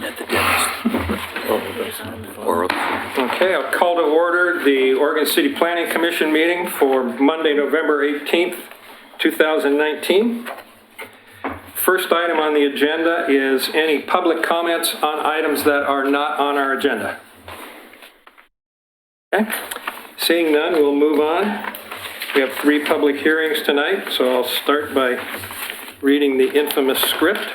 at the dentist. Okay, I'll call to order the Oregon City Planning Commission meeting for Monday, November 18th, 2019. First item on the agenda is any public comments on items that are not on our agenda. Okay, seeing none, we'll move on. We have 3 public hearings tonight, so I'll start by reading the infamous script.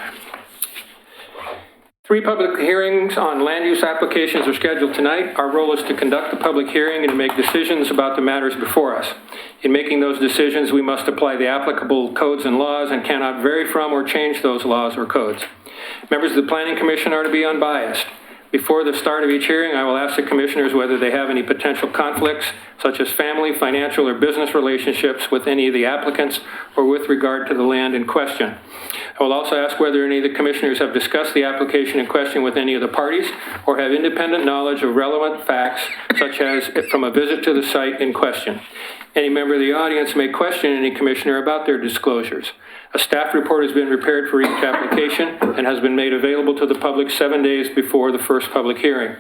3 public hearings on land use applications are scheduled tonight. Our role is to conduct the public hearing and to make decisions about the matters before us. In making those decisions, we must apply the applicable codes and laws and cannot vary from or change those laws or codes. Members of the Planning Commission are to be unbiased. Before the start of each hearing, I will ask the commissioners whether they have any potential conflicts, such as family, financial, or business relationships with any of the applicants or with regard to the land in question. I will also ask whether any of the commissioners have discussed the application in question with any of the parties or have independent knowledge of relevant facts, such as from a visit to the site in question. Any member of the audience may question any commissioner about their disclosures. A staff report has been prepared for each application and has been made available to the public 7 days before the first public hearing.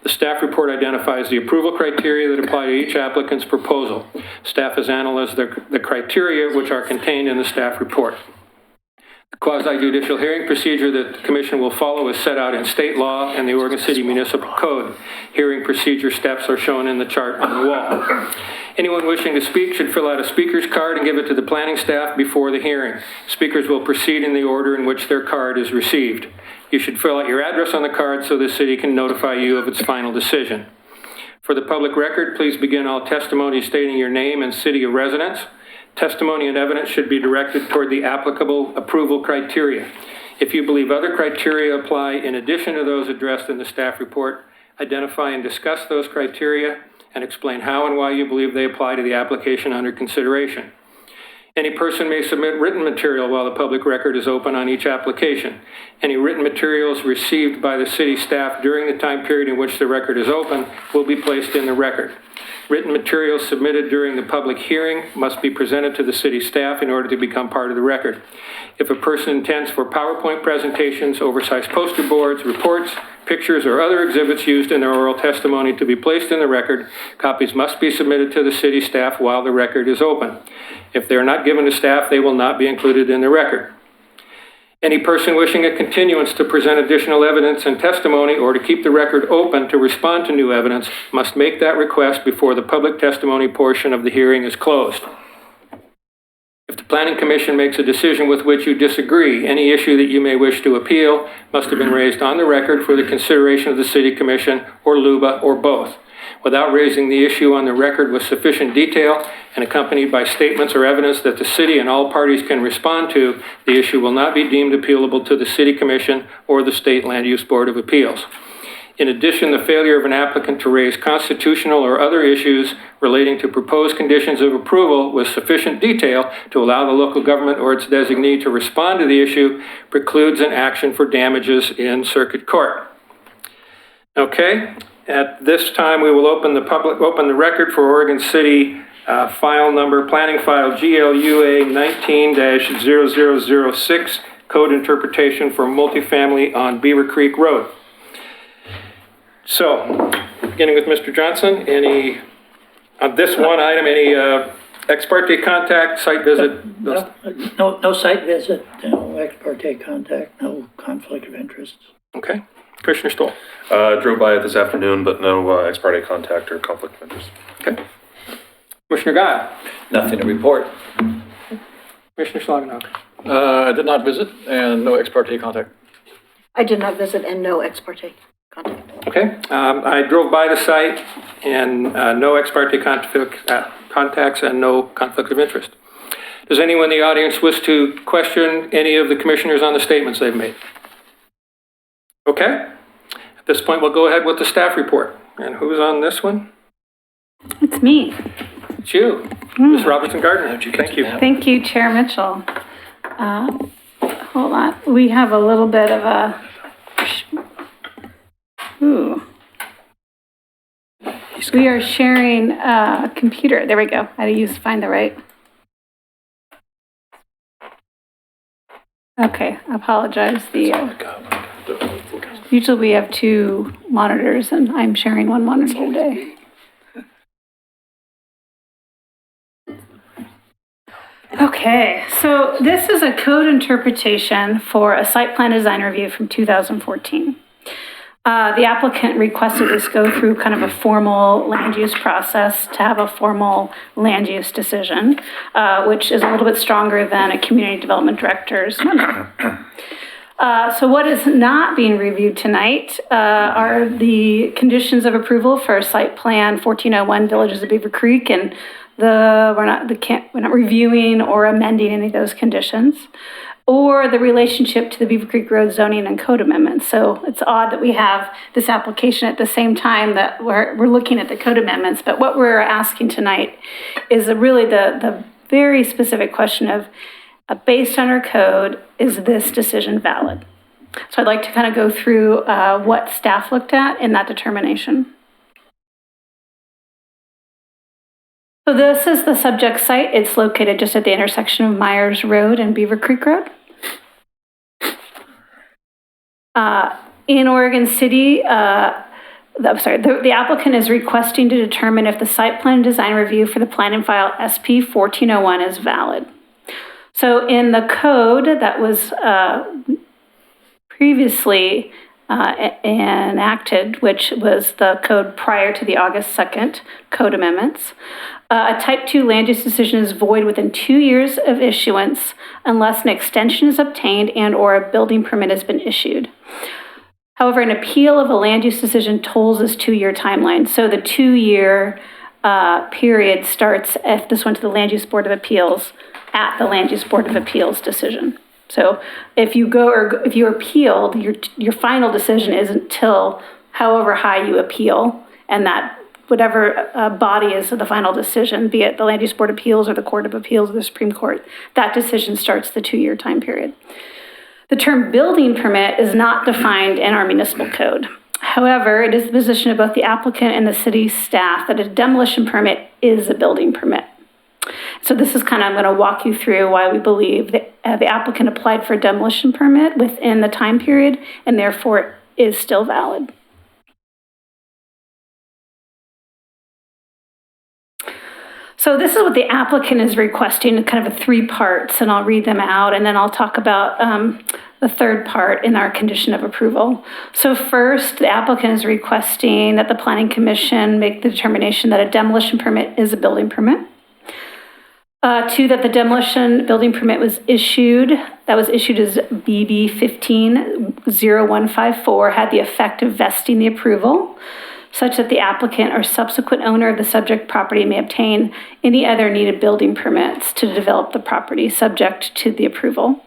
The staff report identifies the approval criteria that apply to each applicant's proposal. Staff has analyzed the criteria which are contained in the staff report. The quasi-judicial hearing procedure that the Commission will follow is set out in state law and the Oregon City Municipal Code. Hearing procedure steps are shown in the chart on the wall. Anyone wishing to speak should fill out a speaker's card and give it to the planning staff before the hearing. Speakers will proceed in the order in which their card is received. You should fill out your address on the card so the city can notify you of its final decision. For the public record, please begin all testimony stating your name and city of residence. Testimony and evidence should be directed toward the applicable approval criteria. If you believe other criteria apply in addition to those addressed in the staff report, identify and discuss those criteria and explain how and why you believe they apply to the application under consideration. Any person may submit written material while the public record is open on each application. Any written materials received by the city staff during the time period in which the record is open will be placed in the record. Written materials submitted during the public hearing must be presented to the city staff in order to become part of the record. If a person intends for PowerPoint presentations, oversized poster boards, reports, pictures, or other exhibits used in their oral testimony to be placed in the record, copies must be submitted to the city staff while the record is open. If they are not given to staff, they will not be included in the record. Any person wishing a continuance to present additional evidence and testimony or to keep the record open to respond to new evidence must make that request before the public testimony portion of the hearing is closed. If the Planning Commission makes a decision with which you disagree, any issue that you may wish to appeal must have been raised on the record for the consideration of the City Commission or LUBA or both. Without raising the issue on the record with sufficient detail and accompanied by statements or evidence that the city and all parties can respond to, the issue will not be deemed appealable to the City Commission or the State Land Use Board of Appeals. In addition, the failure of an applicant to raise constitutional or other issues relating to proposed conditions of approval with sufficient detail to allow the local government or its designee to respond to the issue precludes an action for damages in circuit court. Okay. At this time, we will open the record for Oregon City file number, planning file GLUA 19-0006, code interpretation for multifamily on Beaver Creek Road. So, beginning with Mr. Johnson, on this one item, any ex parte contact, site visit? No site visit, no ex parte contact, no conflict of interest. Okay. Commissioner Stoll. Drove by it this afternoon, but no ex parte contact or conflict of interest. Okay. Commissioner Guile. Nothing to report. Commissioner Schlagenhoff. I did not visit and no ex parte contact. I did not visit and no ex parte contact. Okay. I drove by the site and no ex parte contacts and no conflict of interest. Does anyone in the audience wish to question any of the commissioners on the statements they've made? Okay. At this point, we'll go ahead with the staff report. And who's on this one? It's me. It's you, Ms. Robertson Gardner. Thank you. Thank you, Chair Mitchell. Hold on. We have a little bit of a... We are sharing a computer. There we go. I find the right. Okay, I apologize. Usually we have 2 monitors, and I'm sharing 1 monitor today. Okay, so this is a code interpretation for a site plan design review from 2014. The applicant requested this go through kind of a formal land use process to have a formal land use decision, which is a little bit stronger than a community development director's memo. So what is not being reviewed tonight are the conditions of approval for site plan 1401 Villages of Beaver Creek, and we're not reviewing or amending any of those conditions, or the relationship to the Beaver Creek Road zoning and code amendments. So it's odd that we have this application at the same time that we're looking at the code amendments, but what we're asking tonight is really the very specific question of, based on our code, is this decision valid? So I'd like to kind of go through what staff looked at in that determination. So this is the subject site. It's located just at the intersection of Myers Road and Beaver Creek Road. In Oregon City, the applicant is requesting to determine if the site plan design review for the plan and file SP 1401 is valid. So in the code that was previously enacted, which was the code prior to the August 2nd code amendments, a type 2 land use decision is void within 2 years of issuance unless an extension is obtained and or a building permit has been issued. However, an appeal of a land use decision tolls this 2-year timeline. So the 2-year period starts if this went to the Land Use Board of Appeals at the Land Use Board of Appeals decision. So if you if you appealed, your final decision isn't until however high you appeal, and that whatever body is the final decision, be it the Land Use Board of Appeals or the Court of Appeals or the Supreme Court, that decision starts the 2-year time period. The term building permit is not defined in our municipal code. However, it is the position of both the applicant and the city staff that a demolition permit is a building permit. So this is I'm going to walk you through why we believe that the applicant applied for a demolition permit within the time period and therefore is still valid. So this is what the applicant is requesting, kind of 3 parts, and I'll read them out, and then I'll talk about the third part in our condition of approval. So first, the applicant is requesting that the Planning Commission make the determination that a demolition permit is a building permit. 2, that the demolition building permit was issued as BB 15-0154, had the effect of vesting the approval, such that the applicant or subsequent owner of the subject property may obtain any other needed building permits to develop the property subject to the approval.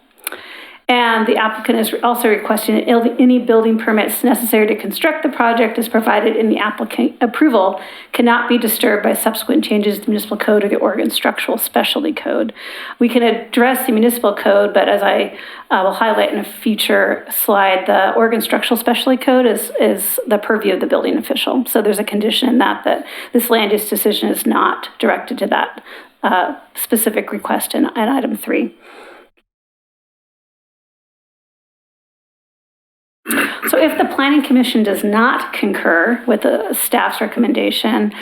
And the applicant is also requesting that any building permits necessary to construct the project as provided in the applicant approval cannot be disturbed by subsequent changes to the municipal code or the Oregon Structural Specialty Code. We can address the municipal code, but as I will highlight in a future slide, the Oregon Structural Specialty Code is the purview of the building official. So there's a condition in that this land use decision is not directed to that specific request in item 3. So if the Planning Commission does not concur with the staff's recommendation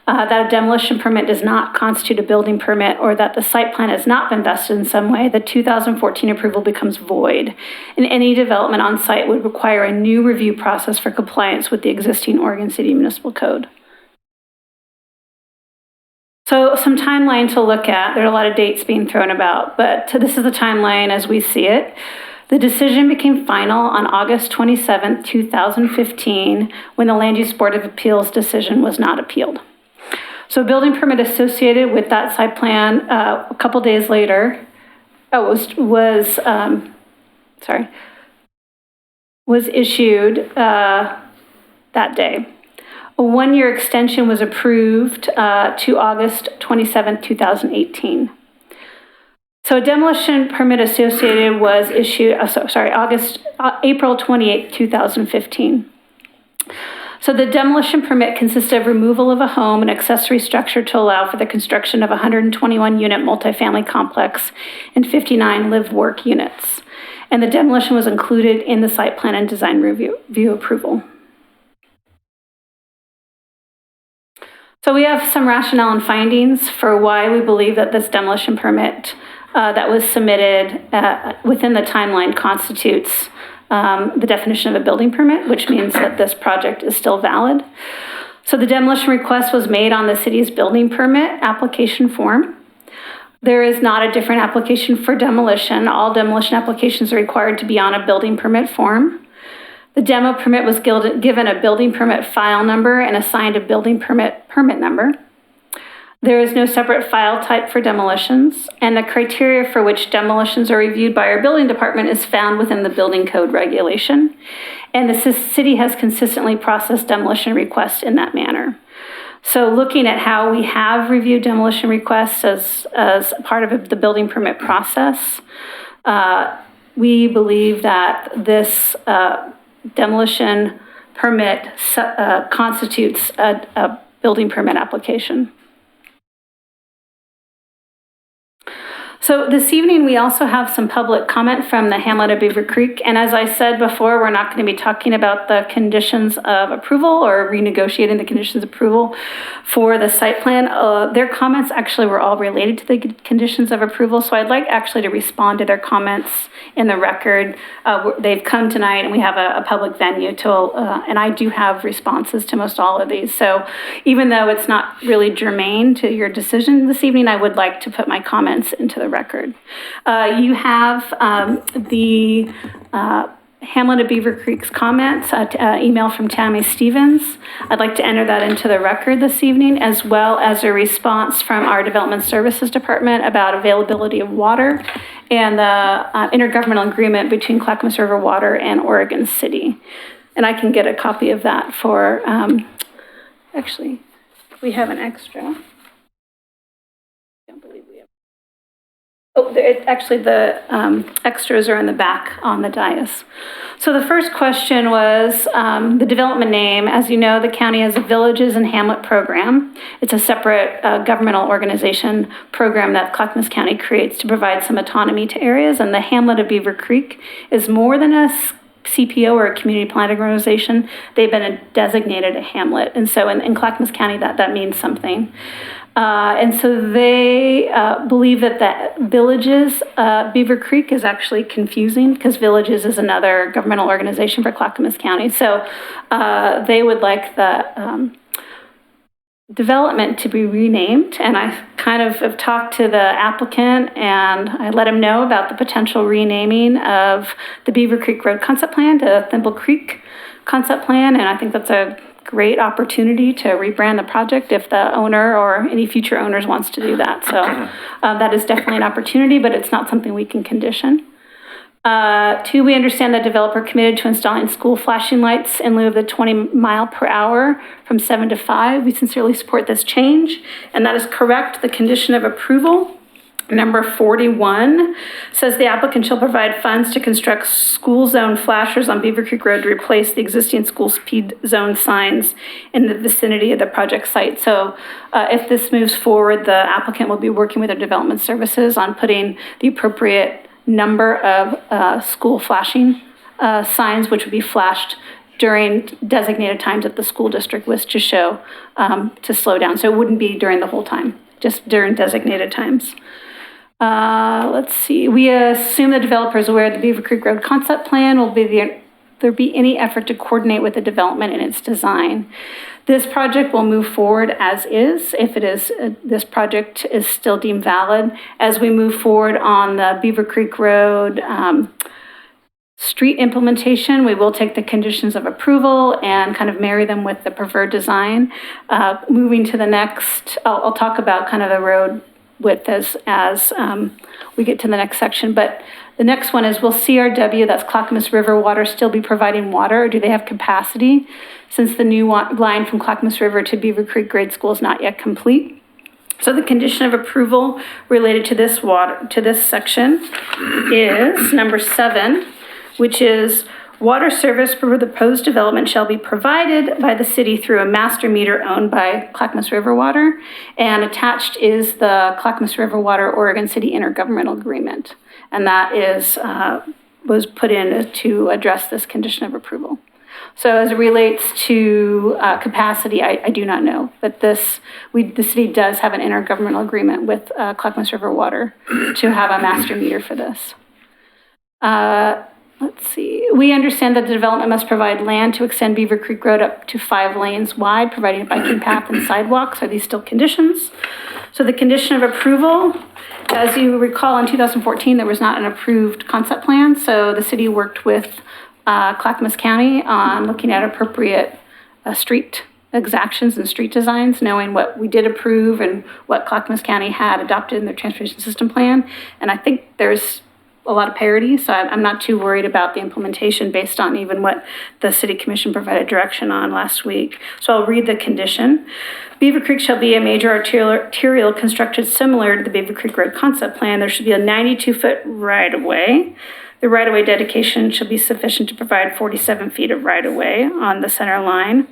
that a demolition permit does not constitute a building permit or that the site plan has not been vested in some way, the 2014 approval becomes void, and any development on site would require a new review process for compliance with the existing Oregon City Municipal Code. So some timeline to look at. There are a lot of dates being thrown about, but this is the timeline as we see it. The decision became final on August 27, 2015, when the Land Use Board of Appeals decision was not appealed. So a building permit associated with that site plan a couple days later was issued that day. A 1-year extension was approved to August 27, 2018. So a demolition permit associated was issued, April 28, 2015. So the demolition permit consists of removal of a home and accessory structure to allow for the construction of a 121-unit multifamily complex and 59 live-work units. And the demolition was included in the site plan and design review approval. So we have some rationale and findings for why we believe that this demolition permit that was submitted within the timeline constitutes the definition of a building permit, which means that this project is still valid. So the demolition request was made on the city's building permit application form. There is not a different application for demolition. All demolition applications are required to be on a building permit form. The demo permit was given a building permit file number and assigned a building permit number. There is no separate file type for demolitions, and the criteria for which demolitions are reviewed by our building department is found within the building code regulation. And the city has consistently processed demolition requests in that manner. So looking at how we have reviewed demolition requests as part of the building permit process, we believe that this demolition permit constitutes a building permit application. So this evening, we also have some public comment from the Hamlet of Beaver Creek. And as I said before, we're not going to be talking about the conditions of approval or renegotiating the conditions of approval for the site plan. Their comments actually were all related to the conditions of approval. So I'd like actually to respond to their comments in the record. They've come tonight and we have a public venue and I do have responses to most all of these. So even though it's not really germane to your decision this evening, I would like to put my comments into the record. You have the Hamlet of Beaver Creek's comments, email from Tammy Stevens. I'd like to enter that into the record this evening, as well as a response from our Development Services Department about availability of water and the intergovernmental agreement between Clackamas River Water and Oregon City. And I can get a copy of that for, actually, we have an extra. I don't believe we have. Oh, actually, the extras are in the back on the dais. So the first question was the development name. As you know, the county has a Villages and Hamlet program. It's a separate governmental organization program that Clackamas County creates to provide some autonomy to areas. And the Hamlet of Beaver Creek is more than a CPO or a community planning organization. They've been designated a hamlet. And so in Clackamas County, that means something. And so they believe that the Villages, Beaver Creek is actually confusing because Villages is another governmental organization for Clackamas County. So they would like the development to be renamed. And I kind of have talked to the applicant and I let him know about the potential renaming of the Beaver Creek Road Concept Plan to Thimble Creek Concept Plan. And I think that's a great opportunity to rebrand the project if the owner or any future owners wants to do that. So that is definitely an opportunity, but it's not something we can condition. Two, we understand that developer committed to installing school flashing lights in lieu of the 20 mile per hour from 7 to 5. We sincerely support this change, and that is correct. The condition of approval, number 41, says the applicant shall provide funds to construct school zone flashers on Beaver Creek Road to replace the existing school speed zone signs in the vicinity of the project site. So if this moves forward, the applicant will be working with their development services on putting the appropriate number of school flashing signs, which would be flashed during designated times that the school district was to show to slow down. So it wouldn't be during the whole time, just during designated times. Let's see. We assume the developer is aware of the Beaver Creek Road Concept Plan. Will there be any effort to coordinate with the development and its design? This project will move forward as is, if it is, this project is still deemed valid. As we move forward on the Beaver Creek Road street implementation, we will take the conditions of approval and kind of marry them with the preferred design. Moving to the next, I'll talk about kind of the road width as we get to the next section, but the next one is, will CRW, that's Clackamas River Water, still be providing water, or do they have capacity since the new line from Clackamas River to Beaver Creek Grade School is not yet complete? So the condition of approval related to this section is number 7, which is water service for the proposed development shall be provided by the city through a master meter owned by Clackamas River Water, and attached is the Clackamas River Water Oregon City Intergovernmental Agreement. And that is was put in to address this condition of approval. So as it relates to capacity, I do not know. But the city does have an intergovernmental agreement with Clackamas River Water to have a master meter for this. Let's see. We understand that the development must provide land to extend Beaver Creek Road up to 5 lanes wide, providing a biking path and sidewalks. Are these still conditions? So the condition of approval, as you recall, in 2014, there was not an approved concept plan. So the city worked with Clackamas County on looking at appropriate street exactions and street designs, knowing what we did approve and what Clackamas County had adopted in their transportation system plan. And I think there's a lot of parity, so I'm not too worried about the implementation based on even what the City Commission provided direction on last week. So I'll read the condition. Beaver Creek shall be a major arterial constructed similar to the Beaver Creek Road concept plan. There should be a 92-foot right-of-way. The right-of-way dedication should be sufficient to provide 47 feet of right-of-way on the center line.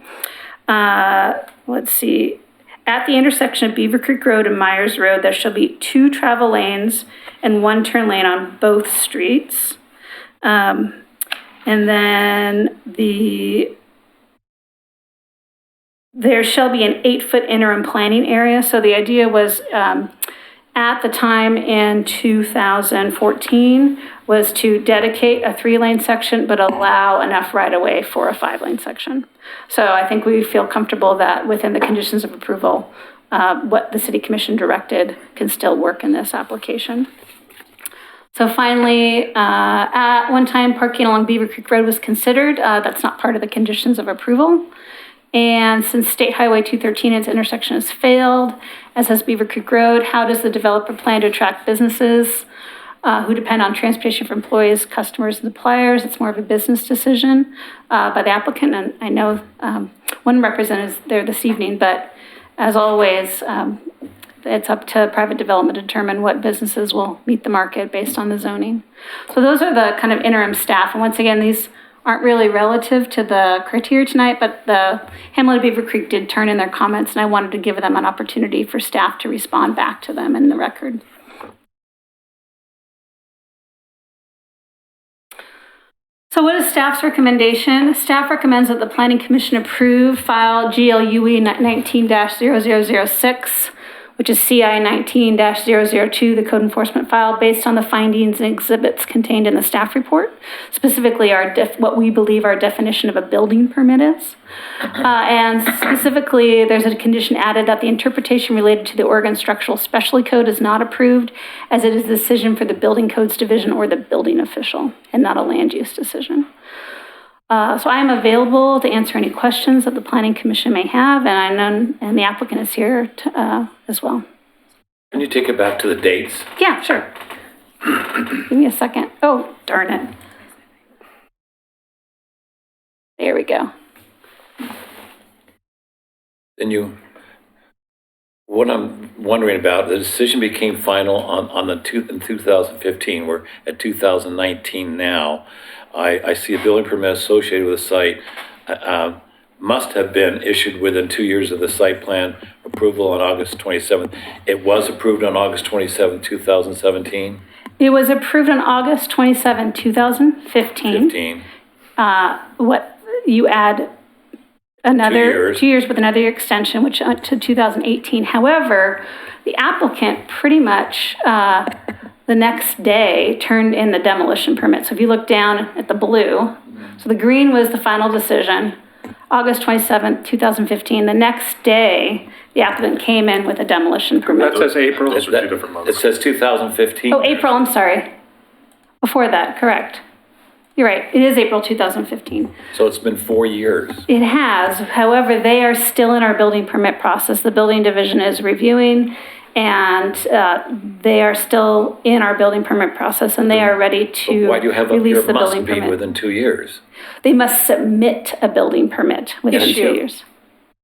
Let's see. At the intersection of Beaver Creek Road and Myers Road, there shall be 2 travel lanes and 1 turn lane on both streets. And then there shall be an 8-foot interim planning area. So the idea was, at the time in 2014, was to dedicate a 3-lane section, but allow enough right-of-way for a 5-lane section. So I think we feel comfortable that within the conditions of approval, what the City Commission directed can still work in this application. So finally, at one time, parking along Beaver Creek Road was considered. That's not part of the conditions of approval. And since State Highway 213, its intersection has failed, as has Beaver Creek Road, how does the developer plan to attract businesses who depend on transportation for employees, customers, and suppliers? It's more of a business decision by the applicant. And I know one representative is there this evening, but as always, it's up to private development to determine what businesses will meet the market based on the zoning. So those are the kind of interim staff. And once again, these aren't really relative to the criteria tonight, but the Hamlet of Beaver Creek did turn in their comments, and I wanted to give them an opportunity for staff to respond back to them in the record. So what is staff's recommendation? Staff recommends that the Planning Commission approve file GLUE 19-0006, which is CI 19-002, the code enforcement file, based on the findings and exhibits contained in the staff report, specifically what we believe our definition of a building permit is. And specifically, there's a condition added that the interpretation related to the Oregon Structural Specialty Code is not approved, as it is a decision for the Building Codes Division or the building official, and not a land use decision. So I am available to answer any questions that the Planning Commission may have, and I know, and the applicant is here as well. Can you take it back to the dates? Yeah, sure. Give me a second. Oh, darn it. There we go. Then what I'm wondering about, the decision became final in 2015. We're at 2019 now. I see a building permit associated with the site must have been issued within 2 years of the site plan approval on August 27th. It was approved on August 27th, 2017? It was approved on August 27, 2015. What you add another 2 years with another extension, which to 2018. However, the applicant pretty much the next day turned in the demolition permit. So if you look down at the blue, so the green was the final decision, August 27th, 2015. The next day, the applicant came in with a demolition permit. That says April. Those are 2 different months. It says 2015? Oh, April, I'm sorry. Before that, correct. You're right, it is April 2015. So it's been 4 years. It has, however, they are still in our building permit process. The building division is reviewing, and they are still in our building permit process, and they are ready to Why do you have up release here the must building be permit. within 2 years? They must submit a building permit within 2 years.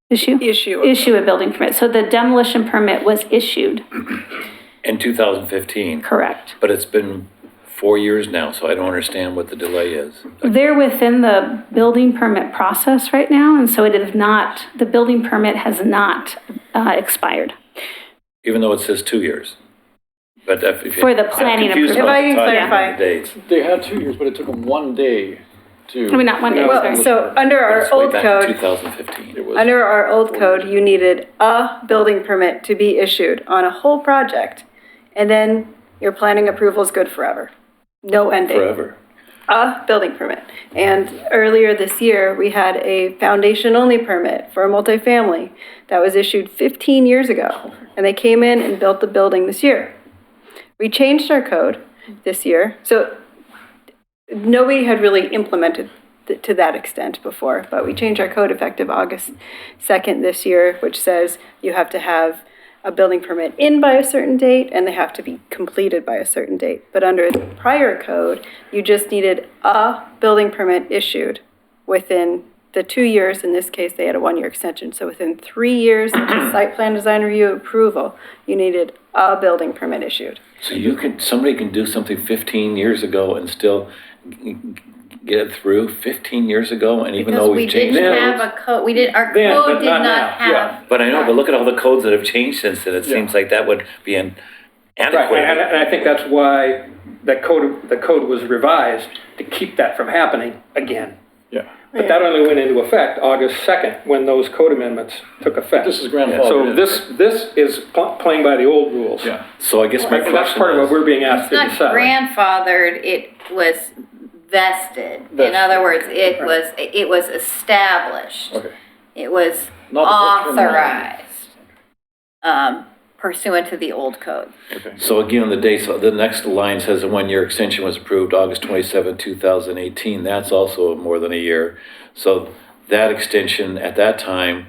Issue a building permit. So the demolition permit was issued, In 2015? correct. But it's been 4 years now, so I don't understand what the delay is. They're within the building permit process right now, and so it is not, the building permit has not expired. Even though it says 2 years? But if For the I'm planning confused approval. about If I can the timing of clarify. the dates. They had 2 years, but it took them 1 day to. I mean, not one day, No. sorry. So under But our it's way old back in code, 2015. It was. under our old code, you needed a building permit to be issued on a whole project. And then your planning approval is good forever. No end date. Forever. A building permit. And earlier this year, we had a foundation-only permit for a multifamily that was issued 15 years ago. And they came in and built the building this year. We changed our code this year. So nobody had really implemented to that extent before, but we changed our code effective August 2nd this year, which says you have to have a building permit in by a certain date, and they have to be completed by a certain date. But under the prior code, you just needed a building permit issued within the 2 years. In this case, they had a 1-year extension. So within 3 years of the site plan design review approval, you needed a building permit issued. So somebody can do something 15 years ago and still get it through 15 years ago, and even Because though we we've changed didn't the have codes. a code, our Then, but code did not not now. have. But I know, but look at all the codes that have changed since then. It seems like that would be an Right, and antiquated. I think that's why the code was revised, to keep that from happening again. Yeah. But that only went into effect August 2nd, when those code amendments took effect. This is grandfathered So in. this is playing by the old rules. Yeah. So I guess my And that's question part of what is, we're being asked It's to not decide. grandfathered, it was vested. In Vested. other words, it was established. Okay. It was Not the authorized, pursuant to the old code. Okay. so again, the dates, the next line says a 1-year extension was approved August 27, 2018. That's also more than a year. So that extension at that time,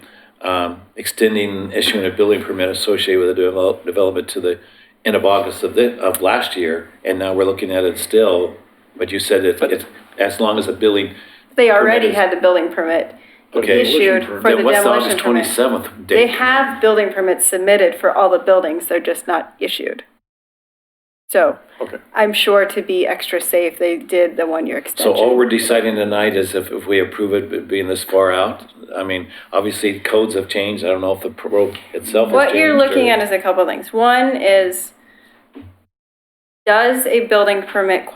extending, issuing a building permit associated with the development to the end of August of last year, and now we're looking at it still, but you said it's as long as the building, They already Permit is- had the building permit Okay. issued for the then what's the demolition August permit. 27th They date? have building permits submitted for all the buildings, they're just not issued. So Okay. I'm sure to be extra safe, they did the 1-year So extension. all we're deciding tonight is if we approve it being this far out? I mean, obviously codes have changed. I don't know if the road itself has changed. What you're looking or- at is a couple things. One is, does a building permit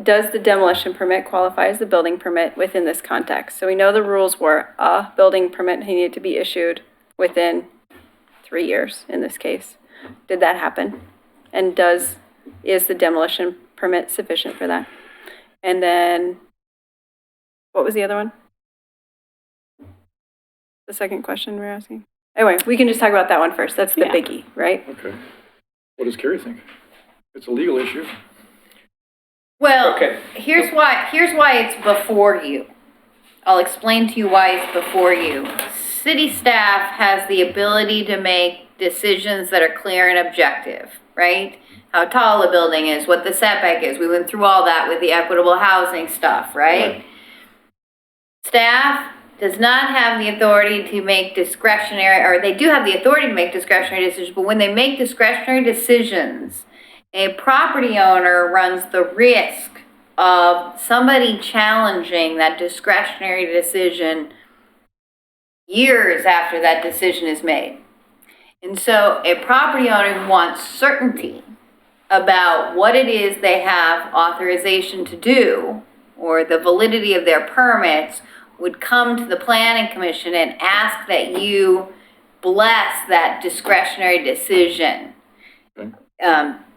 does the demolition permit qualify as the building permit within this context? So we know the rules were a building permit needed to be issued within 3 years in this case. Did that happen? And is the demolition permit sufficient for that? And then, what was the other one? The second question we're asking? Anyway, we can just talk about that one first. That's the Yeah. biggie, right? Okay. What does Carrie think? It's a legal issue. Well, Okay. here's why it's before you. I'll explain to you why it's before you. City staff has the ability to make decisions that are clear and objective, right? How tall a building is, what the setback is. We went through all that with the equitable housing stuff, right? Staff does not have the authority to make discretionary, or they do have the authority to make discretionary decisions, but when they make discretionary decisions, a property owner runs the risk of somebody challenging that discretionary decision years after that decision is made. And so a property owner wants certainty about what it is they have authorization to do, or the validity of their permits, would come to the planning commission and ask that you bless that discretionary decision.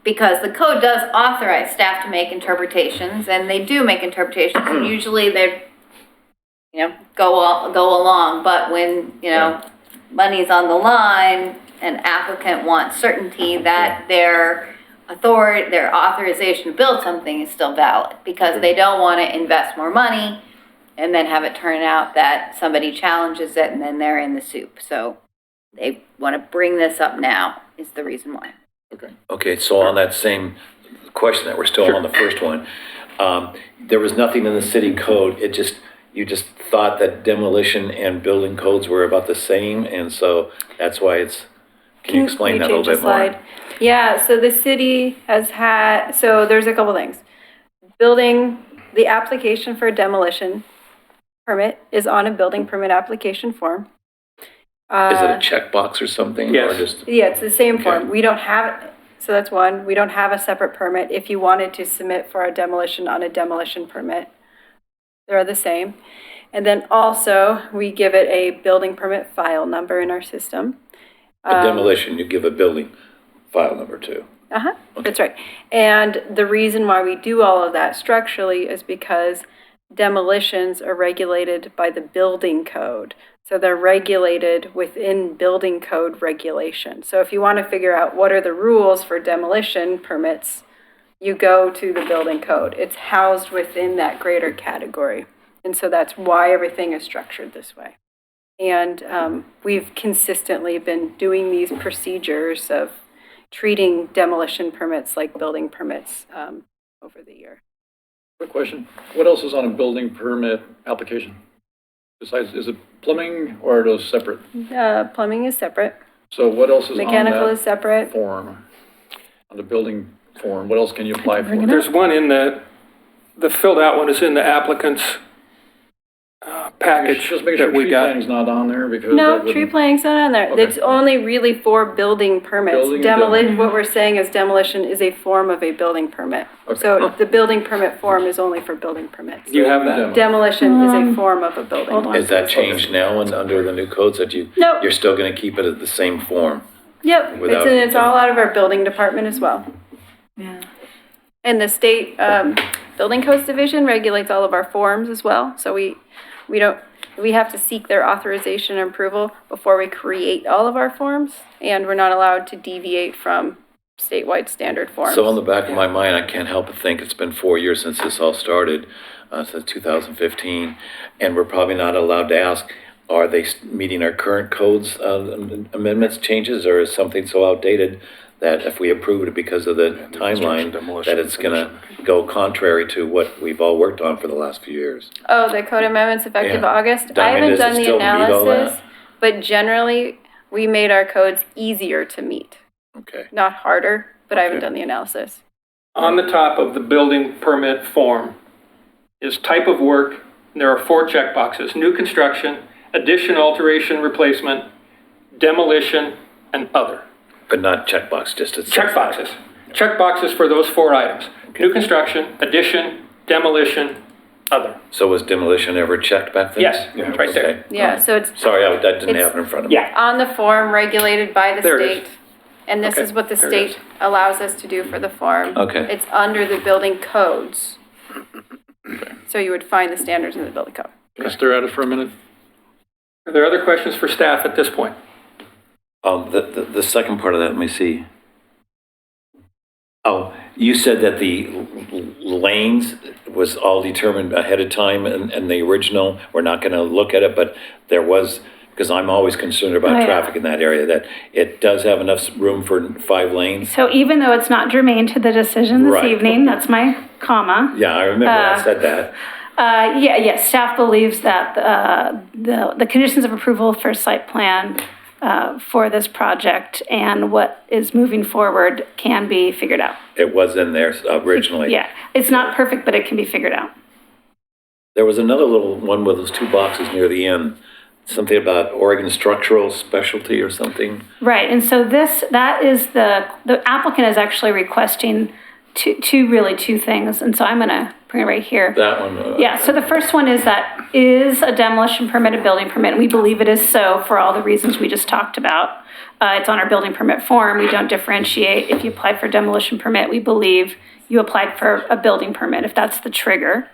Because the code does authorize staff to make interpretations, and they do make interpretations, and usually they, go along. But when, money's on the line, an applicant wants certainty that their authorization to build something is still valid, because they don't want to invest more money and then have it turn out that somebody challenges it and then they're in the soup. So they want to bring this up now is the reason why. Okay. Okay, so on that same question that we're still on the first one, there was nothing in the city code. You just thought that demolition and building codes were about the same, and so that's why can you explain that a little bit more? Yeah, so the city has so there's a couple things. The application for a demolition permit is on a building permit application form. Is it a checkbox or something? Yes. Or just, Yeah, it's the same form. Okay. We don't have, So that's one. We don't have a separate permit. If you wanted to submit for a demolition on a demolition permit, they're the same. And then also, we give it a building permit file number in our system. A demolition, you give a building file number to. Uh-huh, that's right. And the reason why we do all of that structurally is because demolitions are regulated by the building code. So they're regulated within building code regulation. So if you want to figure out what are the rules for demolition permits, you go to the building code. It's housed within that greater category. And so that's why everything is structured this way. And we've consistently been doing these procedures of treating demolition permits like building permits over the year. Quick question. What else is on a building permit application? Besides, is it plumbing or are those separate? Plumbing is separate. So what else is on Mechanical is that separate. form? On the building form, what else can you apply for? There's one in the filled out one is in the applicant's package Just make sure that we tree got. planning's not on there because. No, that wouldn't- tree planning's not on there. Okay. It's only really for building permits. Building and Demolition, what we're saying is demolition is a form of a building permit. Okay. So the building permit form is only for building permits. Do you have that? Demo. Demolition is a form of a building. hold on. Is that changed now and under the new codes that Nope. you're still gonna keep it at the same form? Yep, Without- it's all out of our building department as well. Yeah. And the state building codes division regulates all of our forms as well. So we have to seek their authorization and approval before we create all of our forms. And we're not allowed to deviate from statewide standard forms. So on the back of my mind, I can't help but think it's been 4 years since this all started, since 2015, and we're probably not allowed to ask, are they meeting our current codes amendments, changes, or is something so outdated that if we approve it because of the timeline, that it's gonna go contrary to what we've all worked on for the last few years? Oh, the code amendments effective Yeah. August? I I mean, haven't does it done the still meet all analysis, that? but generally, we made our codes easier to meet, Okay. not harder, but I haven't Okay. done the analysis. On the top of the building permit form is type of work. And there are 4 check boxes: new construction, addition, alteration, replacement, demolition, and other. But not checkbox, just a. Check boxes. Check boxes for those 4 items: new construction, addition, demolition, other. So was demolition ever checked back then? Yes, right there. Okay. Yeah, so it's Sorry, I didn't It's- have it in front of me. Yeah. on the form regulated by the There it is. state. And this Okay, is what the there it is. state allows us to do for the form. Okay. It's under the building codes. So you would find the standards in the building code. Can I stare at it for a minute? Are there other questions for staff at this point? The second part of that, let me see. Oh, you said that the lanes was all determined ahead of time and the original, we're not gonna look at it, but there was, because I'm always concerned Oh, about yeah. traffic in that area, that it does have enough room for 5 lanes. So even though it's not germane to the decision this Right. evening, that's my comma. Yeah, I remember I said that. Yes, staff believes that the conditions of approval for site plan for this project and what is moving forward can be figured out. It was in there originally. Yeah, it's not perfect, but it can be figured out. There was another little one with those 2 boxes near the end, something about Oregon structural specialty or something. Right, and so that is the applicant is actually requesting two things, and so I'm gonna bring it right here. That one. Yeah, so the first one is a demolition permit a building permit? And we believe it is so for all the reasons we just talked about. It's on our building permit form. We don't differentiate. If you applied for demolition permit, we believe you applied for a building permit, if that's the trigger.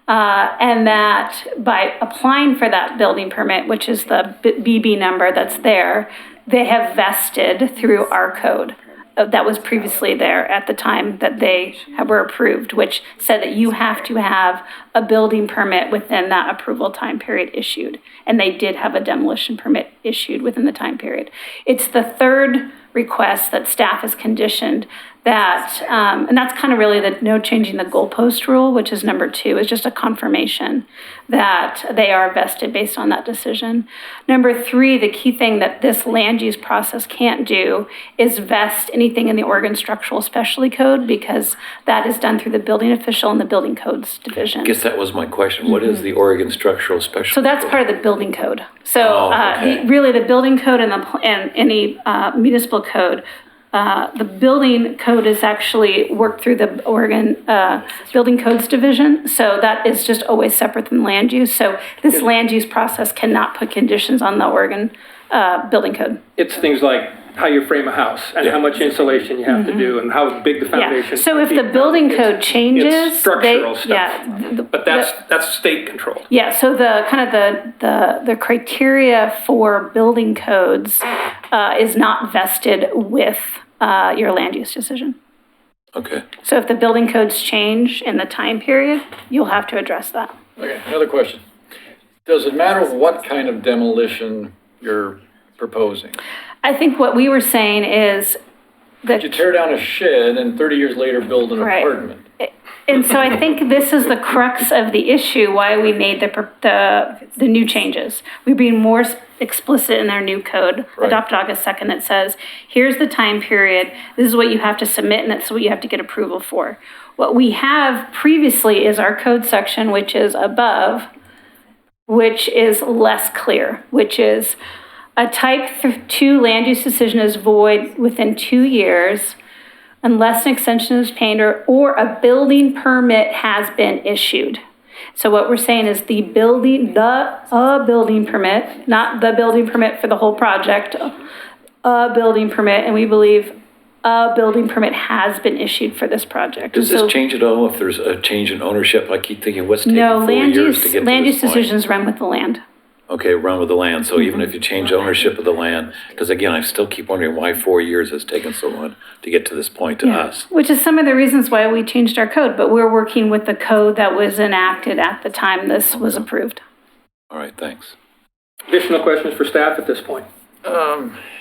And that by applying for that building permit, which is the BB number that's there, they have vested through our code. That was previously there at the time that they were approved, which said that you have to have a building permit within that approval time period issued. And they did have a demolition permit issued within the time period. It's the third request that staff has conditioned that, and that's kind of really the no changing the goalpost rule, which is number 2, is just a confirmation that they are vested based on that decision. Number 3, the key thing that this land use process can't do is vest anything in the Oregon Structural Specialty Code, because that is done through the building official and the building codes division. I guess that was my question. What is the Oregon structural specialty? So that's part of the building code. So Oh, okay. really the building code and any municipal code The building code is actually worked through the Oregon Building Codes Division, so that is just always separate than land use. So this land use process cannot put conditions on the Oregon Building Code. It's things like how you frame a house and how much insulation you have to do and how big the Yeah, foundation. so if should the be. building code It's changes, structural they, stuff. yeah. But that's state control. Yeah, so the kind of the criteria for building codes is not vested with your land use decision. Okay. So if the building codes change in the time period, you'll have to address that. Okay, another question. Does it matter what kind of demolition you're proposing? I think what we were saying is that. You tear down a shed and 30 years later build an Right. apartment. And so I think this is the crux of the issue, why we made the new changes. We're being more explicit in our new code, Right. adopted August 2nd, that says, here's the time period, this is what you have to submit, and that's what you have to get approval for. What we have previously is our code section, which is above, which is less clear, which is a type 2 land use decision is void within 2 years unless an extension is obtained or a building permit has been issued. So what we're saying is a building permit, not the building permit for the whole project, a building permit, and we believe a building permit has been issued for this project. Does So- this change at all if there's a change in ownership? I keep thinking, what's taking No, 4 land years to use, get to land this use point? decisions run with the land. Okay, run with the land. So even if you change ownership of the land, because again, I still keep wondering why 4 years has taken so long to get to this point to us. Which is some of the reasons why we changed our code, but we're working with the code that was enacted at the time this was approved. All right, thanks. Additional questions for staff at this point?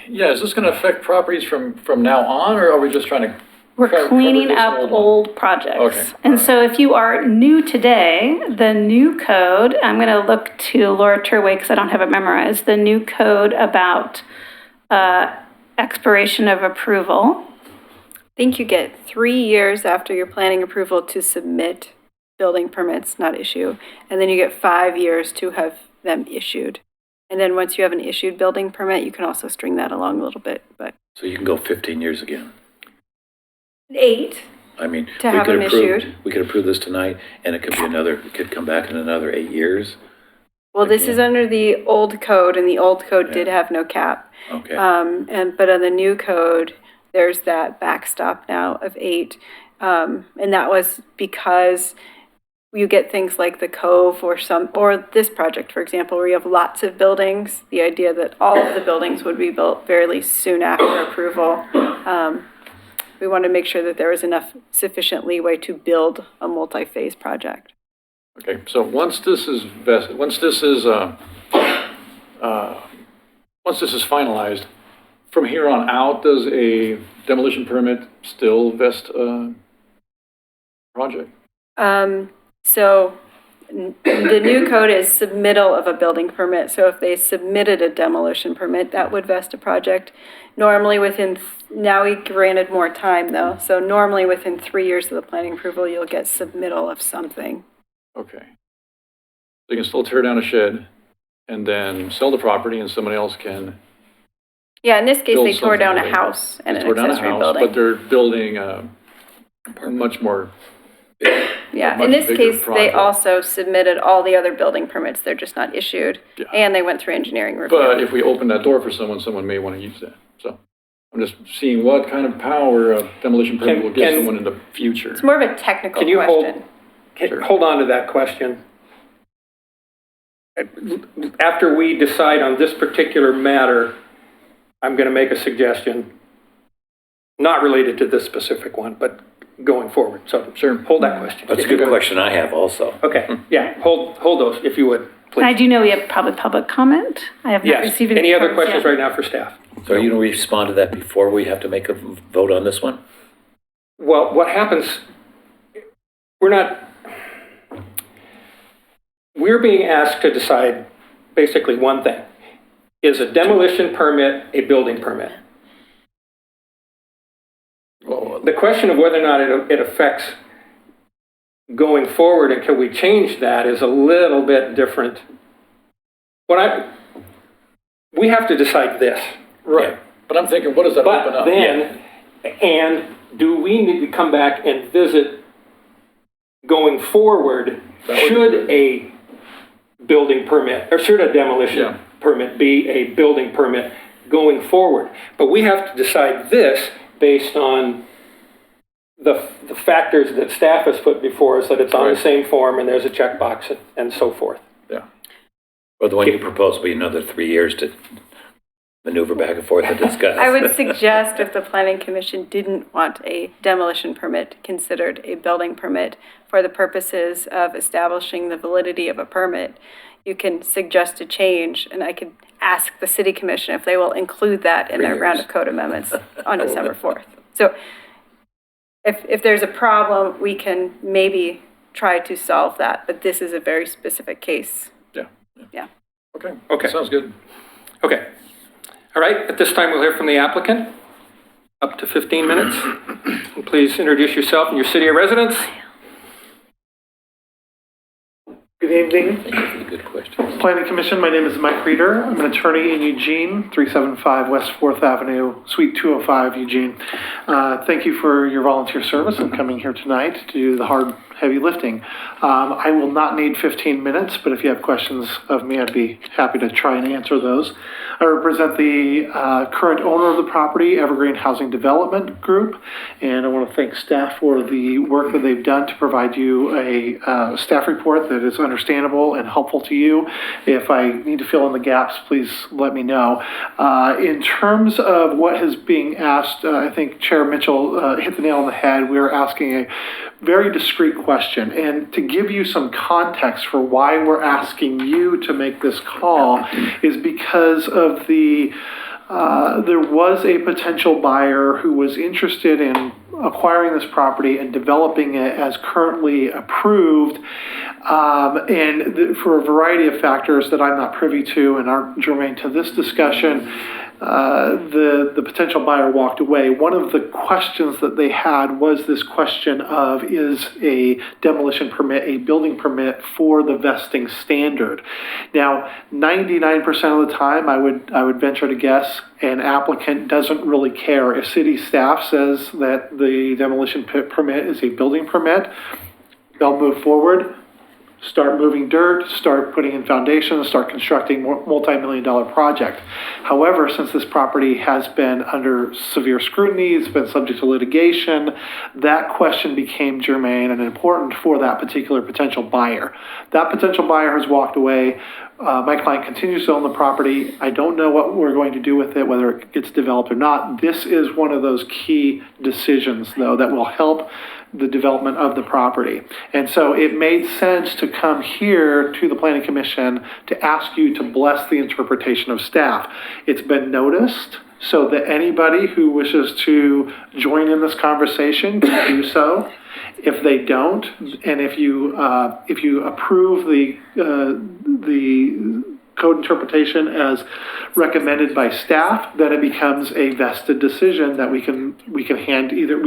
Yeah, is this going to affect properties from now on, or are we just trying to? We're cover cleaning this up old one? old projects. Okay, And so if you are new today, the new code, I'm going to look to Laura Turway because I don't have it memorized, the new code about expiration of approval. I think you get 3 years after your planning approval to submit building permits, not issue. And then you get 5 years to have them issued. And then once you have an issued building permit, you can also string that along a little bit, but So you can go 15 years again. 8. I mean, To we have could them approve, issued. we could approve this tonight and it could be another, it could come back in another 8 years. Well, this is under the old code, and the old code did have no cap. Okay. But on the new code, there's that backstop now of 8. And that was because you get things like the Cove or this project, for example, where you have lots of buildings. The idea that all of the buildings would be built fairly soon after approval. We want to make sure that there is enough sufficient leeway to build a multi-phase project. Okay, so once this is vested, once this is finalized, from here on out, does a demolition permit still vest a project? So the new code is submittal of a building permit. So if they submitted a demolition permit, that would vest a project. Normally now we granted more time though. So normally within 3 years of the planning approval, you'll get submittal of something. Okay. They can still tear down a shed and then sell the property and somebody else can Yeah, in this case, build they tore down a something. house and an Tore down a accessory house, building. but they're building a much more, Yeah, much in this bigger case, they project. also submitted all the other building permits. They're just not issued. Yeah. And they went through engineering review. but if we open that door for someone may want to use that. So I'm just seeing what kind of power a demolition permit will give Can- someone in the future. It's more of a technical Can you question. hold on to that question? After we decide on this particular matter, I'm going to make a suggestion, not related to this specific one, but going forward. So Sure. hold that question. That's a good question I have also. Okay, yeah, hold those if you would, And I please. do know we have probably public comment. I have not Yes, received any other cards questions yet. right now for staff? So are you going to respond to that before we have to make a vote on this one? Well, what happens, we're being asked to decide basically one thing. Is a demolition permit a building permit? Well, The question of whether or not it affects going forward and can we change that is a little bit different. We have to decide this. right. But I'm thinking, what does that open But up? then And do we need to come back and visit going forward, should a building permit, or should a demolition Yeah. permit be a building permit going forward? But we have to decide this based on the factors that staff has put before us, that it's on the Right. same form and there's a checkbox and so forth. Yeah. Or the one you proposed will be another 3 years to maneuver back and forth and discuss. I would suggest if the planning commission didn't want a demolition permit considered a building permit for the purposes of establishing the validity of a permit, you can suggest a change, and I could ask the city commission if they will include that in 3 their round years. of code amendments on December 4th. So if there's a problem, we can maybe try to solve that, but this is a very specific case. Yeah. Yeah. Okay. Okay. Sounds good. Okay. All right, at this time, we'll hear from the applicant, up to 15 minutes. And please introduce yourself and your city of residence. Good evening, Thank you for the good questions. Planning Commission. My name is Mike Reeder. I'm an attorney in Eugene, 375 West 4th Avenue, Suite 205, Eugene. Thank you for your volunteer service and coming here tonight to do the hard, heavy lifting. I will not need 15 minutes, but if you have questions of me, I'd be happy to try and answer those. I represent the current owner of the property, Evergreen Housing Development Group, and I want to thank staff for the work that they've done to provide you a staff report that is understandable and helpful to you. If I need to fill in the gaps, please let me know. In terms of what is being asked, I think Chair Mitchell hit the nail on the head. We are asking a very discreet question. And to give you some context for why we're asking you to make this call is because of there was a potential buyer who was interested in acquiring this property and developing it as currently approved. For a variety of factors that I'm not privy to and aren't germane to this discussion, the potential buyer walked away. One of the questions that they had was this question of, is a demolition permit a building permit for the vesting standard? Now, 99% of the time, I would venture to guess, an applicant doesn't really care. If city staff says that the demolition permit is a building permit, they'll move forward, start moving dirt, start putting in foundations, start constructing multi-million-dollar project. However, since this property has been under severe scrutiny, it's been subject to litigation, that question became germane and important for that particular potential buyer. That potential buyer has walked away. My client continues to own the property. I don't know what we're going to do with it, whether it gets developed or not. This is one of those key decisions, though, that will help the development of the property. And so it made sense to come here to the Planning Commission to ask you to bless the interpretation of staff. It's been noticed so that anybody who wishes to join in this conversation can do so. If they don't, and if you approve the code interpretation as recommended by staff, then it becomes a vested decision that we can either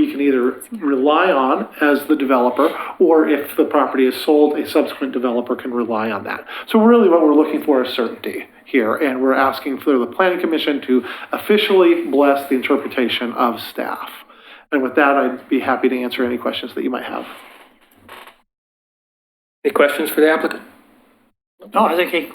rely on as the developer, or if the property is sold, a subsequent developer can rely on that. So really what we're looking for is certainty here, and we're asking for the Planning Commission to officially bless the interpretation of staff. And with that, I'd be happy to answer any questions that you might have. Any questions for the applicant? No, I think he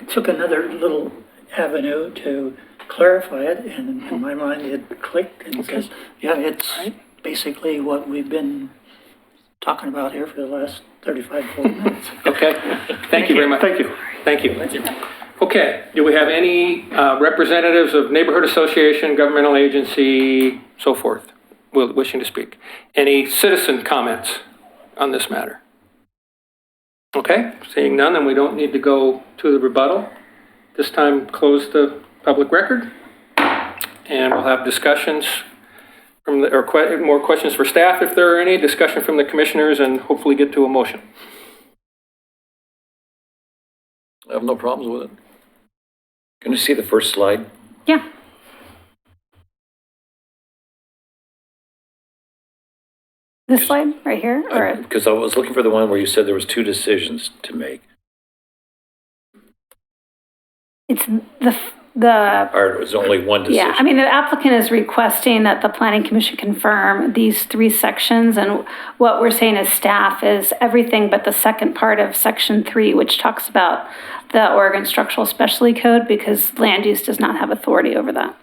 took another little avenue to clarify it, and in my mind, it clicked, and says, yeah, it's basically what we've been talking about here for the last 35, 40 minutes. Okay, thank you very much. Thank you. Thank you. Okay, do we have any representatives of neighborhood association, governmental agency, so forth, wishing to speak? Any citizen comments on this matter? Okay, seeing none, then we don't need to go to the rebuttal. This time, close the public record, and we'll have discussions from more questions for staff if there are any, discussion from the commissioners, and hopefully get to a motion. I have no problems with it. Can you see the first slide? Yeah. This slide right here, or Because I was looking for the one where you said there was 2 decisions to make. it's Or was there only one decision? Yeah, I mean, the applicant is requesting that the planning commission confirm these 3 sections, and what we're saying as staff is everything but the second part of section 3, which talks about the Oregon Structural Specialty Code, because land use does not have authority over that.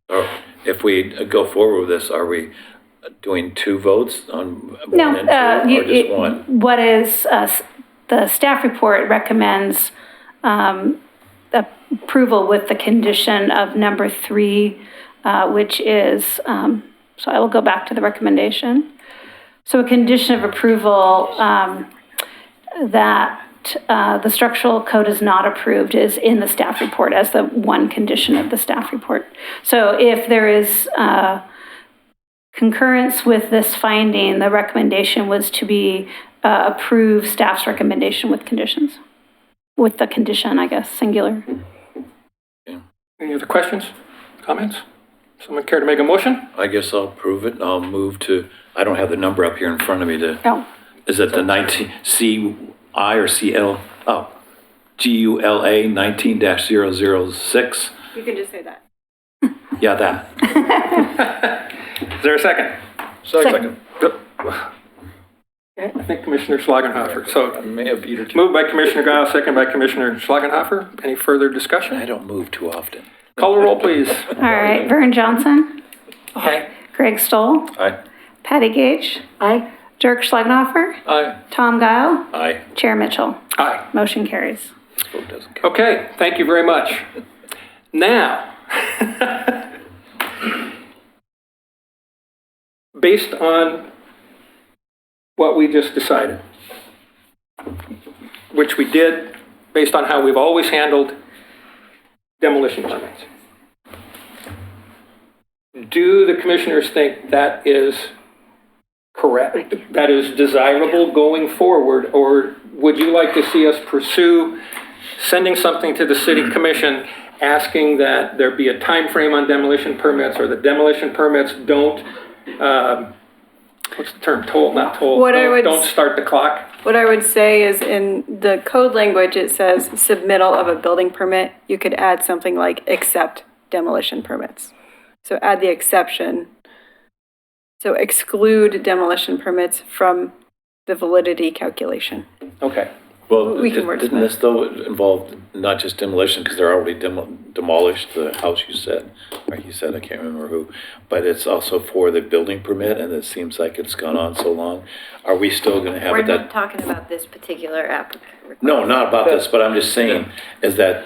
Or if we go forward with this, are we doing 2 votes on No, 1 and 2, or just 1? What is, the staff report recommends approval with the condition of number 3, which is, so I will go back to the recommendation. So a condition of approval that the structural code is not approved is in the staff report as the one condition of the staff report. So if there is concurrence with this finding, the recommendation was to be approve staff's recommendation with conditions. With the condition, I guess, singular. Any other questions, comments? Someone care to make a motion? I guess I'll approve it. I'll move to, I don't have the number up here in front of me to, Oh, is it the 19, CI or CL? Oh, GULA 19-006? You can just say that. Yeah, that. Is there a second? Second. I think Commissioner Schlagenhofer. So I may have beat her to. moved by Commissioner Guile, second by Commissioner Schlagenhofer. Any further discussion? I don't move too often. Call the roll, please. all right. Vern Johnson, Aye. Greg Stoll, Aye. Patty Gage, Aye. Dirk Schlagenhofer, Aye. Tom Guile, Aye. Chair Mitchell. Aye. Motion carries. This vote doesn't count. Okay, thank you very much. Now, based on what we just decided, which we did based on how we've always handled demolition permits, do the commissioners think that is correct, that is desirable going forward, or would you like to see us pursue sending something to the city commission asking that there be a time frame on demolition permits, or that demolition permits don't, what's the term, toll, not toll, What I would- don't start the clock? What I would say is in the code language, it says submittal of a building permit. You could add something like accept demolition permits. So add the exception. So exclude demolition permits from the validity calculation. Okay. Well, We can wordsmith. didn't this though involve not just demolition, because they're already demolished the house you said, or he said, I can't remember who, but it's also for the building permit, and it seems like it's gone on so long. Are we still gonna have We're it not that? talking about this particular applicant. No, not about this, but I'm just saying, is that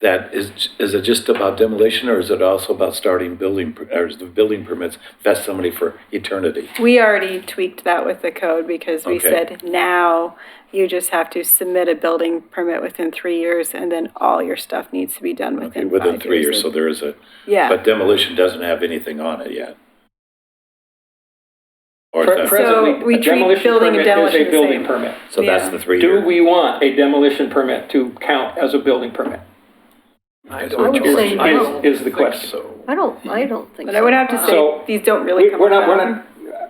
is it just about demolition, or is it also about starting building, or is the building permits vest somebody for eternity? We already tweaked that with the code because we Okay. said now you just have to submit a building permit within 3 years and then all your stuff needs to be done Okay, within within 5 3 years, years. so there is a, Yeah. but demolition doesn't have anything on it yet. Or is that, Presently, we a treat demolition building and permit is demolition a the building same. permit. so that's Yeah. the 3 Do year? we want a demolition permit to count as a building permit? I don't don't know. say no. Is the question. So. I don't think But I would have to say, So, these don't really come We're not, about.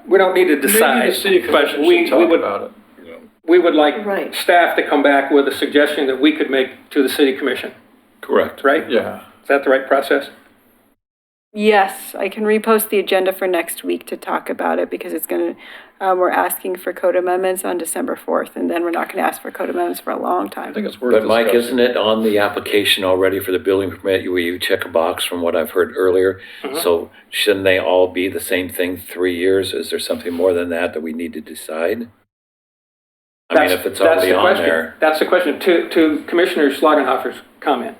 we don't need to Maybe decide, the city but commission we should talk would, about it. You know. we would like Right. staff to come back with a suggestion that we could make to the city commission, Correct. right? Yeah. Is that the right process? Yes, I can repost the agenda for next week to talk about it because it's gonna, we're asking for code amendments on December 4th, and then we're not gonna ask for code amendments for a long I time. think it's worth But Mike, discussing. isn't it on the application already for the building permit, where you check a box from what I've heard earlier? So shouldn't they all be the same thing, 3 years? Is there something more than that we need to decide? I mean, if it's That's already the on question. there. That's the question. To Commissioner Schlagenhofer's comment,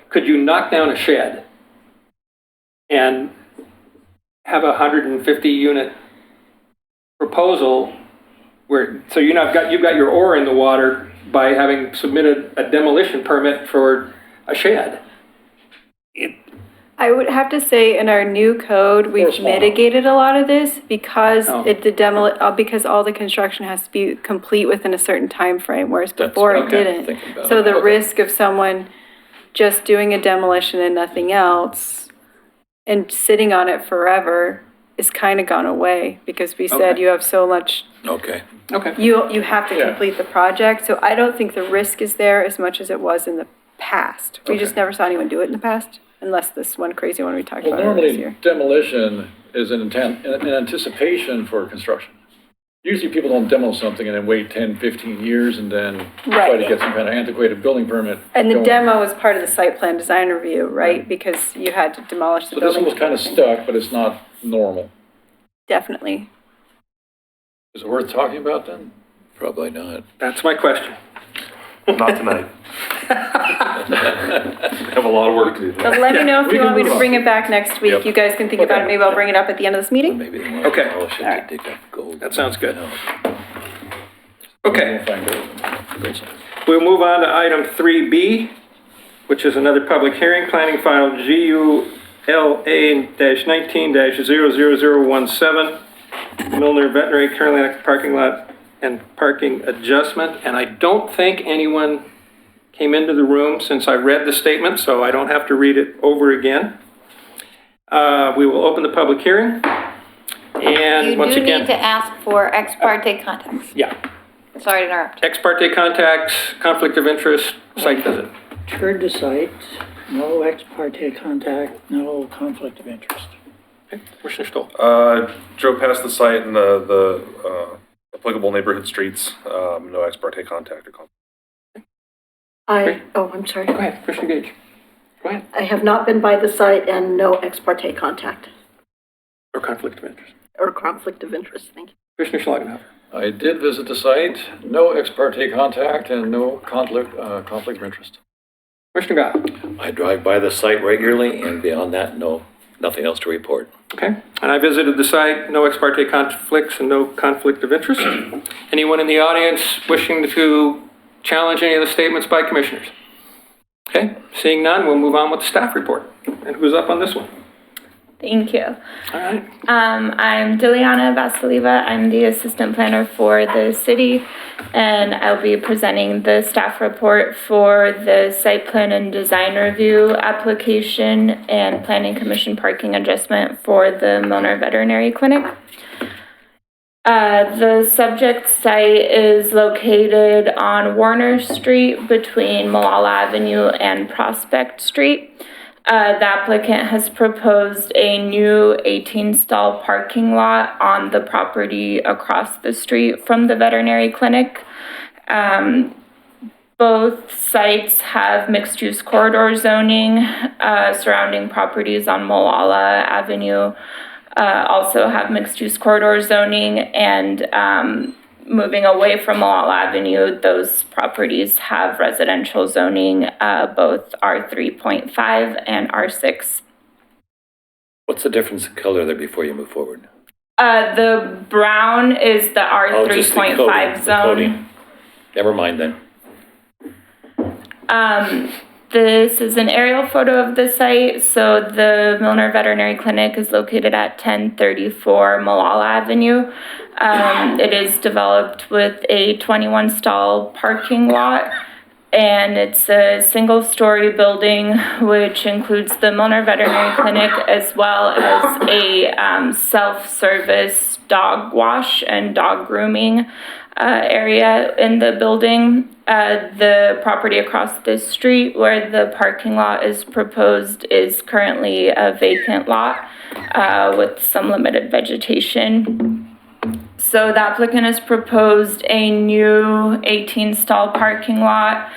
could you knock down a shed and have a 150 unit proposal where, so you've got your oar in the water by having submitted a demolition permit for a shed? I would have to say in our new code, we've small. mitigated a lot of this because Oh. because all the construction has to be complete within a certain time frame, whereas That's before what it I'm didn't. thinking about. So the Okay. risk of someone just doing a demolition and nothing else and sitting on it forever is kind of gone away because we said Okay. you have so much, Okay. Okay. you have to Yeah. complete the project. So I don't think the risk is there as much as it was in the past. We just Okay. never saw anyone do it in the past, unless this one crazy one we talked Well, about earlier this normally year. demolition is an anticipation for construction. Usually people don't demo something and then wait 10, 15 years and then try to Right. get some kind of antiquated building permit. And the going. demo was part of the site plan design review, right? Because you had to demolish the So this building. one was kind of stuck, but it's not normal. Definitely. Is it worth talking about then? Probably not. That's my question. Not tonight. Have a lot of work to do. But let me know if we you can want me move to on. bring it back next week. Yep. You guys can think about it. Okay. Maybe I'll bring it up at the end of this meeting. Maybe they want Okay. to demolish it to dig up gold. That sounds good. No. Okay. We'll find out. We'll move on to item 3B, which is another public hearing, planning file GULA-19-00017, Milner Veterinary Clinic parking lot and parking adjustment. And I don't think anyone came into the room since I read the statement, so I don't have to read it over again. We will open the public hearing. And You once do again, need to ask for ex parte contacts. yeah, Sorry to interrupt. ex parte contacts, conflict of interest, site visit. Toured the site, no ex parte contact, no conflict of interest. Commissioner Stoll. Drove past the site and the applicable neighborhood streets, no ex parte contact or conflict. I'm sorry. Go ahead, Commissioner Gage. Go ahead. I have not been by the site and no ex parte contact Or conflict of interest. or conflict of interest, thank you. Commissioner Schlagenhofer. I did visit the site, no ex parte contact and no conflict of interest. Commissioner Gao. I drive by the site regularly, and beyond that, nothing else to report. Okay. And I visited the site, no ex parte conflicts and no conflict of interest. Anyone in the audience wishing to challenge any of the statements by commissioners? Okay, seeing none, we'll move on with the staff report. And who's up on this one? Thank you. All right. I'm Diliana Vasilieva. I'm the assistant planner for the city, and I'll be presenting the staff report for the site plan and design review application and planning commission parking adjustment for the Milner Veterinary Clinic. The subject site is located on Warner Street between Malala Avenue and Prospect Street. The applicant has proposed a new 18-stall parking lot on the property across the street from the veterinary clinic. Both sites have mixed-use corridor zoning. Surrounding properties on Malala Avenue also have mixed-use corridor zoning, and moving away from Malala Avenue, those properties have residential zoning, both R3.5 and R6. What's the difference in color there before you move forward? The brown is the Oh, just the coating, R3.5 the zone. coating. Never mind then. This is an aerial photo of the site. So the Milner Veterinary Clinic is located at 1034 Malala Avenue. It is developed with a 21-stall parking lot, and it's a single-story building which includes the Milner Veterinary Clinic as well as a self-service dog wash and dog grooming area in the building. The property across the street where the parking lot is proposed is currently a vacant lot with some limited vegetation. So the applicant has proposed a new 18-stall parking lot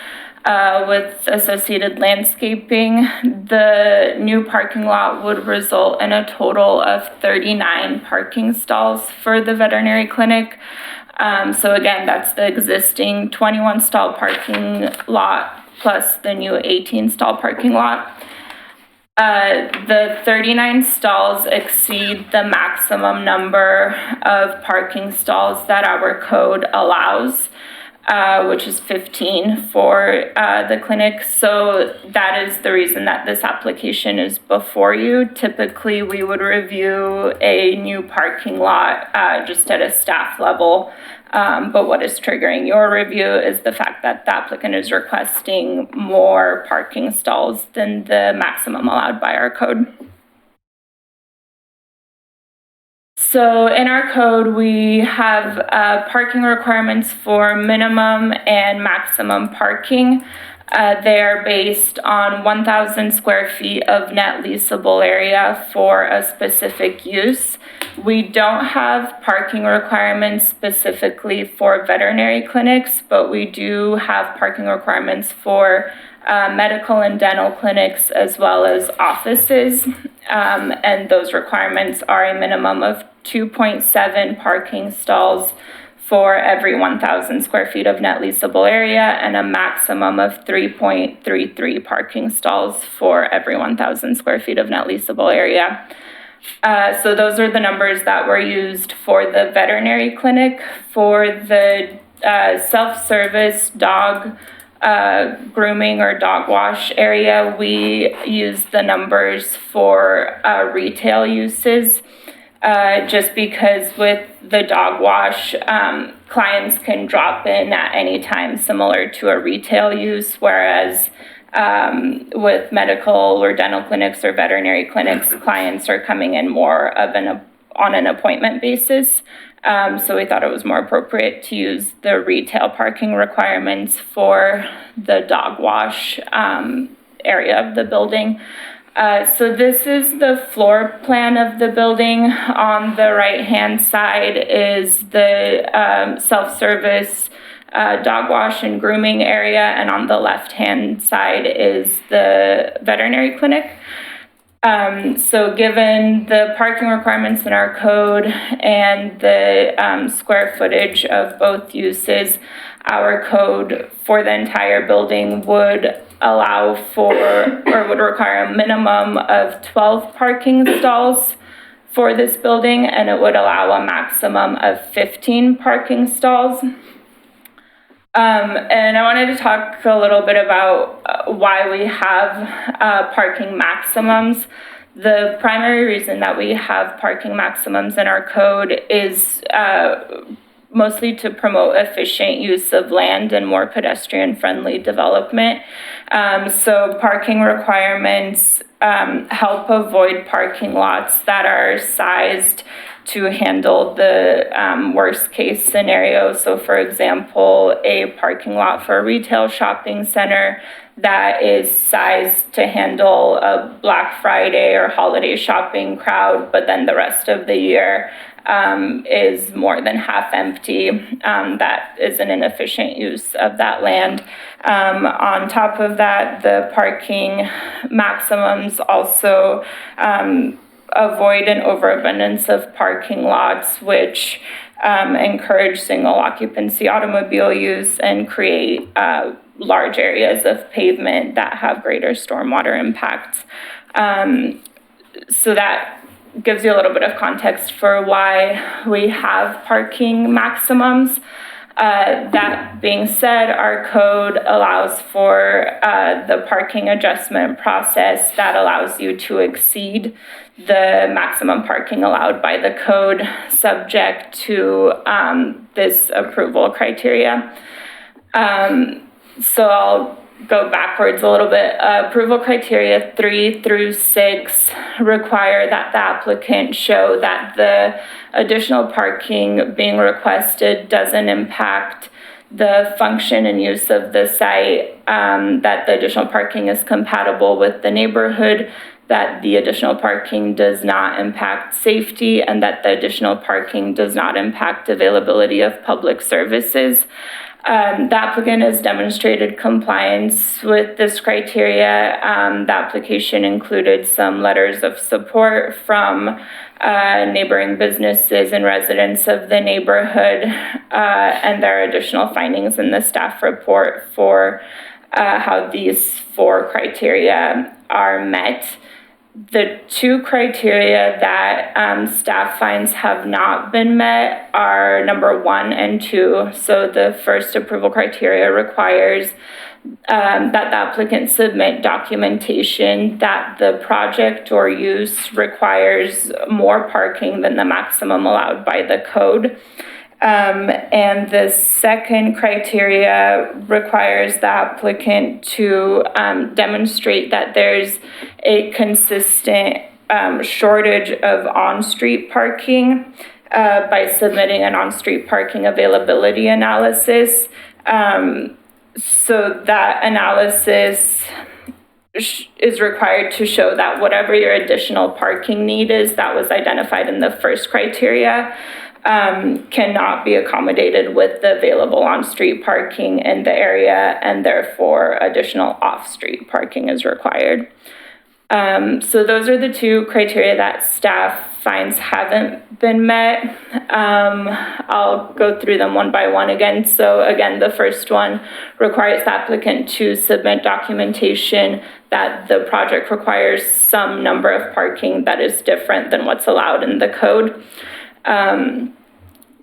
with associated landscaping. The new parking lot would result in a total of 39 parking stalls for the veterinary clinic. So again, that's the existing 21-stall parking lot plus the new 18-stall parking lot. The 39 stalls exceed the maximum number of parking stalls that our code allows, which is 15 for the clinic. So that is the reason that this application is before you. Typically, we would review a new parking lot just at a staff level. But what is triggering your review is the fact that the applicant is requesting more parking stalls than the maximum allowed by our code. So in our code, we have parking requirements for minimum and maximum parking. They're based on 1,000 square feet of net leasable area for a specific use. We don't have parking requirements specifically for veterinary clinics, but we do have parking requirements for medical and dental clinics as well as offices. And those requirements are a minimum of 2.7 parking stalls for every 1,000 square feet of net leasable area and a maximum of 3.33 parking stalls for every 1,000 square feet of net leasable area. So those are the numbers that were used for the veterinary clinic. For the self-service dog grooming or dog wash area, we use the numbers for retail uses. Just because with the dog wash, clients can drop in at any time, similar to a retail use, whereas with medical or dental clinics or veterinary clinics, clients are coming in more of on an appointment basis. So we thought it was more appropriate to use the retail parking requirements for the dog wash area of the building. So this is the floor plan of the building. On the right-hand side is the self-service dog wash and grooming area, and on the left-hand side is the veterinary clinic. So given the parking requirements in our code and the square footage of both uses, our code for the entire building would allow for, or would require a minimum of 12 parking stalls for this building, and it would allow a maximum of 15 parking stalls. And I wanted to talk a little bit about why we have parking maximums. The primary reason that we have parking maximums in our code is mostly to promote efficient use of land and more pedestrian-friendly development. So parking requirements help avoid parking lots that are sized to handle the worst-case scenario. So for example, a parking lot for a retail shopping center that is sized to handle a Black Friday or holiday shopping crowd, but then the rest of the year is more than half empty. That is an inefficient use of that land. On top of that, the parking maximums also avoid an overabundance of parking lots, which encourage single occupancy automobile use and create large areas of pavement that have greater stormwater impacts. So that gives you a little bit of context for why we have parking maximums. That being said, our code allows for the parking adjustment process that allows you to exceed the maximum parking allowed by the code, subject to this approval criteria. So I'll go backwards a little bit. Approval criteria 3 through 6 require that the applicant show that the additional parking being requested doesn't impact the function and use of the site, that the additional parking is compatible with the neighborhood, that the additional parking does not impact safety, and that the additional parking does not impact availability of public services. The applicant has demonstrated compliance with this criteria. The application included some letters of support from neighboring businesses and residents of the neighborhood, and there are additional findings in the staff report for how these 4 criteria are met. The 2 criteria that staff finds have not been met are number 1 and 2. So the first approval criteria requires that the applicant submit documentation that the project or use requires more parking than the maximum allowed by the code. And the second criteria requires the applicant to demonstrate that there's a consistent shortage of on-street parking by submitting an on-street parking availability analysis. So that analysis is required to show that whatever your additional parking need is that was identified in the first criteria cannot be accommodated with the available on-street parking in the area, and therefore additional off-street parking is required. So those are the two criteria that staff finds haven't been met. I'll go through them one by one again. So again, the first one requires the applicant to submit documentation that the project requires some number of parking that is different than what's allowed in the code.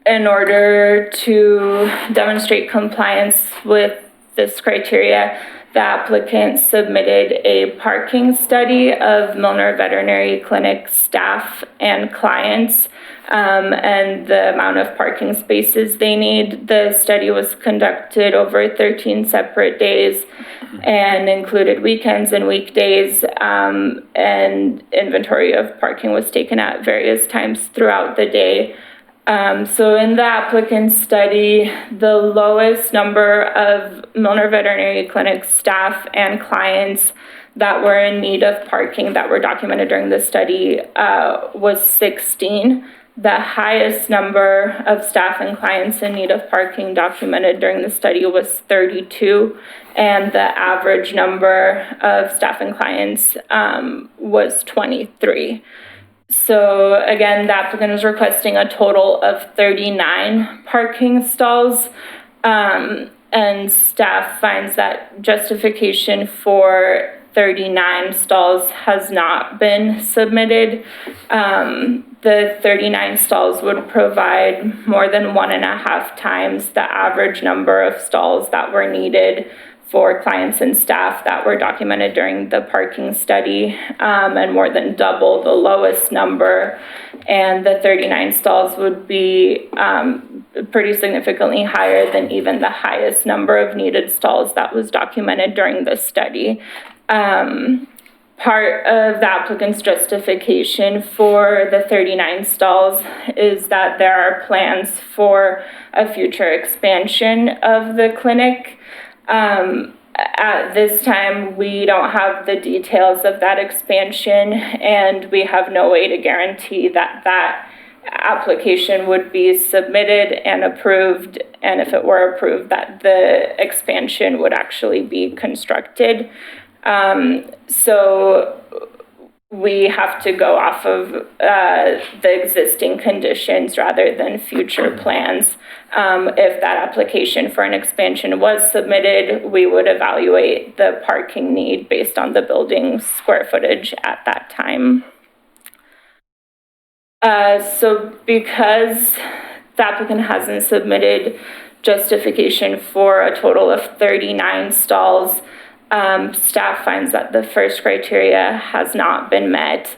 In order to demonstrate compliance with this criteria, the applicant submitted a parking study of Milner Veterinary Clinic staff and clients and the amount of parking spaces they need. The study was conducted over 13 separate days and included weekends and weekdays, and inventory of parking was taken at various times throughout the day. So in the applicant's study, the lowest number of Milner Veterinary Clinic staff and clients that were in need of parking that were documented during the study was 16. The highest number of staff and clients in need of parking documented during the study was 32, and the average number of staff and clients was 23. So again, the applicant is requesting a total of 39 parking stalls, and staff finds that justification for 39 stalls has not been submitted. The 39 stalls would provide more than 1.5 times the average number of stalls that were needed for clients and staff that were documented during the parking study, and more than double the lowest number. And the 39 stalls would be pretty significantly higher than even the highest number of needed stalls that was documented during the study. Part of the applicant's justification for the 39 stalls is that there are plans for a future expansion of the clinic. At this time, we don't have the details of that expansion, and we have no way to guarantee that that application would be submitted and approved, and if it were approved, that the expansion would actually be constructed. So we have to go off of the existing conditions rather than future plans. If that application for an expansion was submitted, we would evaluate the parking need based on the building's square footage at that time. So because the applicant hasn't submitted justification for a total of 39 stalls, staff finds that the first criteria has not been met.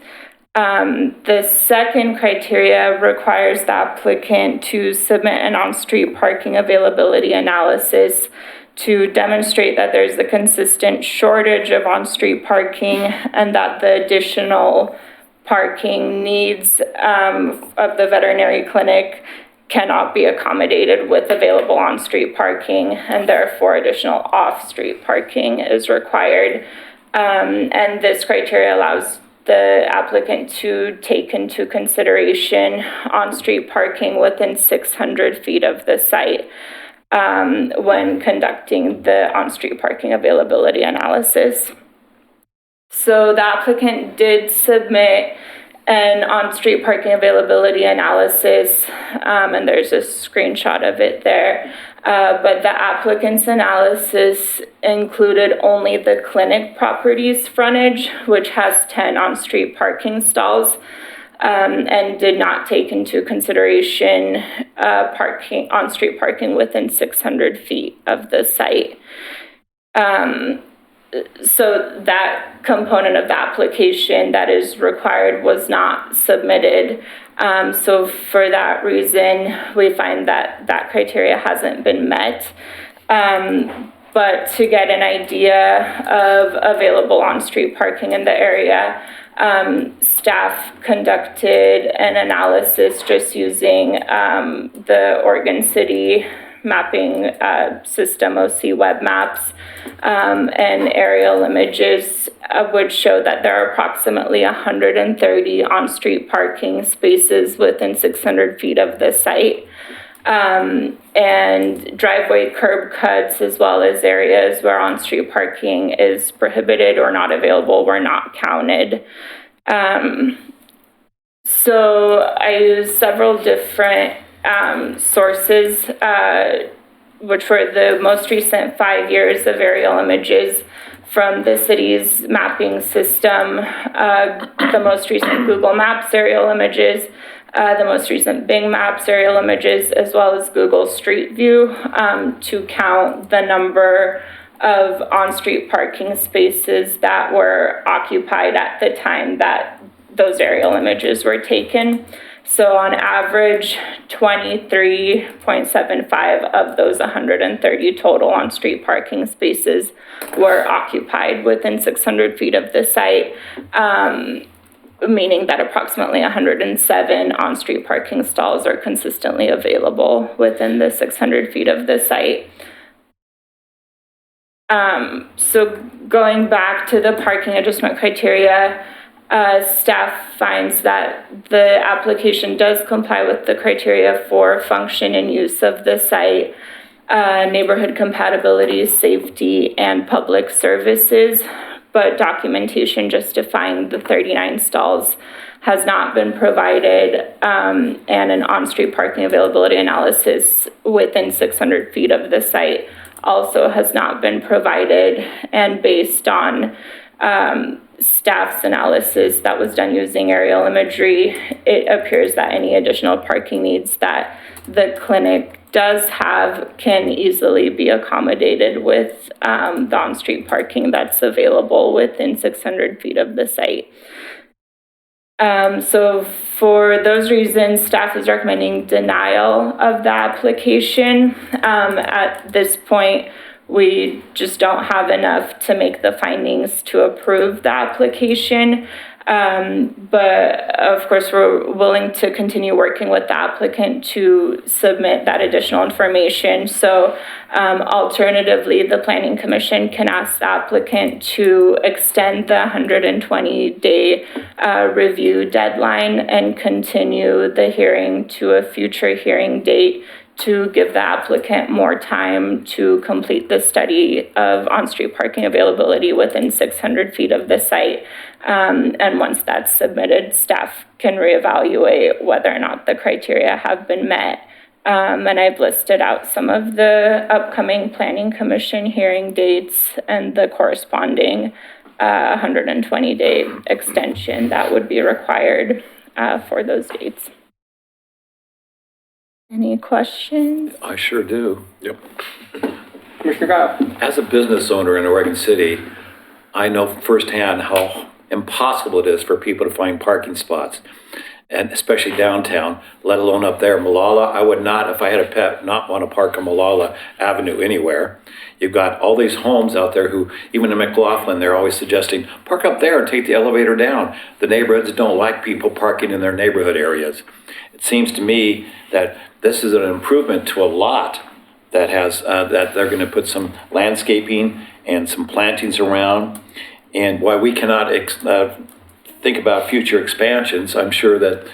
The second criteria requires the applicant to submit an on-street parking availability analysis to demonstrate that there's a consistent shortage of on-street parking and that the additional parking needs of the veterinary clinic cannot be accommodated with available on-street parking, and therefore additional off-street parking is required. And this criteria allows the applicant to take into consideration on-street parking within 600 feet of the site when conducting the on-street parking availability analysis. So the applicant did submit an on-street parking availability analysis, and there's a screenshot of it there. But the applicant's analysis included only the clinic property's frontage, which has 10 on-street parking stalls, and did not take into consideration on-street parking within 600 feet of the site. So that component of the application that is required was not submitted. So for that reason, we find that that criteria hasn't been met. but to get an idea of available on-street parking in the area, staff conducted an analysis just using the Oregon City mapping system, OC Web Maps, and aerial images would show that there are approximately 130 on-street parking spaces within 600 feet of the site. And driveway curb cuts, as well as areas where on-street parking is prohibited or not available, were not counted. So I used several different sources, which were the most recent 5 years of aerial images from the city's mapping system, the most recent Google Maps aerial images, the most recent Bing Maps aerial images, as well as Google Street View, to count the number of on-street parking spaces that were occupied at the time that those aerial images were taken. So on average, 23.75 of those 130 total on-street parking spaces were occupied within 600 feet of the site, meaning that approximately 107 on-street parking stalls are consistently available within the 600 feet of the site. So going back to the parking adjustment criteria, staff finds that the application does comply with the criteria for function and use of the site, neighborhood compatibility, safety, and public services, but documentation justifying the 39 stalls has not been provided, and an on-street parking availability analysis within 600 feet of the site also has not been provided, and based on staff's analysis that was done using aerial imagery, it appears that any additional parking needs that the clinic does have can easily be accommodated with the on-street parking that's available within 600 feet of the site. So for those reasons, staff is recommending denial of the application. At this point, we just don't have enough to make the findings to approve the application. But of course, we're willing to continue working with the applicant to submit that additional information. So alternatively, the Planning Commission can ask the applicant to extend the 120-day review deadline and continue the hearing to a future hearing date to give the applicant more time to complete the study of on-street parking availability within 600 feet of the site. And once that's submitted, staff can reevaluate whether or not the criteria have been met. And I've listed out some of the upcoming Planning Commission hearing dates and the corresponding 120-day extension that would be required for those dates. Any questions? I sure do. Yep. Commissioner Kyle? As a business owner in Oregon City, I know firsthand how impossible it is for people to find parking spots, and especially downtown, let alone up there. Malala, I would not, if I had a pet, not want to park on Malala Avenue anywhere. You've got all these homes out there who, even in McLaughlin, they're always suggesting, park up there and take the elevator down. The neighborhoods don't like people parking in their neighborhood areas. It seems to me that this is an improvement to a lot that has, that they're going to put some landscaping and some plantings around. And while we cannot think about future expansions, I'm sure that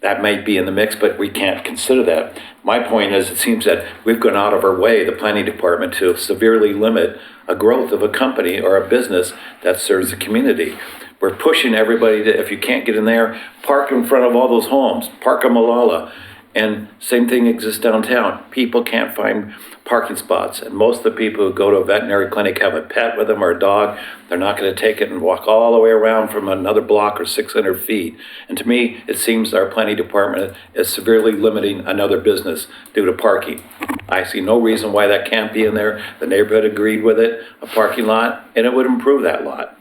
that might be in the mix, but we can't consider that. My point is, it seems that we've gone out of our way, the planning department, to severely limit a growth of a company or a business that serves the community. We're pushing everybody to, if you can't get in there, park in front of all those homes, park on Malala. And same thing exists downtown. People can't find parking spots. And most of the people who go to a veterinary clinic have a pet with them or a dog. They're not going to take it and walk all the way around from another block or 600 feet. And to me, it seems our planning department is severely limiting another business due to parking. I see no reason why that can't be in there. The neighborhood agreed with it, a parking lot, and it would improve that lot.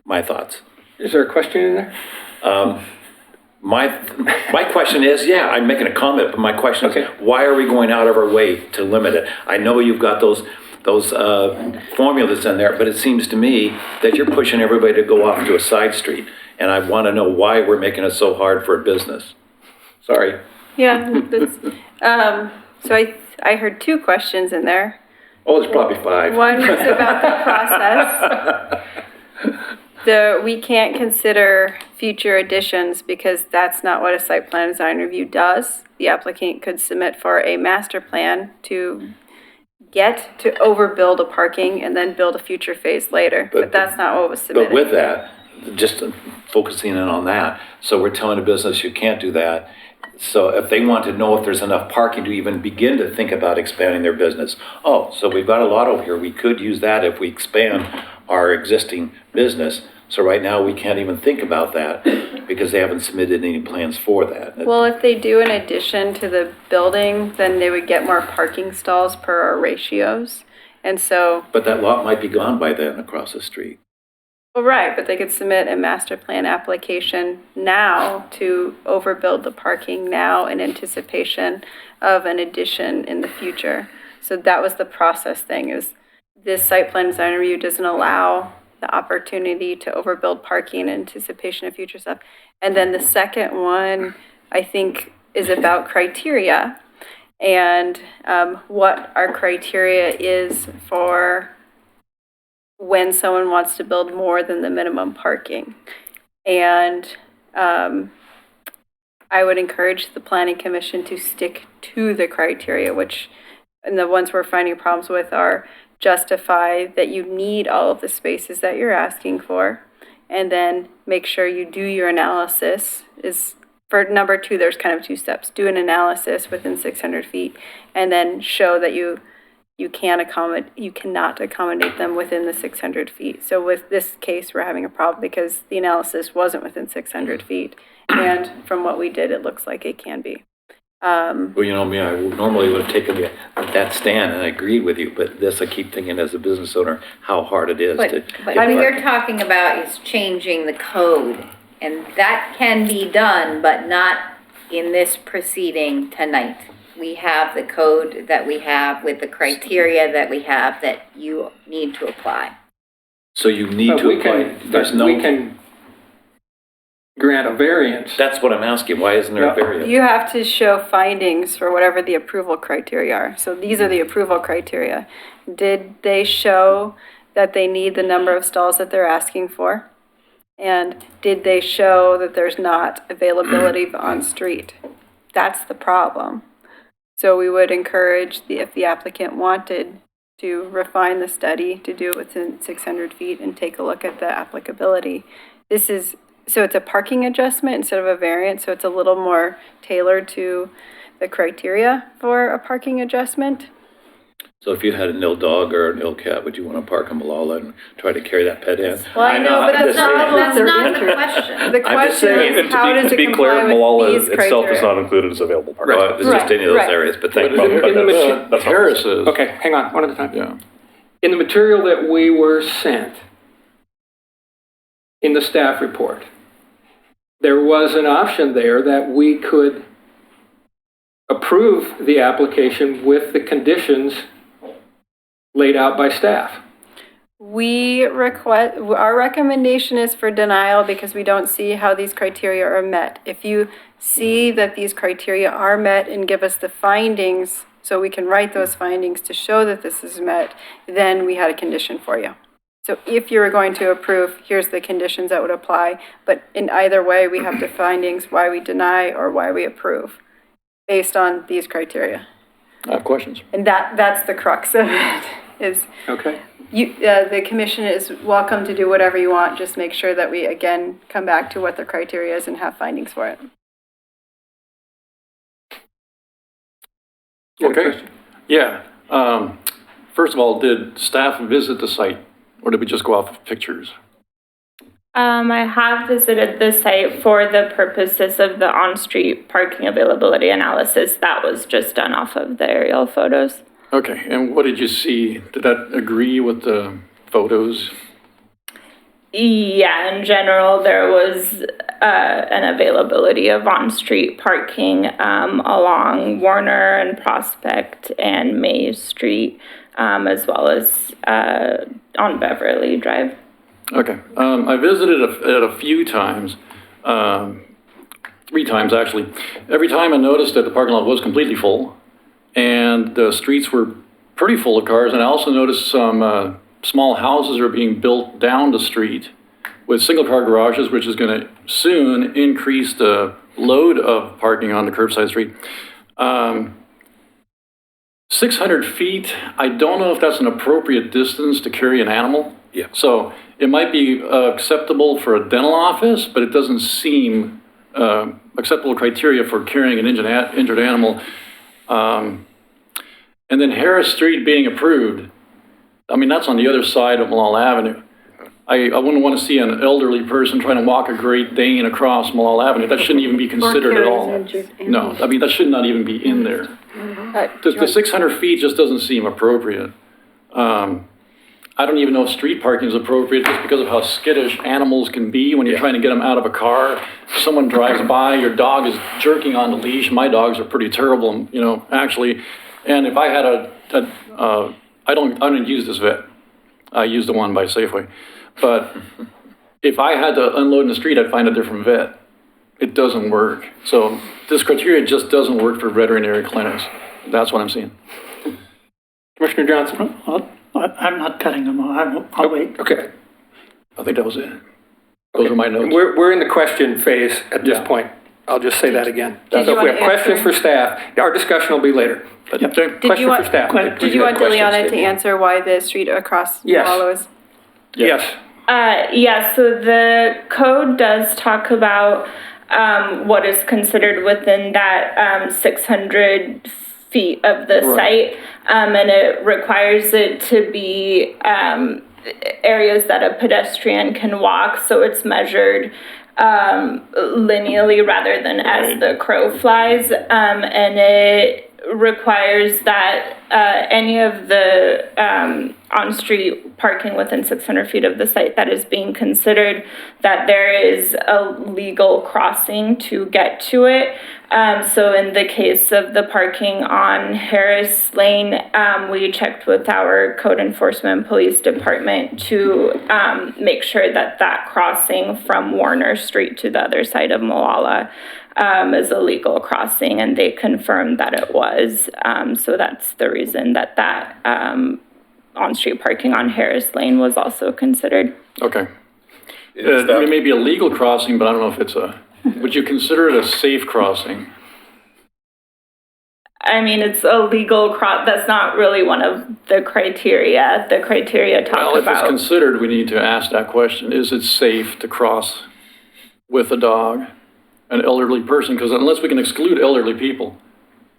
My thoughts. Is there a question in there? My question is, yeah, I'm making a comment, but my question is, why are we going out of our way to limit it? I know you've got those those formulas in there, but it seems to me that you're pushing everybody to go off to a side street. And I want to know why we're making it so hard for a business. Sorry. Yeah, that's, so I heard two questions in there. Oh, there's probably 5. One was about the process. We can't consider future additions because that's not what a site plan design review does. The applicant could submit for a master plan to get to overbuild a parking and then build a future phase later, but that's not what was submitted. But with that, just focusing in on that, so we're telling a business you can't do that. So if they want to know if there's enough parking to even begin to think about expanding their business, oh, so we've got a lot over here, we could use that if we expand our existing business. So right now, we can't even think about that because they haven't submitted any plans for that. Well, if they do an addition to the building, then they would get more parking stalls per our ratios. And so, But that lot might be gone by then across the street. well, right, but they could submit a master plan application now to overbuild the parking now in anticipation of an addition in the future. So that was the process thing, is this site plan design review doesn't allow the opportunity to overbuild parking in anticipation of future stuff. And then the second one, I think, is about criteria and what our criteria is for when someone wants to build more than the minimum parking. And I would encourage the planning commission to stick to the criteria, which, and the ones we're finding problems with are justify that you need all of the spaces that you're asking for, and then make sure you do your analysis. Is for number 2, there's kind of 2 steps. Do an analysis within 600 feet, and then show that you cannot accommodate them within the 600 feet. So with this case, we're having a problem because the analysis wasn't within 600 feet, and from what we did, it looks like it can be. Well, you know me, I normally would have taken that stand and I agreed with you, but this, I keep thinking as a business owner, how hard it is to. But what you're talking about is changing the code, and that can be done, but not in this proceeding tonight. We have the code that we have with the criteria that we have that you need to apply. So you need But to we apply, can, there's we no, can grant a variance. that's what I'm asking, why isn't there a Yeah. variance? You have to show findings for whatever the approval criteria are. So these are the approval criteria. Did they show that they need the number of stalls that they're asking for? And did they show that there's not availability on street? That's the problem. So we would encourage if the applicant wanted to refine the study, to do it within 600 feet and take a look at the applicability. So it's a parking adjustment instead of a variance, so it's a little more tailored to the criteria for a parking adjustment. So if you had an ill dog or an ill cat, would you want to park them all and try to carry that pet in? Well, I know, but I'm that's just saying. not the question. The I'm just question saying, is, how does it comply with these itself is criteria? not included as available parking. Well, it's just any of those Right. areas, but thank But you. in the that's all. Harris's. Okay, hang on, one at a time. Yeah. In the material that we were sent, in the staff report, there was an option there that we could approve the application with the conditions laid out by staff. Our recommendation is for denial because we don't see how these criteria are met. If you see that these criteria are met and give us the findings, so we can write those findings to show that this is met, then we had a condition for you. So if you were going to approve, here's the conditions that would apply, but in either way, we have the findings why we deny or why we approve, based on these criteria. I have questions. And that's the crux of it, is Okay. the commission is welcome to do whatever you want, just make sure that we, again, come back to what the criteria is and have findings for it. Okay. Yeah. First of all, did staff visit the site, or did we just go off of pictures? I have visited the site for the purposes of the on-street parking availability analysis. That was just done off of the aerial photos. Okay, and what did you see? Did that agree with the photos? Yeah, in general, there was an availability of on-street parking along Warner and Prospect and Mays Street. as well as on Beverly Drive. Okay. I visited it a few times, 3 times actually. Every time I noticed that the parking lot was completely full and the streets were pretty full of cars. And I also noticed some small houses are being built down the street with single car garages, which is going to soon increase the load of parking on the curbside street. 600 feet, I don't know if that's an appropriate distance to carry an animal. Yeah. So it might be acceptable for a dental office, but it doesn't seem acceptable criteria for carrying an injured animal. And then Harris Street being approved, I mean, that's on the other side of Malal Avenue. I wouldn't want to see an elderly person trying to walk a Great Dane across Malal Avenue. That shouldn't even be considered at all. No, I mean, that should not even be in there. The 600 feet just doesn't seem appropriate. I don't even know if street parking is appropriate just because of how skittish animals can be when you're trying to get them out of a car. Someone drives by, your dog is jerking on the leash. My dogs are pretty terrible, you know, actually. And if I had I don't use this vet. I use the one by Safeway. But if I had to unload in the street, I'd find a different vet. It doesn't work. So this criteria just doesn't work for veterinary clinics. That's what I'm seeing. Commissioner Johnson? Well, I'm not cutting them off. I'll wait. Okay. I think that was it. Those are my notes. We're in the question phase at this Yeah. point. I'll just say that again. Did So you if we want have to questions answer? for staff, our discussion will be later. But question want- for staff. Did you want Questions, Diliana to Dave? answer why the street across Yes. Malala was? Yes. Yeah, so the code does talk about what is considered within that 600 feet of the site, and it requires it to be areas that a pedestrian can walk, so it's measured linearly rather than as the crow flies, and it requires that any of the on-street parking within 600 feet of the site that is being considered, that there is a legal crossing to get to it. So in the case of the parking on Harris Lane, we checked with our code enforcement police department to make sure that that crossing from Warner Street to the other side of Malala is a legal crossing, and they confirmed that it was. So that's the reason that on-street parking on Harris Lane was also considered. Okay. Is that- It may be a legal crossing, but I don't know if it's would you consider it a safe crossing? I mean, it's a legal that's not really one of the criteria. The criteria talk Well, if it's about. considered, we need to ask that question. Is it safe to cross with a dog, an elderly person? Because unless we can exclude elderly people,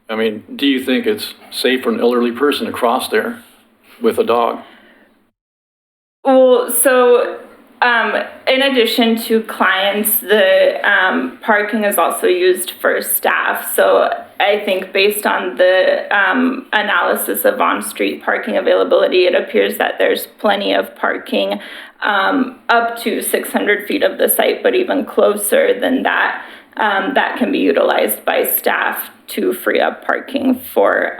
I mean, do you think it's safe for an elderly person to cross there with a dog? Well, so in addition to clients, the parking is also used for staff. So I think based on the analysis of on-street parking availability, it appears that there's plenty of parking up to 600 feet of the site, but even closer than that, that can be utilized by staff to free up parking for,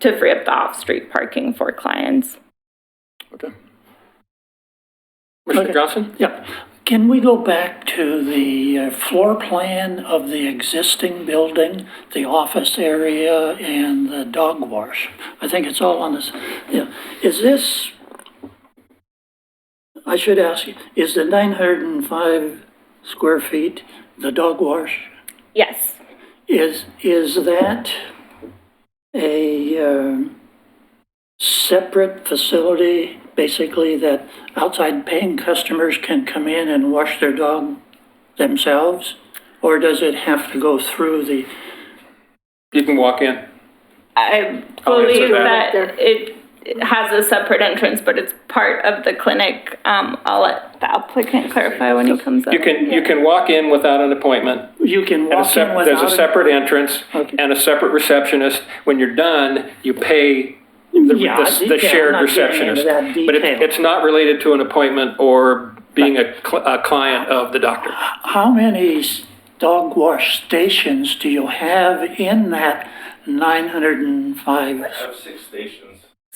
to free up the off-street parking for clients. Okay. Commissioner Johnson? Yep. Can we go back to the floor plan of the existing building, the office area and the dog wash? I think it's all on this. Yeah. Is this, I should ask you, is the 905 square feet the dog wash? Yes. Is that a separate facility, basically, that outside paying customers can come in and wash their dog themselves? Or does it have to go through the, You can walk in. I I'll answer believe that. that it has a separate entrance, but it's part of the clinic. I'll let the applicant clarify when he comes up. You can walk in without an appointment. you can And walk in without? there's a separate entrance Okay. and a separate receptionist. When you're done, you pay the Yeah, the I'm shared not getting into receptionist. that But detail. it's not related to an appointment or being a client of the doctor. How many dog wash stations do you have in that 905? have 6 stations.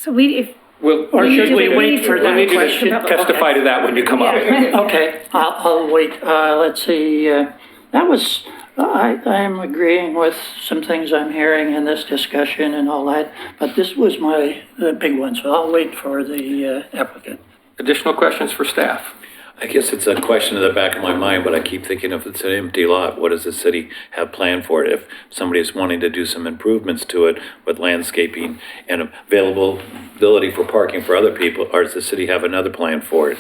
So if Or should we wait for We'll that need you question? to testify to that when you come up. Okay, I'll wait. Let's see, that was, I am agreeing with some things I'm hearing in this discussion and all that, but this was the big one, so I'll wait for the applicant. Additional questions for staff? I guess it's a question in the back of my mind, but I keep thinking if it's an empty lot, what does the city have planned for it? If somebody is wanting to do some improvements to it with landscaping and availability for parking for other people, or does the city have another plan for it?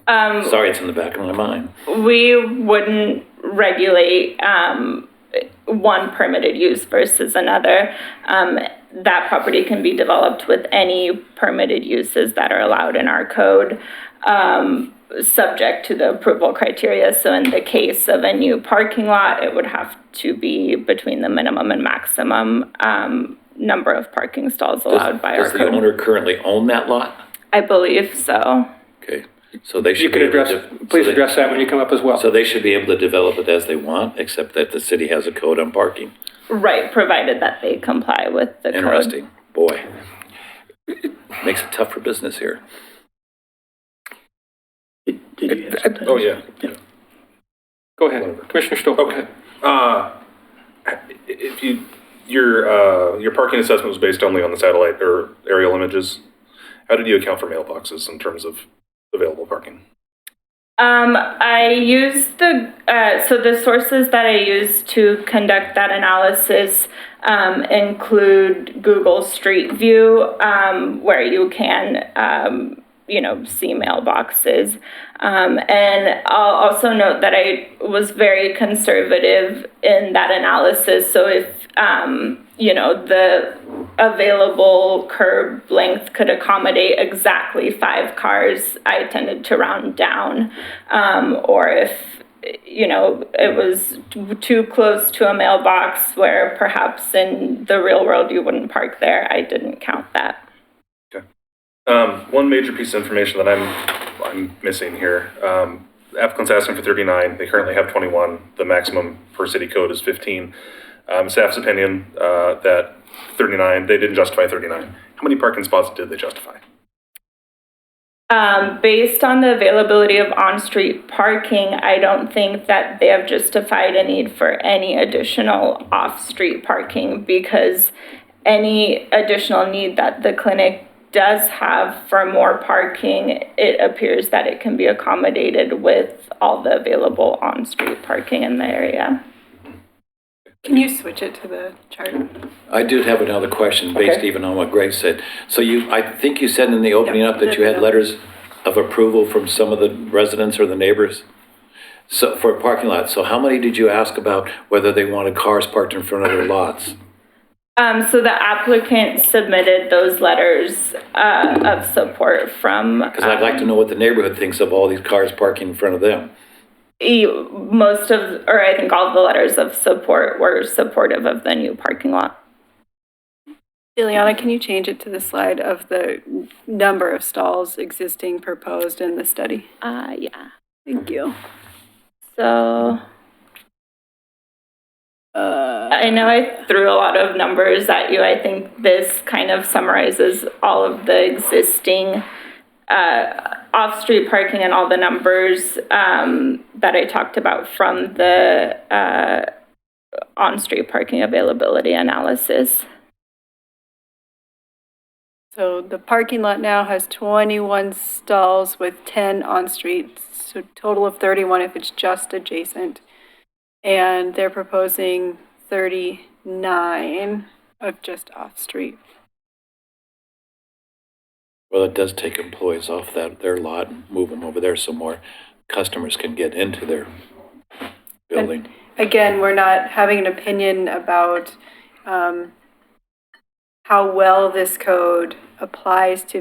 Sorry, it's in the back of my mind. We wouldn't regulate one permitted use versus another. That property can be developed with any permitted uses that are allowed in our code, subject to the approval criteria. So in the case of a new parking lot, it would have to be between the minimum and maximum number of parking stalls allowed by our Does the code. owner currently own that lot? I believe so. Okay, so they You should can be able address, to. please so they- address that when you come up as well. So they should be able to develop it as they want, except that the city has a code on parking. Right, provided that they comply with the code. Interesting, boy. Makes it tough for business here. Did you have something? Oh, yeah. Go ahead, Commissioner Stoll. Okay. If your parking assessment was based only on the satellite or aerial images, how did you account for mailboxes in terms of available parking? I used so the sources that I used to conduct that analysis include Google Street View, where you can, see mailboxes. And I'll also note that I was very conservative in that analysis. So if, the available curb length could accommodate exactly 5 cars, I tended to round down. Or if, it was too close to a mailbox where perhaps in the real world you wouldn't park there, I didn't count that. Okay. One major piece of information that I'm missing here. The applicant's asking for 39. They currently have 21. The maximum per city code is 15. Staff's opinion that 39, they didn't justify 39. How many parking spots did they justify? Based on the availability of on-street parking, I don't think that they have justified a need for any additional off-street parking, because any additional need that the clinic does have for more parking, it appears that it can be accommodated with all the available on-street parking in the area. Can you switch it to the chart? I did have another question based Okay. even on what Greg said. So I think you said in the opening up that you had No. letters of approval from some of the residents or the neighbors? So for a parking lot, so how many did you ask about whether they wanted cars parked in front of their lots? So the applicant submitted those letters of support from. Because I'd like to know what the neighborhood thinks of all these cars parking in front of them. I think all of the letters of support were supportive of the new parking lot. Ileana, can you change it to the slide of the number of stalls existing proposed in the study? Yeah. Thank you. So I know I threw a lot of numbers at you. I think this kind of summarizes all of the existing off-street parking and all the numbers that I talked about from the on-street parking availability analysis. So the parking lot now has 21 stalls with 10 on-street, so total of 31 if it's just adjacent. And they're proposing 39 of just off-street. Well, it does take employees off their lot and move them over there so more customers can get into their building. Again, we're not having an opinion about how well this code applies to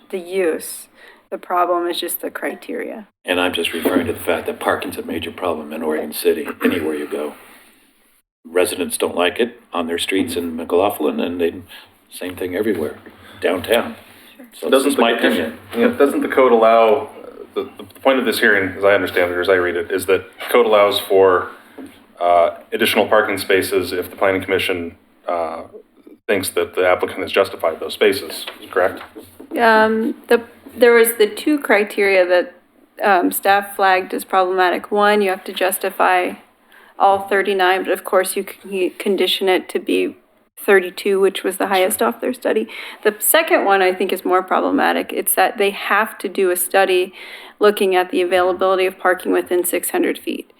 the use. The problem is just the criteria. And I'm just referring to the fact that parking's a major problem in Oregon City, anywhere you go. Residents don't like it on their streets in McLaughlin, and same thing everywhere, downtown. So this is my opinion. Doesn't the code allow, the point of this hearing, as I understand it, or as I read it, is that code allows for additional parking spaces if the planning commission thinks that the applicant has justified those spaces, correct? There was the two criteria that staff flagged as problematic. One, you have to justify all 39, but of course you can condition it to be 32, which was the highest off their study. The second one I think is more problematic. It's that they have to do a study looking at the availability of parking within 600 feet.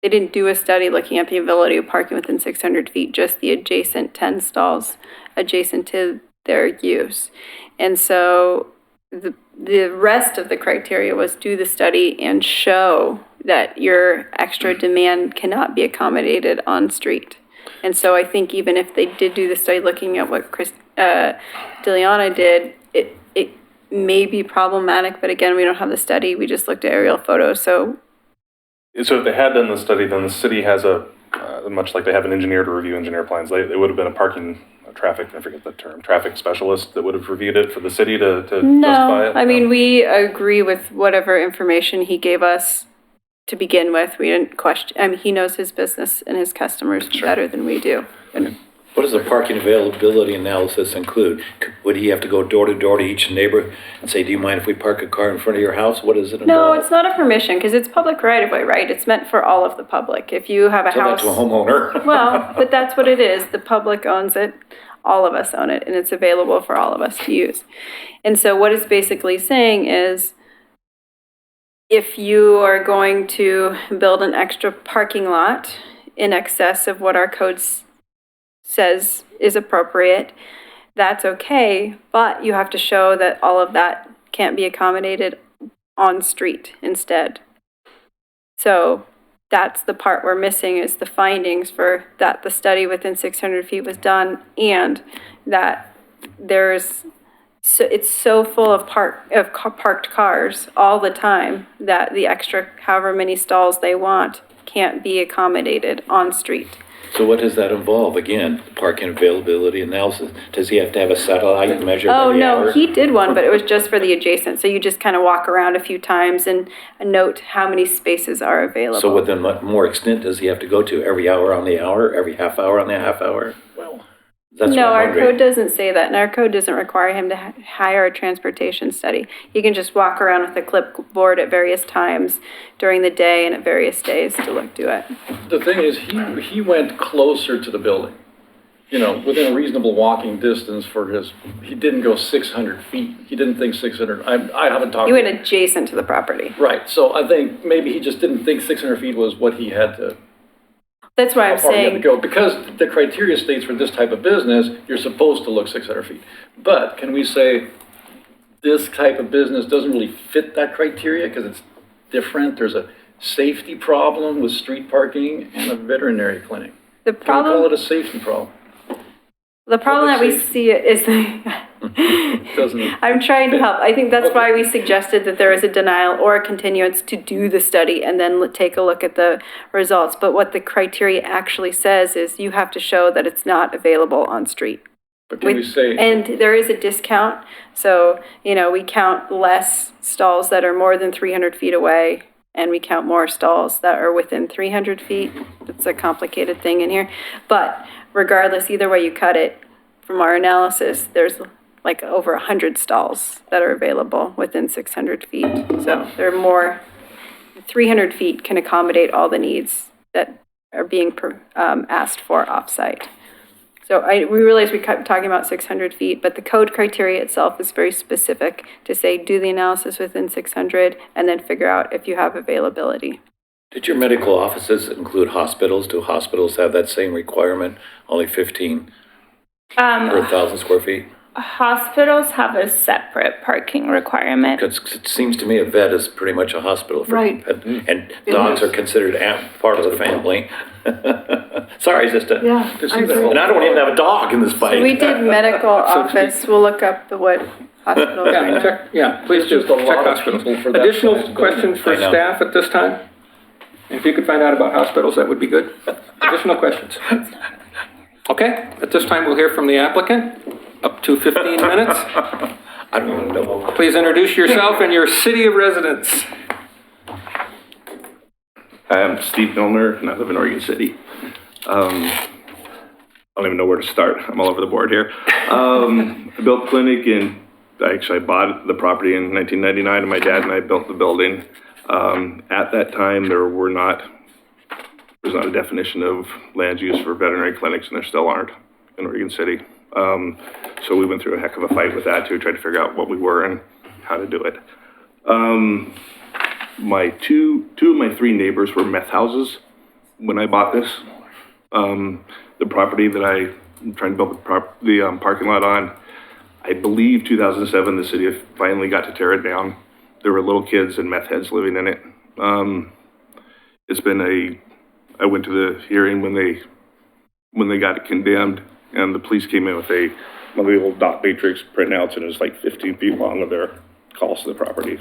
They didn't do a study looking at the availability of parking within 600 feet, just the adjacent 10 stalls adjacent to their use. And so the rest of the criteria was do the study and show that your extra demand cannot be accommodated on street. And so I think even if they did do the study looking at what Chris Diliana did, it may be problematic, but again, we don't have the study, we just looked at aerial photos, so. So if they had done the study, then the city has much like they have an engineer to review engineer plans, they would have been traffic specialist that would have reviewed it for the city to justify it? No, I mean, we agree with whatever information he gave us to begin with. We didn't question, I mean, he knows his business and his customers better than we do. And What does the parking availability analysis include? Would he have to go door to door to each neighbor and say, do you mind if we park a car in front of your house? What does it involve? no, it's not a permission, because it's public right of way, right? It's meant for all of the public. If you have a Tell that house. to a homeowner. Well, but that's what it is. The public owns it. All of us own it, and it's available for all of us to use. And so what it's basically saying is, if you are going to build an extra parking lot in excess of what our code says is appropriate, that's okay, but you have to show that all of that can't be accommodated on street instead. So that's the part we're missing, is the findings for that the study within 600 feet was done, and that it's so full of parked cars all the time that the extra however many stalls they want can't be accommodated on street. So what does that involve? Again, parking availability analysis. Does he have to have a satellite measure by Oh, the no, hour? he did one, but it was just for the adjacent. So you just kind of walk around a few times and note how many spaces are available. So within what more extent does he have to go to? Every hour on the hour? Every half hour on the half hour? Well, that's No, what I'm our wondering. code doesn't say that, and our code doesn't require him to hire a transportation study. He can just walk around with a clipboard at various times during the day and at various days to do it. The thing is, he went closer to the building, within a reasonable walking distance he didn't go 600 feet. He didn't think 600, I haven't talked. He went adjacent to the property. Right, so I think maybe he just didn't think 600 feet was what he had to, That's why I'm how far he had to saying, go. Because the criteria states for this type of business, you're supposed to look 600 feet. But can we say this type of business doesn't really fit that criteria because it's different? There's a safety problem with street parking and a veterinary clinic. the Can we call problem it a safety problem? that we see is Doesn't. I'm trying to help. I think that's why we suggested that there is a denial or a continuance to do the study and then take a look at the results. But what the criteria actually says is you have to show that it's not available on street. But can we say, And there is a discount, so, we count less stalls that are more than 300 feet away, and we count more stalls that are within 300 feet. It's a complicated thing in here. But regardless, either way you cut it, from our analysis, there's like over 100 stalls that are available within 600 feet. So there are more, 300 feet can accommodate all the needs that are being asked for off-site. So we realize we kept talking about 600 feet, but the code criteria itself is very specific to say, do the analysis within 600 and then figure out if you have availability. Did your medical offices include hospitals? Do hospitals have that same requirement, only 15 per 1,000 square feet? Hospitals have a separate parking requirement. Because it seems to me a vet is pretty much a hospital for Right. pet, and dogs are considered part of the family. Sorry, sister. Yeah. to see that whole- And I don't even have a dog in this fight. We did medical office, we'll look up what hospitals are in there. Please do, There's just a check lot of hospitals. people for that Additional size building. questions for I know. staff at this time? If you could find out about hospitals, that would be good. Additional questions? Okay, at this time, we'll hear from the applicant, up to 15 minutes. I don't even know. Please introduce yourself and your city of residence. I'm Steve Milner, and I live in Oregon City. I don't even know where to start. I'm all over the board here. I built the clinic and I bought the property in 1999 and my dad and I built the building. At that time, there was not a definition of land use for veterinary clinics, and there still aren't in Oregon City. So we went through a heck of a fight with that to try to figure out what we were and how to do it. My two of my three neighbors were meth houses when I bought this. The property that I'm trying to build the parking lot on, I believe 2007, the city finally got to tear it down. There were little kids and meth heads living in it. I went to the hearing when they got it condemned, and the police came in with one of the old dot matrix printouts, and it was like 15 feet long of their calls to the property.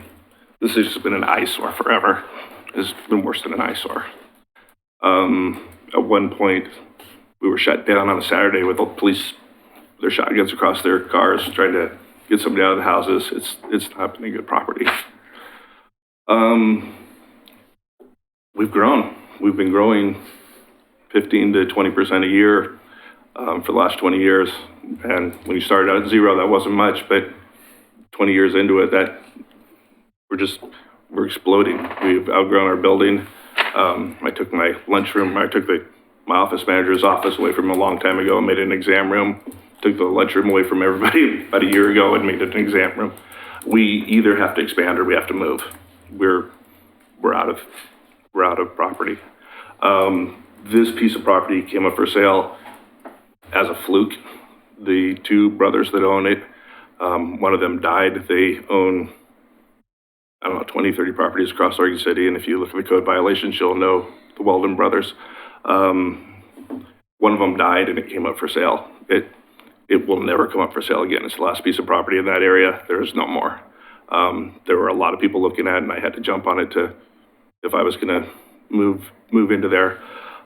This has just been an eyesore forever. It's been worse than an eyesore. At one point, we were shut down on a Saturday with the police, their shotguns across their cars, trying to get somebody out of the houses. It's not been a good property. We've grown. We've been growing 15 to 20% a year for the last 20 years. And when you started out at zero, that wasn't much, but 20 years into it, we're exploding. We've outgrown our building. I took my lunchroom, my office manager's office away from him a long time ago and made it an exam room. Took the lunchroom away from everybody about a year ago and made it an exam room. We either have to expand or we have to move. We're out of property. This piece of property came up for sale as a fluke. The two brothers that own it, one of them died. They own, 20, 30 properties across Oregon City. And if you look at the code violations, you'll know the Weldon brothers. One of them died and it came up for sale. It will never come up for sale again. It's the last piece of property in that area. There is no more. There were a lot of people looking at it, and I had to jump on it if I was going to move into there.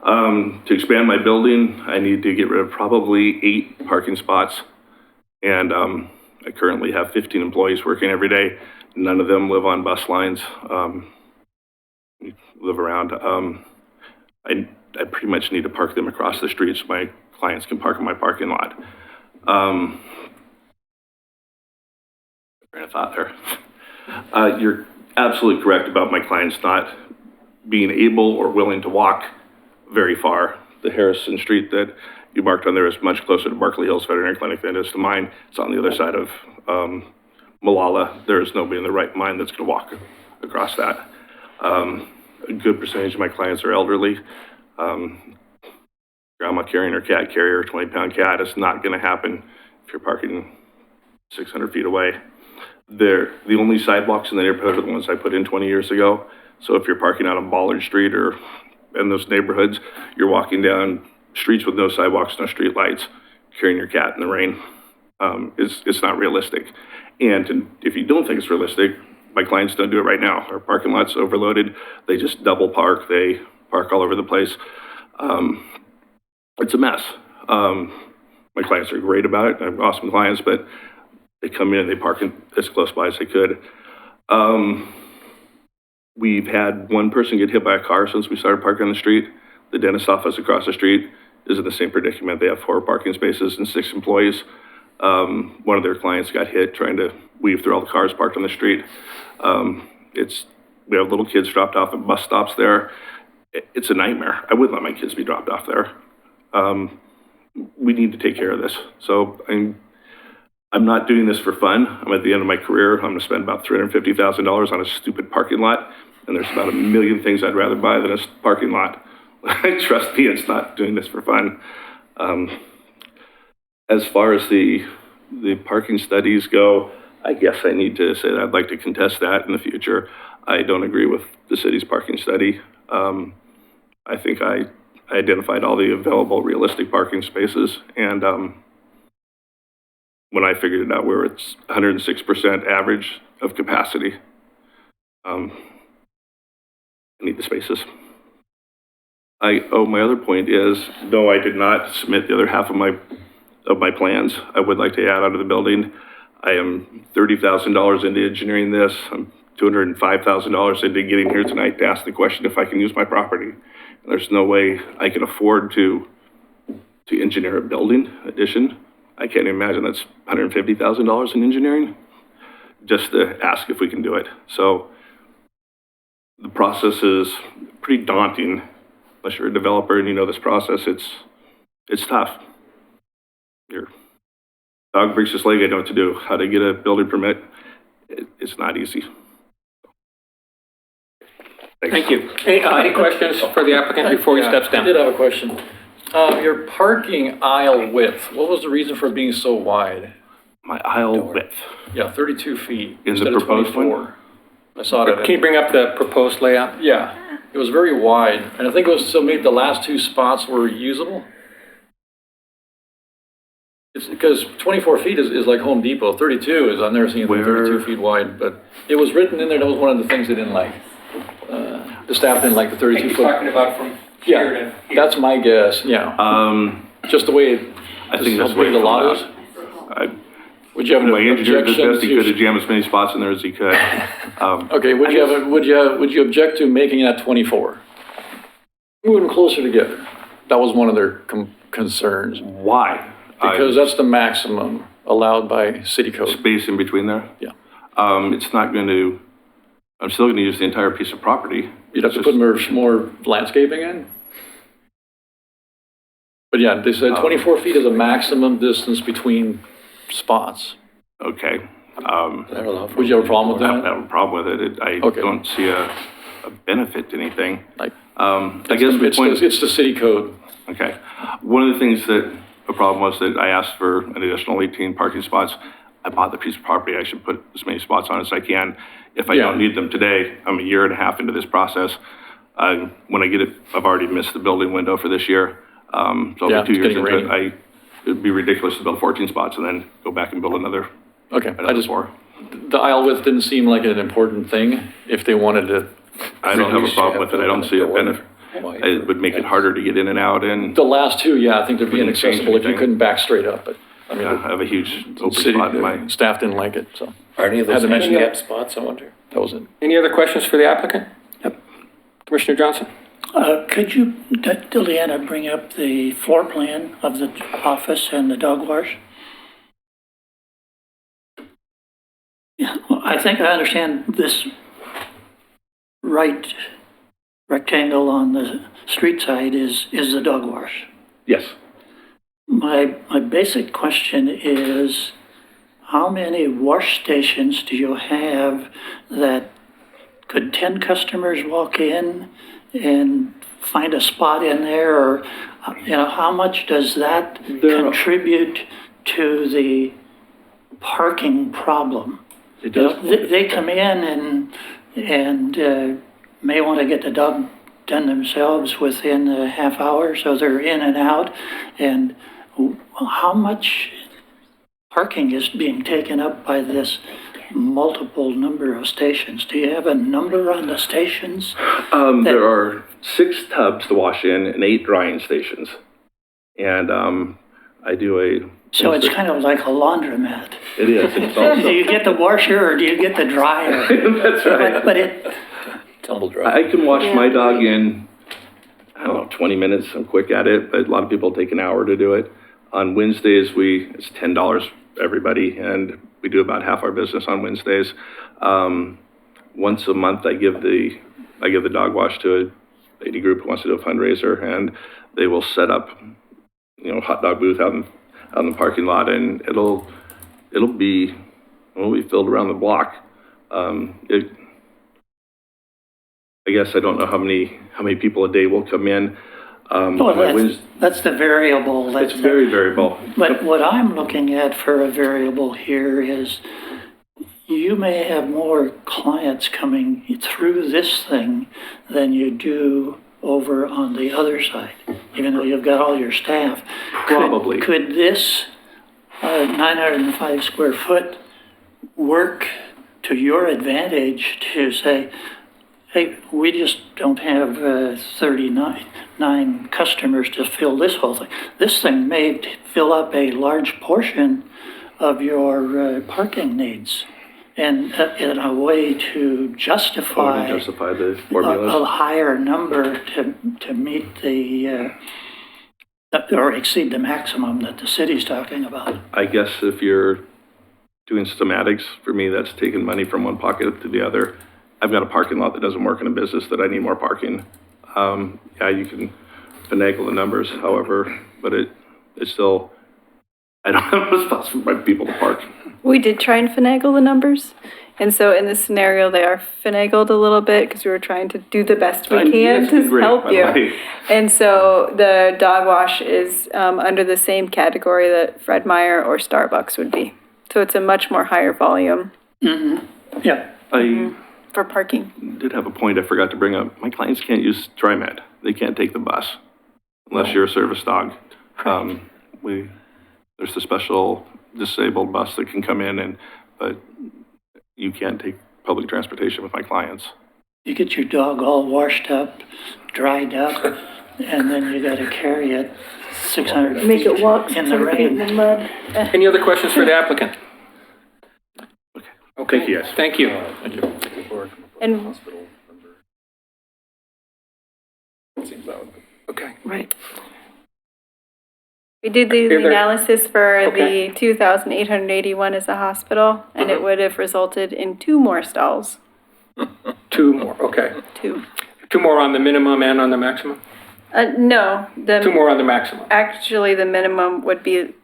To expand my building, I need to get rid of probably 8 parking spots. And I currently have 15 employees working every day. None of them live on bus lines, live around. I pretty much need to park them across the street so my clients can park in my parking lot. Train of thought there. You're absolutely correct about my clients not being able or willing to walk very far. The Harrison Street that you marked on there is much closer to Berkeley Hills Veterinary Clinic than it is to mine. It's on the other side of Malala. There is nobody in the right mind that's going to walk across that. A good percentage of my clients are elderly. Grandma carrying her cat carrier, 20-pound cat, is not going to happen if you're parking 600 feet away. The only sidewalks in the neighborhood are the ones I put in 20 years ago. So if you're parking out on Ballard Street or in those neighborhoods, you're walking down streets with no sidewalks, no street lights, carrying your cat in the rain. It's not realistic. And if you don't think it's realistic, my clients don't do it right now. Our parking lot's overloaded. They just double park. They park all over the place. It's a mess. My clients are great about it. I have awesome clients, but they come in, they park as close by as they could. We've had one person get hit by a car since we started parking on the street. The dentist office across the street is in the same predicament. They have 4 parking spaces and 6 employees. One of their clients got hit trying to weave through all the cars parked on the street. We have little kids dropped off at bus stops there. It's a nightmare. I wouldn't let my kids be dropped off there. We need to take care of this. So I'm not doing this for fun. I'm at the end of my career. I'm going to spend about $350,000 on a stupid parking lot. And there's about 1 million things I'd rather buy than a parking lot. Trust me, it's not doing this for fun. As far as the parking studies go, I guess I need to say that I'd like to contest that in the future. I don't agree with the city's parking study. I think I identified all the available realistic parking spaces, and when I figured it out, we were at 106% average of capacity. I need the spaces. My other point is, no, I did not submit the other half of my plans. I would like to add onto the building. I am $30,000 into engineering this. I'm $205,000 into getting here tonight to ask the question if I can use my property. There's no way I can afford to to engineer a building addition. I can't imagine that's $150,000 in engineering, just to ask if we can do it. So the process is pretty daunting. Unless you're a developer and you know this process, it's tough. Your dog breaks his leg, I know what to do. How to get a building permit, it's not easy. Thank you. Any questions for the applicant before he steps I down? did have a question. Your parking aisle width, what was the reason for it being so wide? My aisle width. Yeah, 32 feet In the instead of proposed one? 24. I saw it. Can you bring up the proposed layout? Yeah, it was very wide, and I think it was so maybe the last two spots were usable. It's because 24 feet is like Home Depot. 32 is, I've never seen anything 32 feet wide, but it was written in there, that was one of the things they didn't like. The staff didn't like the 32 He's foot. talking about from here Yeah, to here. that's my guess, yeah. Just the way, I think that's how the way big the lot is. I, Would you have an my engineer did objection best he could to to? jam as many spots in there as he could. Okay, would you object to making that 24? Moving them closer together. That was one of their concerns, Why? because that's the maximum allowed by city code. Space in between there? Yeah. It's not going to, I'm still going to use the entire piece of property. You'd have to It's put just- more landscaping in? But yeah, they said 24 feet is a maximum distance between spots. Okay. Would you have a problem with I don't that? have a problem with it. I Okay. don't see a benefit to anything. Like, I guess the point, it's the city code. okay. One of the things that, the problem was that I asked for an additional 18 parking spots. I bought the piece of property, I should put as many spots on as I can. If I Yeah. don't need them today, I'm a year and a half into this process. When I get it, I've already missed the building window for this year. So I'll Yeah, be 2 it's years getting into it. rainy. It'd be ridiculous to build 14 spots and then go back and build another Okay, I just, four. the aisle width didn't seem like an important thing if they wanted to. I don't have a problem with it. I don't see a benefit. It would make it harder to get in and out and The last two, yeah, I think they'd be Wouldn't change inaccessible if you anything. couldn't back straight up, but, I mean, I have a huge open city, spot in my. staff didn't like it, so Are any of Had those to mention handicap spots, I wonder? that was it. Any other questions for the applicant? Yep. Commissioner Johnson? Could you, Deanna, bring up the floor plan of the office and the dog wash? Yeah, well, I think I understand this right rectangle on the street side is the dog wash. Yes. My basic question is, how many wash stations do you have that could 10 customers walk in and find a spot in there? Or, how much does that contribute to the parking problem? It does. They come in and may want to get the dog done themselves within a half hour, so they're in and out. And how much parking is being taken up by this multiple number of stations? Do you have a number on the stations? There are 6 tubs to wash in and 8 drying stations. And I do a. So it's kind of like a laundromat. It is. It's Do also, you get the washer or do you get the dryer? that's right. But it, Tumble dry. I can wash my dog in, I don't know, 20 minutes. I'm quick at it, but a lot of people take an hour to do it. On Wednesdays, it's $10 everybody, and we do about half our business on Wednesdays. Once a month, I give the dog wash to a lady group who wants to do a fundraiser, and they will set up, hot dog booth out in the parking lot, and it'll be filled around the block. I guess I don't know how many people a day will come in. that's the variable. It's very variable. But what I'm looking at for a variable here is you may have more clients coming through this thing than you do over on the other side, even though you've got all your staff. Probably. Could this 905 square foot work to your advantage to say, hey, we just don't have 39 customers to fill this whole thing. This thing may fill up a large portion of your parking needs. And in a way to justify the formulas. a higher number to meet the or exceed the maximum that the city's talking about. I guess if you're doing schematics, for me, that's taking money from one pocket to the other. I've got a parking lot that doesn't work in a business that I need more parking. Yeah, you can finagle the numbers, however, but it's still, I don't have a spot for my people to park. We did try and finagle the numbers. And so in this scenario, they are finagled a little bit because we were trying to do the best we And you can guys did to great, help by the you. way. And so the dog wash is under the same category that Fred Meyer or Starbucks would be. So it's a much more higher volume Yeah, I for parking. did have a point I forgot to bring up. My clients can't use TriMet. They can't take the bus unless you're a service dog. There's the special disabled bus that can come in but you can't take public transportation with my clients. you get your dog all washed up, dried up, and then you gotta carry it 600 feet Make it walk in the 600 feet in rain. the mud. Any other questions for the applicant? Okay. Thank you, guys. Thank you. And Okay. Right. we did the Here there- analysis for Okay. the 2,881 as a hospital, and it would have resulted in 2 more stalls. 2 more, okay. 2. 2 more on the minimum and on the maximum? No, 2 more on the maximum. actually, the minimum would be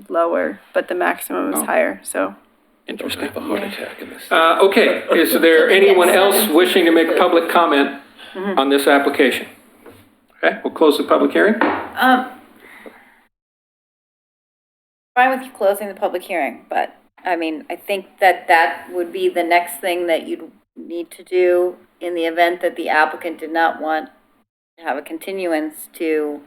lower, but the maximum is Oh. higher, so. Don't Interesting. have a heart attack in this. Okay, is there anyone else wishing to make public comment on this application? Okay, we'll close the public hearing. Fine with you closing the public hearing, but, I mean, I think that that would be the next thing that you'd need to do in the event that the applicant did not want to have a continuance to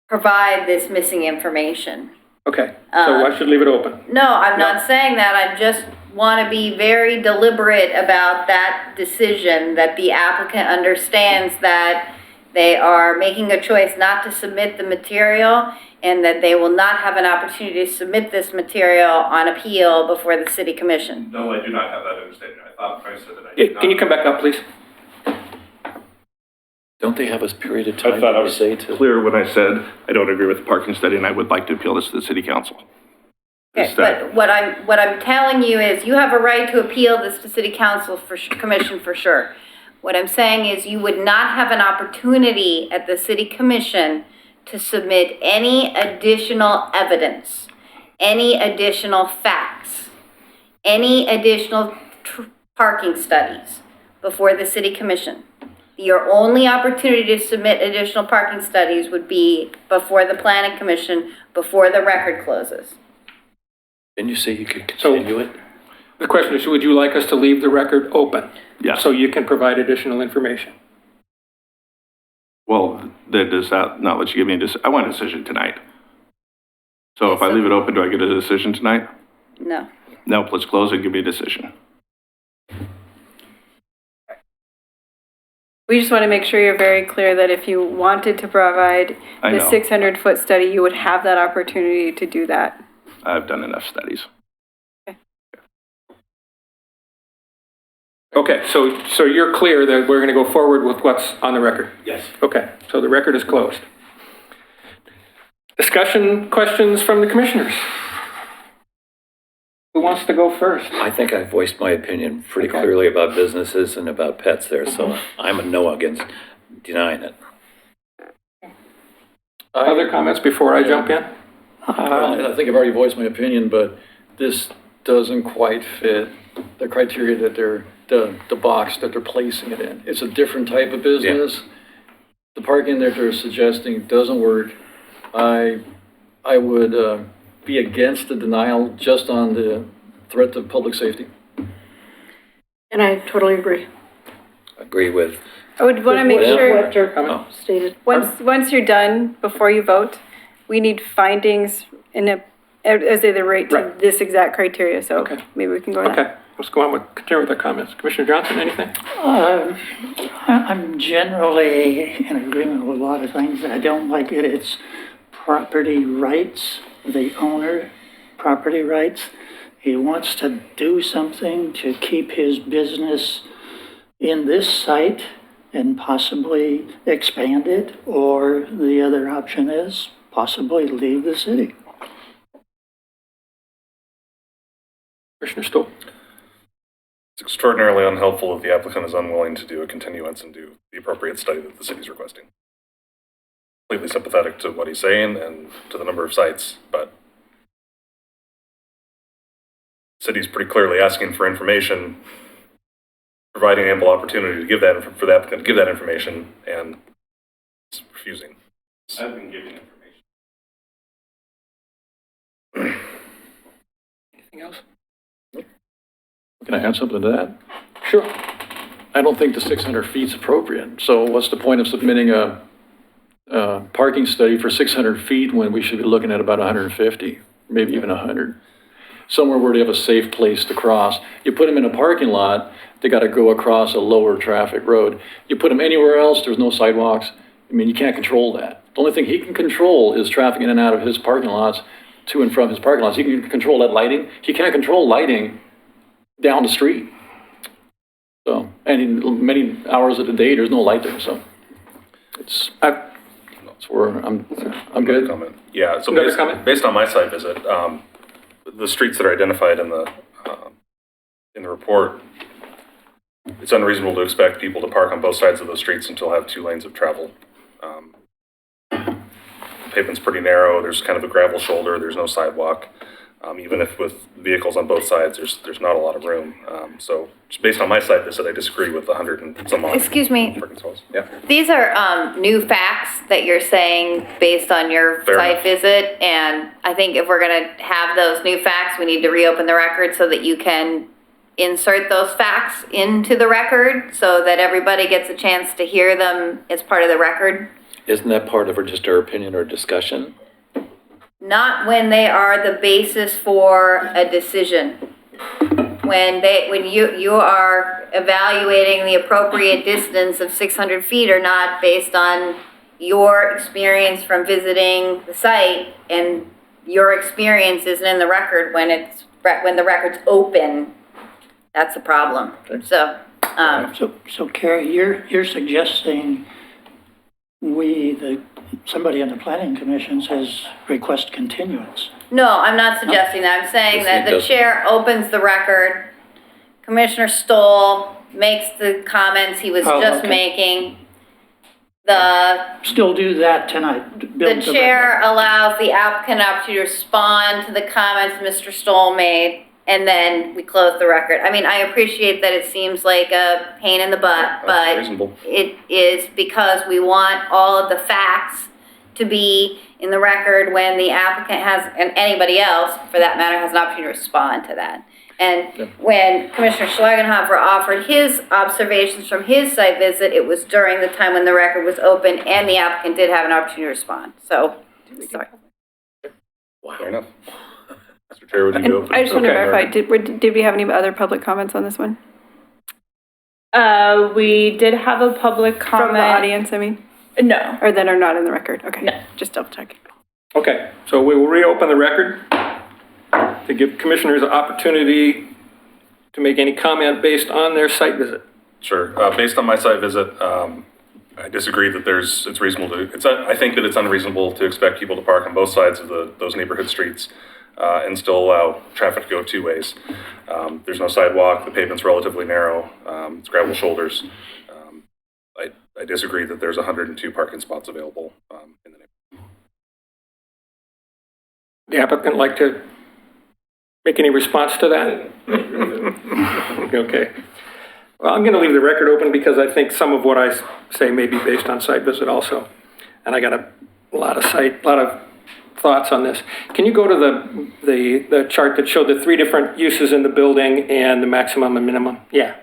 provide this missing information. Okay, so I should leave it open. No, I'm not saying that. I just want to be very deliberate about that decision, that the applicant understands that they are making a choice not to submit the material and that they will not have an opportunity to submit this material on appeal before the city commission. No, I do not have that understanding. I thought I said that I did not. Can you come back up, please? Don't they have a period of I time thought I that you was say to? clear when I said I don't agree with the parking study and I would like to appeal this to the city council. Okay, but what I'm telling you is you have a right to appeal this to city council commission for sure. What I'm saying is you would not have an opportunity at the city commission to submit any additional evidence, any additional facts, any additional parking studies before the city commission. Your only opportunity to submit additional parking studies would be before the planning commission, before the record closes. Didn't you say you could So- continue it? The question is, would you like us to leave the record open? Yes. So you can provide additional information? Well, does that not let you give me I want a decision tonight. So if I leave it open, do I get a decision tonight? No. No, let's close it, give me a decision. We just want to make sure you're very clear that if you wanted to provide I the know. 600-foot study, you would have that opportunity to do that. I've done enough studies. Okay, so you're clear that we're going to go forward with what's on the record? Yes. Okay, so the record is closed. Discussion, questions from the commissioners? Who wants to go first? I think I voiced my opinion pretty clearly about businesses and about pets there, so I'm a no against denying it. Other comments before I jump in? I think I've already voiced my opinion, but this doesn't quite fit the criteria that the box that they're placing it in. It's a different type of business. The parking that they're suggesting doesn't work. I would be against the denial just on the threat to public safety. And I totally agree. Agree with, I would want to make With sure, what Dirk Oh. stated. once you're done, before you vote, we need findings as they relate to Right. this exact criteria, so Okay. maybe we can go with that. Okay, let's go on continue with our comments. Commissioner Johnson, anything? I'm generally in agreement with a lot of things. I don't like it. It's property rights, the owner, property rights. He wants to do something to keep his business in this site, and possibly expand it, or the other option is possibly leave the city. Commissioner Stoll? It's extraordinarily unhelpful if the applicant is unwilling to do a continuance and do the appropriate study that the city's requesting. Completely sympathetic to what he's saying and to the number of sites, but the city's pretty clearly asking for information, providing ample opportunity to give that, for the applicant to give that information, and it's refusing. I've been giving information. Anything else? Can I add something to that? Sure. I don't think the 600 feet's appropriate. So what's the point of submitting a parking study for 600 feet when we should be looking at about 150, maybe even 100? Somewhere where they have a safe place to cross. You put them in a parking lot, they got to go across a lower traffic road. You put them anywhere else, there's no sidewalks. I mean, you can't control that. The only thing he can control is traffic in and out of his parking lots, to and from his parking lots. He can control that lighting. He can't control lighting down the street. So, and in many hours of the day, there's no light there, so that's where I'm good. Comment. Yeah, so Another comment? based on my site visit, the streets that are identified in the report, it's unreasonable to expect people to park on both sides of those streets until have 2 lanes of travel. The pavement's pretty narrow, there's kind of a gravel shoulder, there's no sidewalk. Even if with vehicles on both sides, there's not a lot of room. So just based on my site visit, I disagree with the 100 and some odd. Excuse me. parking stalls. Yeah. These are new facts that you're saying based on your Fair site enough. visit, and I think if we're gonna have those new facts, we need to reopen the record so that you can insert those facts into the record so that everybody gets a chance to hear them as part of the record. Isn't that part of just our opinion or discussion? Not when they are the basis for a decision. When you are evaluating the appropriate distance of 600 feet or not based on your experience from visiting the site, and your experience isn't in the record when the record's open, that's a problem. So, So Carrie, you're suggesting somebody on the planning commission says request continuance. no, I'm not suggesting that. I'm saying Yes, that it the does. chair opens the record, Commissioner Stoll makes the comments he was Oh, just okay. making. The Still do that tonight. The build the chair allows the applicant an opportunity to respond to the comments Mr. Stoll made, and then we close the record. I mean, I appreciate that it seems like a pain in the butt, but reasonable. it is because we want all of the facts to be in the record when the applicant has, and anybody else, for that matter, has an opportunity to respond to that. And when Commissioner Schlangenhofer offered his observations from his site visit, it was during the time when the record was open and the applicant did have an opportunity to respond. So, sorry. Fair enough. Mr. Chair, would you go? I just want to Okay, verify, did we have any other public comments on this one? We did have a public comment. From the audience, I mean, No. or that are not in the record? Okay, No. just double check. Okay, so we will reopen the record to give commissioners an opportunity to make any comment based on their site visit. Sure. Based on my site visit, I disagree that it's reasonable to, I think that it's unreasonable to expect people to park on both sides of those neighborhood streets and still allow traffic to go 2 ways. There's no sidewalk, the pavement's relatively narrow, it's gravel shoulders. I disagree that there's 102 parking spots available in the neighborhood. The applicant like to make any response to that? Okay. Well, I'm going to leave the record open because I think some of what I say may be based on site visit also. And I got a lot of thoughts on this. Can you go to the chart that showed the 3 different uses in the building and the maximum and minimum? Yeah.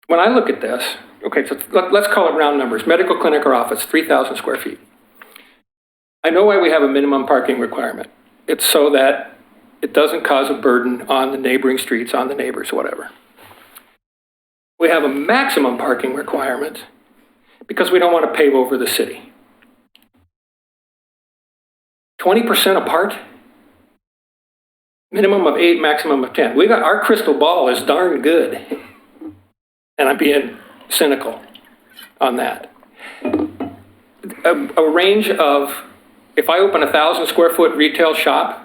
When I look at this, okay, so let's call it round numbers. Medical clinic or office, 3,000 square feet. I know why we have a minimum parking requirement. It's so that it doesn't cause a burden on the neighboring streets, on the neighbors, whatever. We have a maximum parking requirement because we don't want to pave over the city. 20% apart? Minimum of 8, maximum of 10. Our crystal ball is darn good. And I'm being cynical on that. A range of, if I open a 1,000 square foot retail shop,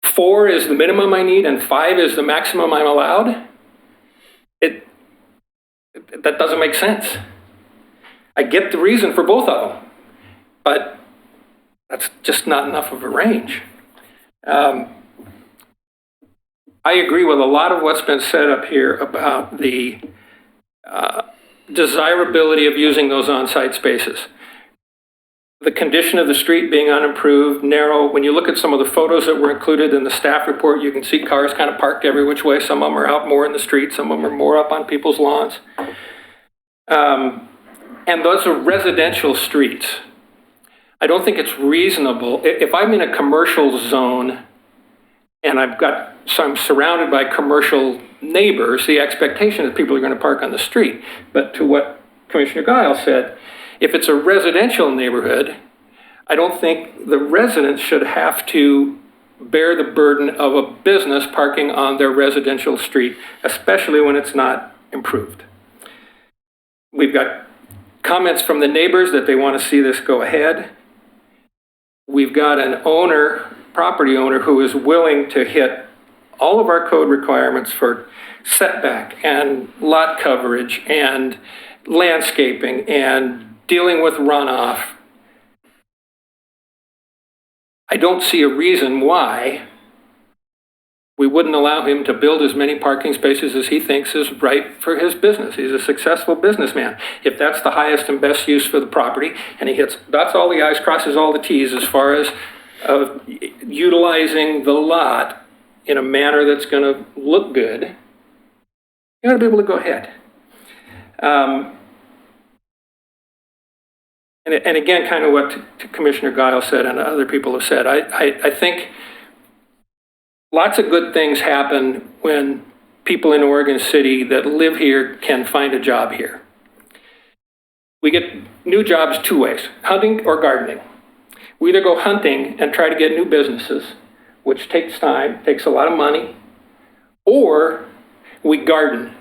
4 is the minimum I need and 5 is the maximum I'm allowed, that doesn't make sense. I get the reason for both of them, but that's just not enough of a range. I agree with a lot of what's been said up here about the desirability of using those on-site spaces. The condition of the street being unimproved, narrow. When you look at some of the photos that were included in the staff report, you can see cars kind of parked every which way. Some of them are out more in the street, some of them are more up on people's lawns. And those are residential streets. I don't think it's reasonable. If I'm in a commercial zone and I'm surrounded by commercial neighbors, the expectation is people are going to park on the street. But to what Commissioner Giles said, if it's a residential neighborhood, I don't think the residents should have to bear the burden of a business parking on their residential street, especially when it's not improved. We've got comments from the neighbors that they want to see this go ahead. We've got an property owner who is willing to hit all of our code requirements for setback and lot coverage and landscaping and dealing with runoff. I don't see a reason why we wouldn't allow him to build as many parking spaces as he thinks is right for his business. He's a successful businessman. If that's the highest and best use for the property, and he dots all the I's, crosses all the T's as far as utilizing the lot in a manner that's going to look good, you got to be able to go ahead. And again, kind of what Commissioner Giles said and other people have said, I think lots of good things happen when people in Oregon City that live here can find a job here. We get new jobs 2 ways, hunting or gardening. We either go hunting and try to get new businesses, which takes time, takes a lot of money, or we garden.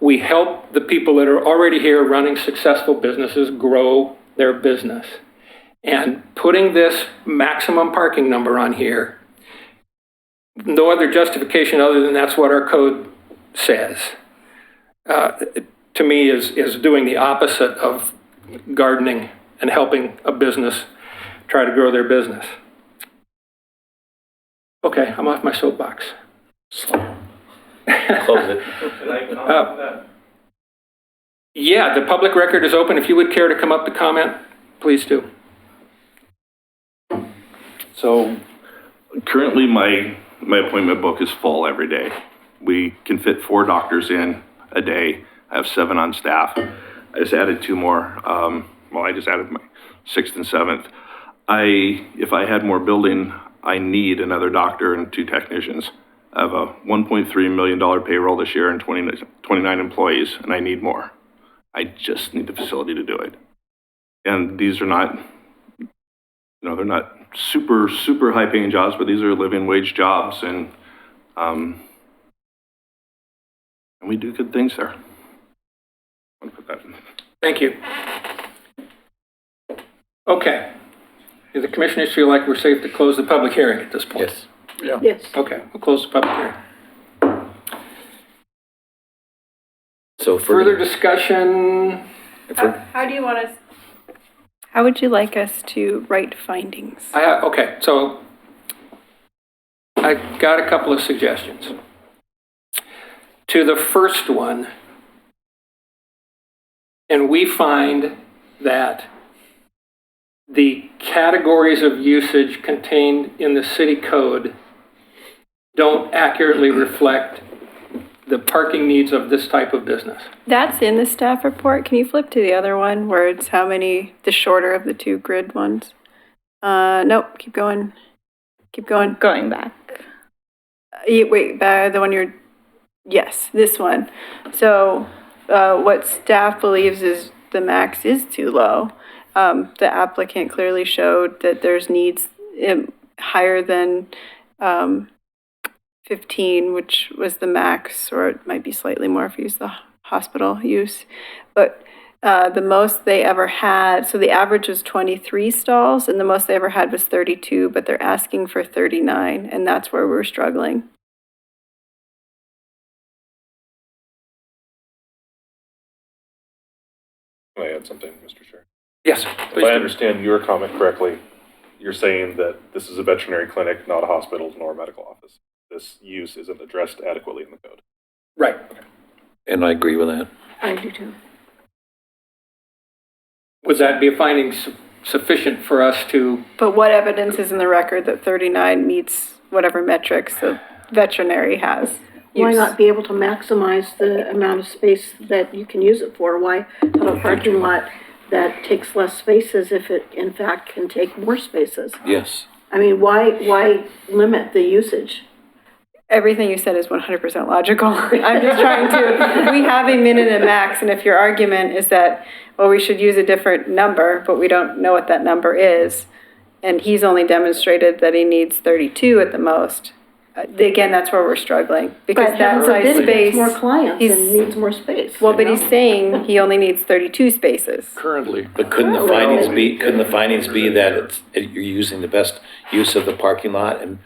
We help the people that are already here running successful businesses grow their business. And putting this maximum parking number on here, no other justification other than that's what our code says, to me is doing the opposite of gardening and helping a business try to grow their business. Okay, I'm off my soapbox. Close it. Yeah, the public record is open. If you would care to come up to comment, please do. So currently my appointment book is full every day. We can fit 4 doctors in a day. I have 7 on staff. I just added 2 more. I just added my 6th and 7th. If I had more building, I need another doctor and 2 technicians. I have a $1.3 million payroll this year and 29 employees, and I need more. I just need the facility to do it. And these are not, they're not super, super high paying jobs, but these are living wage jobs, and we do good things there. I'll put that in. Thank you. Okay. Do the commissioners feel like we're safe to close the public hearing at this point? Yes. Yeah. Yes. Okay, we'll close the public hearing. So Further discussion? How do you want us? How would you like us to write findings? Okay, so I got a couple of suggestions. To the first one, and we find that the categories of usage contained in the city code don't accurately reflect the parking needs of this type of business. That's in the staff report. Can you flip to the other one where it's how many, the shorter of the 2 grid ones? Nope, keep going. Keep going. Going back. Wait, the one you're, yes, this one. So what staff believes is the max is too low. The applicant clearly showed that there's needs higher than 15, which was the max, or it might be slightly more if you use the hospital use. But the most they ever had, so the average was 23 stalls, and the most they ever had was 32, but they're asking for 39, and that's where we're struggling. Can I add something, Mr. Chair? Yes, If I understand your comment correctly, you're saying that this is a veterinary clinic, not a hospital nor a medical office. This use isn't addressed adequately in the code. Right. and I agree with that. I do too. Would that be a finding sufficient for us to, But what evidence is in the record that 39 meets whatever metrics the veterinary has? Why use? not be able to maximize the amount of space that you can use it for? Why have a parking lot that takes less spaces if it in fact can take more spaces? Yes. I mean, why limit the usage? Everything you said is 100% logical. I'm just trying to, we have a min and a max, and if your argument is that, well, we should use a different number, but we don't know what that number is, and he's only demonstrated that he needs 32 at the most, again, that's where we're struggling, because But that heaven size forbid he space. gets more clients he's- and needs more space. Well, but he's saying he only needs 32 spaces. Currently. But couldn't the findings be that you're using the best use of the parking lot and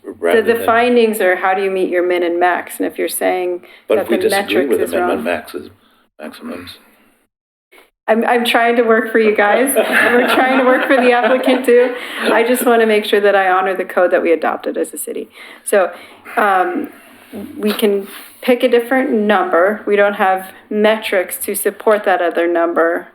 rather The than? findings are how do you meet your min and max, and if you're saying But that if we the disagree metrics with is the minimum wrong. maximums. I'm trying to work for you guys. We're trying to work for the applicant too. I just want to make sure that I honor the code that we adopted as a city. So we can pick a different number. We don't have metrics to support that other number.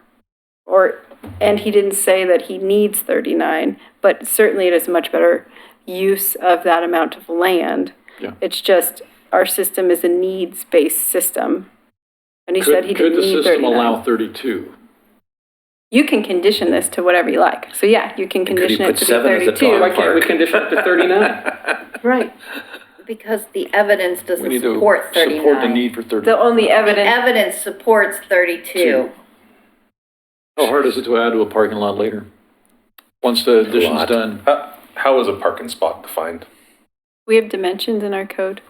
And he didn't say that he needs 39, but certainly it is a much better use of that amount of land. Yeah. It's just our system is a needs-based system. And he said he Could didn't the need system 39. allow 32? You can condition this to whatever you like. So yeah, you can could he condition put it to be 7 as a 32. why can't we condition it to 39? Right. Because the evidence We doesn't need to support 39. support the need for 30. The only evidence, Evidence supports 32. How hard is it to add to a parking lot later? Once the addition's lot. done? How is a parking spot defined? we have dimensions in our code.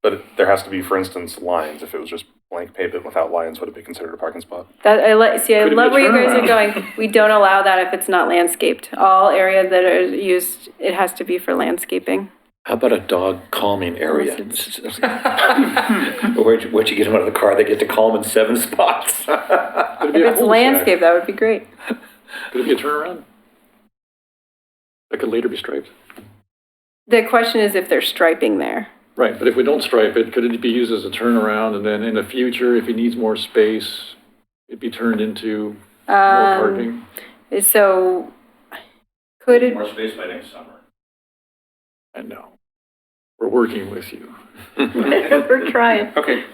But there has to be, for instance, lines. If it was just blank pavement without lines, would it be considered a parking spot? That I Could it be love a where you guys are turnaround? going. We don't allow that if it's not landscaped. All area that are used, it has to be for landscaping. How about a dog calming area? Unless Where'd you get them out of the car? They get to calm in 7 spots. Could it If be a it's cul-de-sac? landscape, that would be great. Could it be a turnaround? That could later be striped? The question is if they're striping there. Right, but if we don't stripe it, could it be used as a turnaround, and then in the future, if he needs more space, it'd be turned into more parking? So could it, More space by next summer. I know. We're working with you. We're trying. Okay,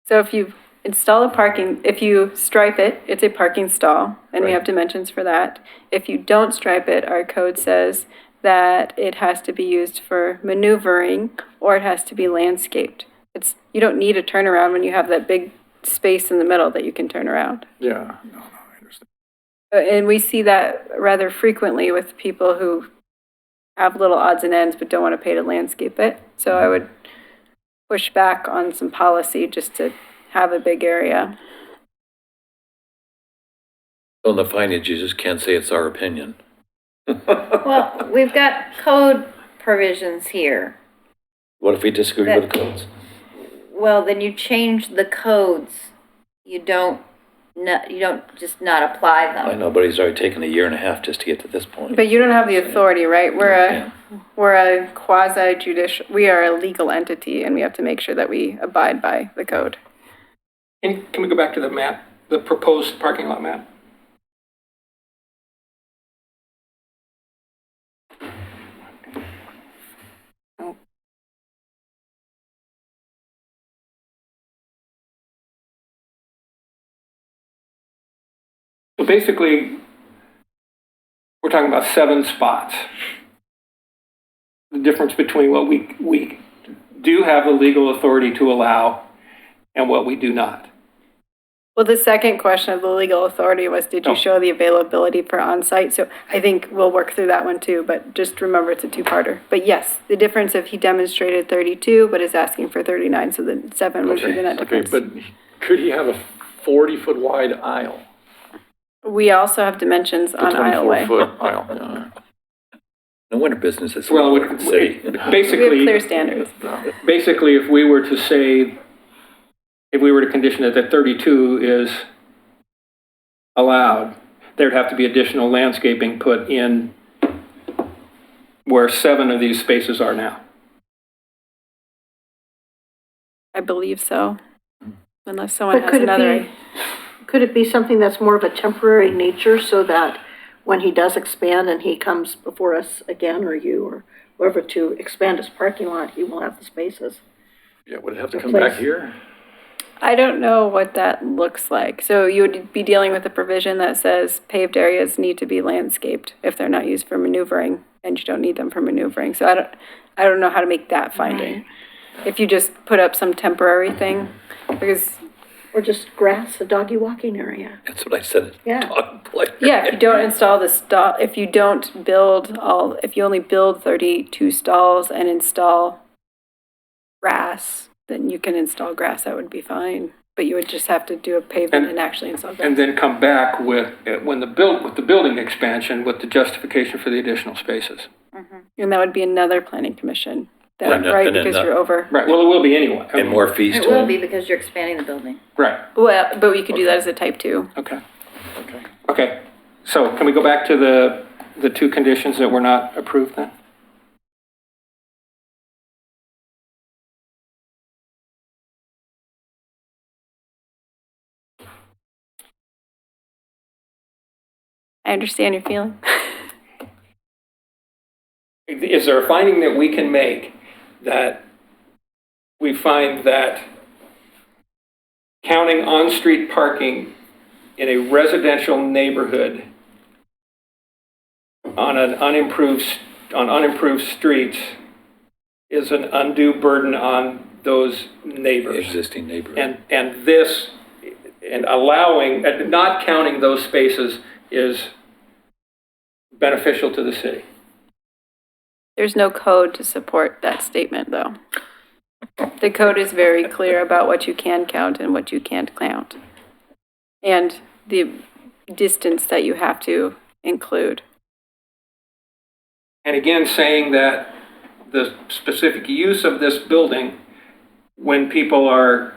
so if you install if you stripe it, it's a parking stall, and we Right. have dimensions for that. If you don't stripe it, our code says that it has to be used for maneuvering or it has to be landscaped. You don't need a turnaround when you have that big space in the middle that you can turn around. Yeah, no, I understand. And we see that rather frequently with people who have little odds and ends but don't want to pay to landscape it. So I would push back on some policy just to have a big area. On the findings, you just can't say it's our opinion. Well, we've got code provisions here. What if we disagree with the codes? Well, then you change the codes. You don't just not apply them. I know, but he's already taken a year and a half just to get to this point. But you don't have the authority, right? Yeah. We're a quasi judicial, we are a legal entity and we have to make sure that we abide by the code. and can we go back to the map, the proposed parking lot map? So basically, we're talking about 7 spots. The difference between what we do have the legal authority to allow and what we do not. Well, the second question of the legal authority was, did you Oh. show the availability for on-site? So I think we'll work through that one too, but just remember it's a two-parter. But yes, the difference if he demonstrated 32, but is asking for 39, so the 7 would be the net Okay, difference. but could he have a 40-foot wide aisle? We also have dimensions A on aisleway. 24-foot aisle, yeah. No wonder business is. Well, in the city. We have basically, clear standards. basically, if we were to say, if we were to condition it that 32 is allowed, there'd have to be additional landscaping put in where 7 of these spaces are now. I believe so. Unless someone But has another. could it be something that's more of a temporary nature so that when he does expand and he comes before us again, or you, or whoever, to expand his parking lot, he will have the spaces? Yeah, would it have to come back here? I don't know what that looks like. So you would be dealing with a provision that says paved areas need to be landscaped if they're not used for maneuvering, and you don't need them for maneuvering. So I don't know how to make that finding. If you just put up some temporary thing, because, Or just grass, a doggy walking area? That's what I said. Yeah. Dog play. yeah, if you don't install the stall, if you don't build if you only build 32 stalls and install grass, then you can install grass, that would be fine. But you would just have to do a pavement and actually install grass. And then come back with, with the building expansion, with the justification for the additional spaces. And that would be another planning commission, And then- right, and then because the- you're over. Right, well, it will be anyway. And more fees It to will them. be because you're expanding the building. Right, Well, but we could do that as a type 2. okay. Okay. Okay, so can we go back to the 2 conditions that were not approved then? I understand your feeling. Is there a finding that we can make that we find that counting on-street parking in a residential neighborhood on unimproved streets is an undue burden on those neighbors? Existing neighborhood. And allowing, and not counting those spaces is beneficial to the city? There's no code to support that statement, though. The code is very clear about what you can count and what you can't count, and the distance that you have to include. And again, saying that the specific use of this building, when people are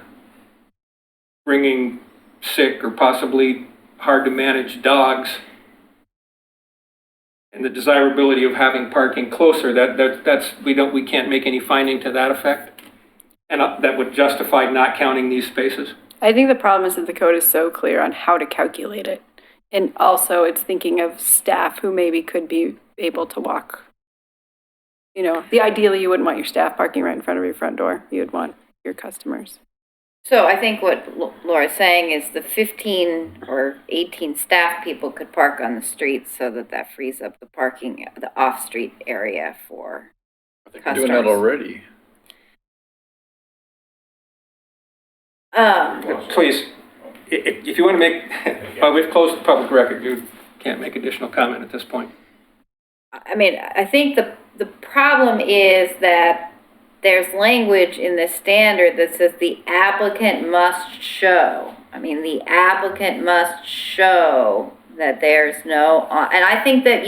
bringing sick or possibly hard-to-manage dogs, and the desirability of having parking closer, we can't make any finding to that effect? And that would justify not counting these spaces? I think the problem is that the code is so clear on how to calculate it. And also it's thinking of staff who maybe could be able to walk. You know, ideally you wouldn't want your staff parking right in front of your front door. You would want your customers. So I think what Laura's saying is the 15 or 18 staff people could park on the streets so that frees up the parking, the off-street area for I think we're doing that customers. already. Please, if you want to make, well, we've closed the public record. You can't make additional comment at this point. I mean, I think the problem is that there's language in the standard that says the applicant must show. I mean, the applicant must show that there's no, and I think that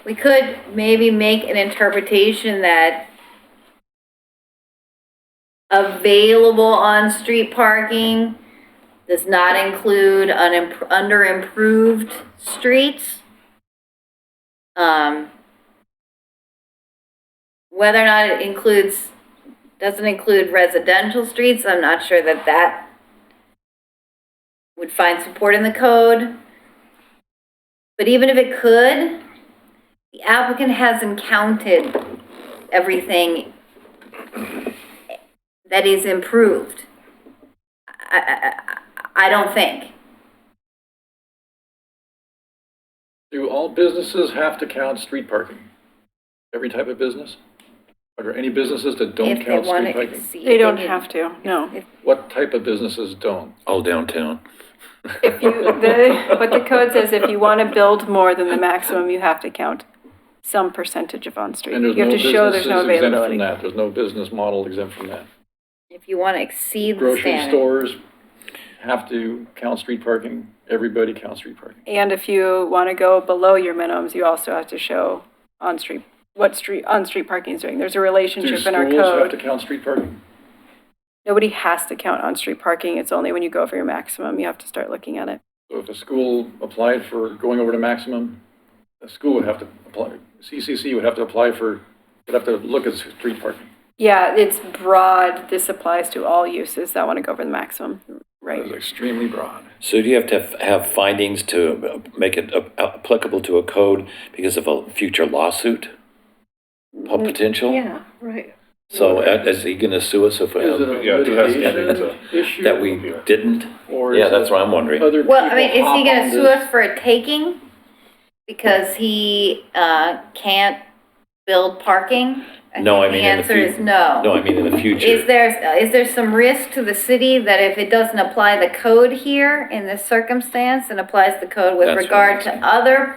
we could maybe make an interpretation that available on-street parking does not include under-improved streets. Whether or not it doesn't include residential streets, I'm not sure that would find support in the code. But even if it could, the applicant hasn't counted everything that is improved. I don't think. Do all businesses have to count street parking? Every type of business? Are there any businesses that don't If they count want street to parking? exceed. They don't have to, no. What type of businesses don't? All downtown. If you, what the code says, if you want to build more than the maximum, you have to count some percentage of on-street. And there's You no have to show there's no businesses exempt from availability. that. There's no business model exempt from that. If you want to exceed the Grocery standard. stores have to count street parking. Everybody counts street parking. And if you want to go below your minimums, you also have to show on-street, on-street parking is doing. There's a Do relationship in our schools have to code. count street parking? Nobody has to count on-street parking. It's only when you go over your maximum, you have to start looking at it. So if a school applied for going over the maximum, the school would have to apply, CCC would have to apply for, would have to look at street parking. Yeah, it's broad. This applies to all uses that want to go over the maximum, That right? is extremely broad. So do you have to have findings to make it applicable to a code because of a future lawsuit potential? Yeah, right. So is he going to sue us if we Is it have, a Yeah, it has to be litigation issue? that we didn't? Or Yeah, is that's it what I'm wondering. other Well, I mean, people is he hop gonna on sue this? us for a taking? Because he, can't build parking? No, I think mean, the in the answer is fut- no. No, I mean in the future. Is there some risk to the city that if it doesn't apply the code here in this circumstance and applies the code with That's what regard I'm to saying. other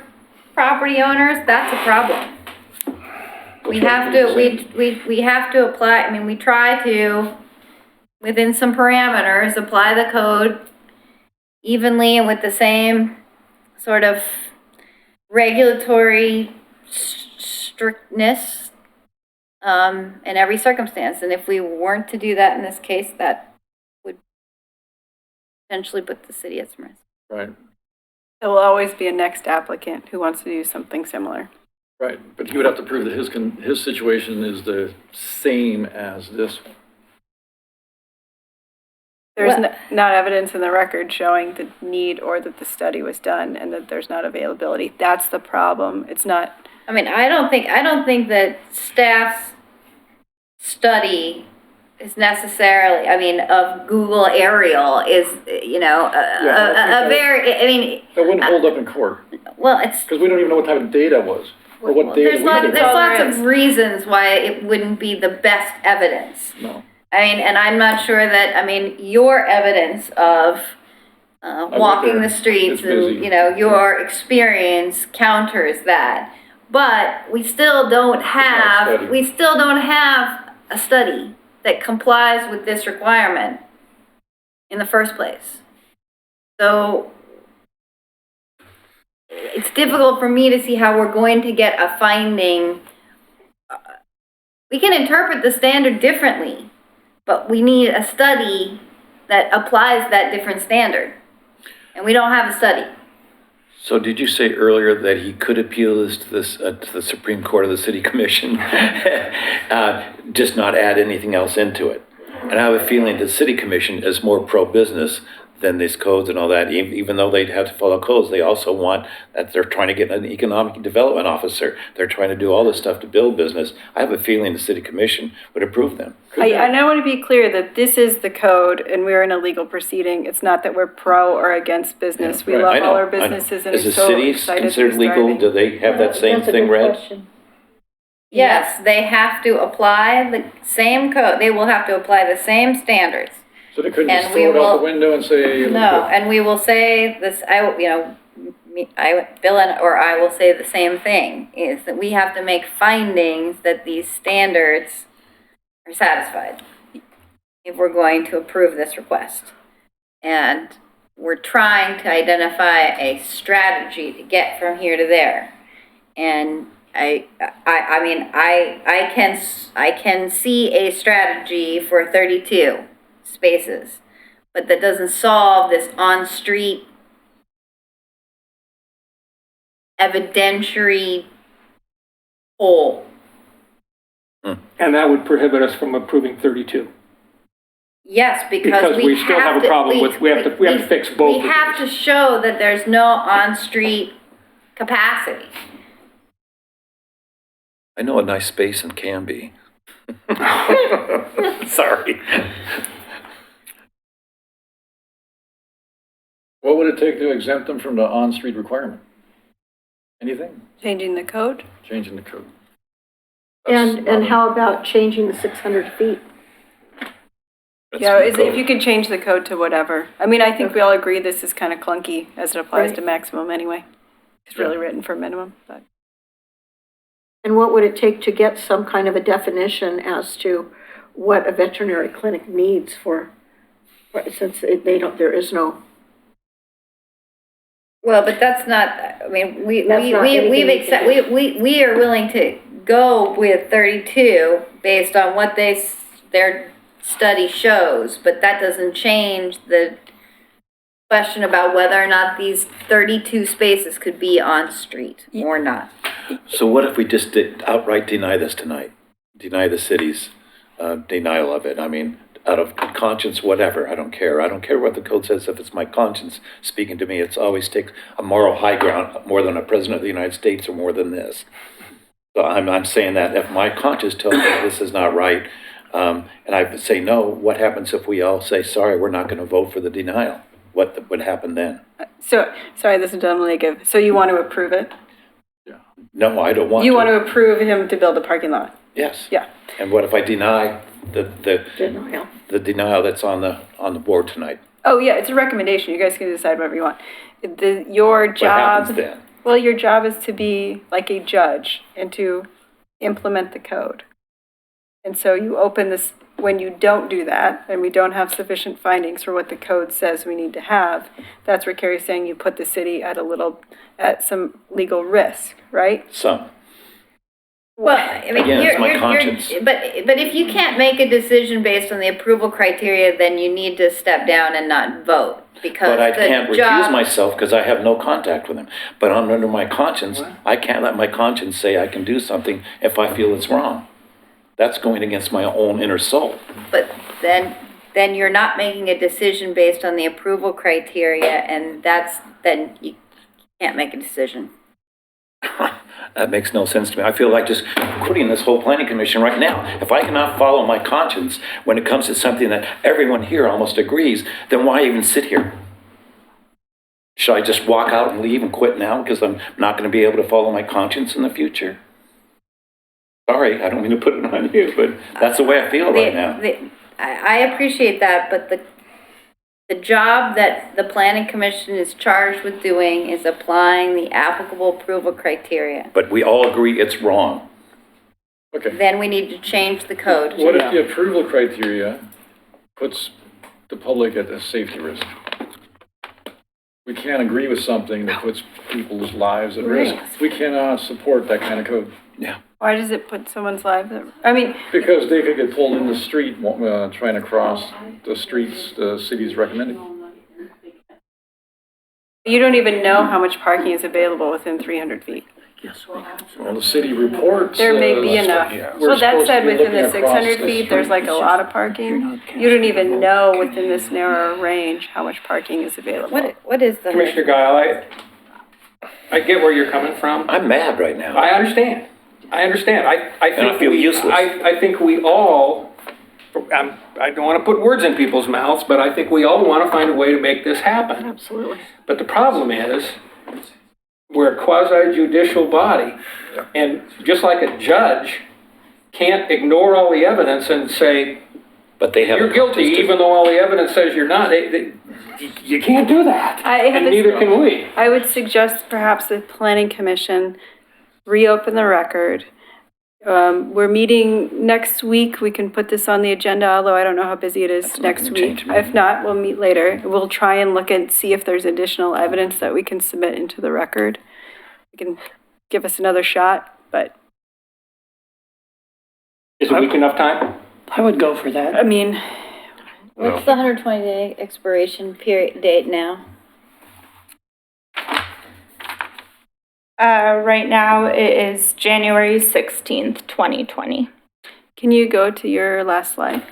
property owners, that's a problem. We have to, we have to apply, I mean, we try to, within some parameters, apply the code evenly and with the same sort of regulatory strictness in every circumstance. And if we weren't to do that in this case, that would potentially put the city at some risk. Right, There will always be a next applicant who wants to do something similar. right. But he would have to prove that his situation is the same as this one. There's Well- not evidence in the record showing the need or that the study was done and that there's not availability. That's the problem. It's not, I mean, I don't think that staff's study is necessarily, I mean, of Google Aerial is, you know, Yeah, I a think very, I mean, That wouldn't hold up in court, well, it's, because we don't even know what type of data was, or what data there's we lots, did. there's all lots there of is. reasons why it wouldn't be the best evidence. No. I mean, and I'm not sure that, I mean, your evidence of walking there. the streets It's busy. and, you know, your experience counters that. But we still don't study. have a study that complies with this requirement in the first place. So it's difficult for me to see how we're going to get a finding. We can interpret the standard differently, but we need a study that applies that different standard. And we don't have a study. So did you say earlier that he could appeal this to the Supreme Court of the City Commission? Just not add anything else into it? And I have a feeling the City Commission is more pro-business than these codes and all that. Even though they'd have to follow codes, they also want, that they're trying to get an economic development officer. They're trying to do all this stuff to build business. I have a feeling the City Commission would approve them. and I want to be clear that this is the code and we're in a legal proceeding. It's not that we're pro or against business. We right. love I know, all our I know. businesses and Is we're the so city excited considered to be legal? thriving. Do they have that same That's a thing good read? question. Yes, they have to apply the same code, they will have to apply the same standards. So they couldn't And just we throw it out will- the window and say. No, and we will say this, Bill or I will say the same thing, is that we have to make findings that these standards are satisfied if we're going to approve this request. And we're trying to identify a strategy to get from here to there. And I mean, I can see a strategy for 32 spaces, but that doesn't solve this on-street evidentiary hole. And that would prohibit us from approving 32. Yes, because Because we still have a to- problem with, we have to fix both We of have to these. show that there's no on-street capacity. I know a nice space in Canby. Sorry. What would it take to exempt them from the on-street requirement? Anything? Changing the code? Changing the code. And how about changing the 600 feet? Yeah, if you could change the code to whatever. I mean, I think we all agree this is kind of clunky as it applies to Right. maximum anyway. It's really written for minimum, but. And what would it take to get some kind of a definition as to what a veterinary clinic needs since there is no. Well, but that's not, I mean, we've anything we can accept, we are willing to go with 32 based on what their study shows, but that doesn't change the question about whether or not these 32 spaces could be on street or not. So what if we just did outright deny this tonight? Deny the city's denial of it? I mean, out of conscience, whatever, I don't care. I don't care what the code says. If it's my conscience speaking to me, it's always takes a moral high ground more than a president of the United States or more than this. So I'm saying that if my conscience tells me this is not right, and I say no, what happens if we all say, sorry, we're not going to vote for the denial? What would happen then? So, sorry, this is Donna Lakev. So you want to approve it? No, I don't want to. You want to approve him to build a parking lot? Yes. Yeah. And what if I deny the Denial. the denial that's on the board tonight? Oh, yeah, it's a recommendation. You guys can decide whatever you want. Your What job. happens then? Well, your job is to be like a judge and to implement the code. And so you open this, when you don't do that, and we don't have sufficient findings for what the code says we need to have, that's where Carrie's saying you put the city at some legal risk, right? Some. Well, I mean, Again, it's my conscience. but if you can't make a decision based on the approval criteria, then you need to step down and not vote. Because But I the can't recuse job- myself because I have no contact with him. But under my conscience, I can't let my conscience say I can do something if I feel it's wrong. That's going against my own inner soul. But then you're not making a decision based on the approval criteria, and then you can't make a decision. That makes no sense to me. I feel like just quitting this whole planning commission right now. If I cannot follow my conscience when it comes to something that everyone here almost agrees, then why even sit here? Should I just walk out and leave and quit now because I'm not going to be able to follow my conscience in the future? Sorry, I don't mean to put it on you, but that's the way I feel right now. I appreciate that, but the job that the planning commission is charged with doing is applying the applicable approval criteria. But we all agree it's wrong. Okay. Then we need to change the code. What if the approval criteria puts the public at a safety risk? We can't agree with something that puts people's lives at risk. We cannot support that kind of code. Yeah. Why does it put someone's life at, I mean, Because they could get pulled in the street trying to cross the streets the city's recommending. you don't even know how much parking is available within 300 feet. Well, the city reports. There may be enough. we're Well, that supposed said, to be within the looking across 600 the feet, there's street. like a lot of parking. You don't even know within this narrow range how much parking is available. What is the? Commissioner Guile, I get where you're coming from. I'm mad right now. I understand. I think And I feel useless. I think we all, I don't want to put words in people's mouths, but I think we all want to find a way to make this happen. Absolutely. But the problem is, we're a quasi-judicial body. And just like a judge can't ignore all the evidence and say, But they have. you're guilty, even though all the evidence says you're not. You can't do that. And neither can we. I would suggest perhaps the planning commission reopen the record. We're meeting next week. We can put this on the agenda, although I don't know how busy it is That's not next gonna week. change me. If not, we'll meet later. We'll try and look and see if there's additional evidence that we can submit into the record. You can give us another shot, but Is a week enough time? I would go for that. I mean, What's the 120-day expiration period date now? Right now, it is January 16th, 2020. can you go to your last slide?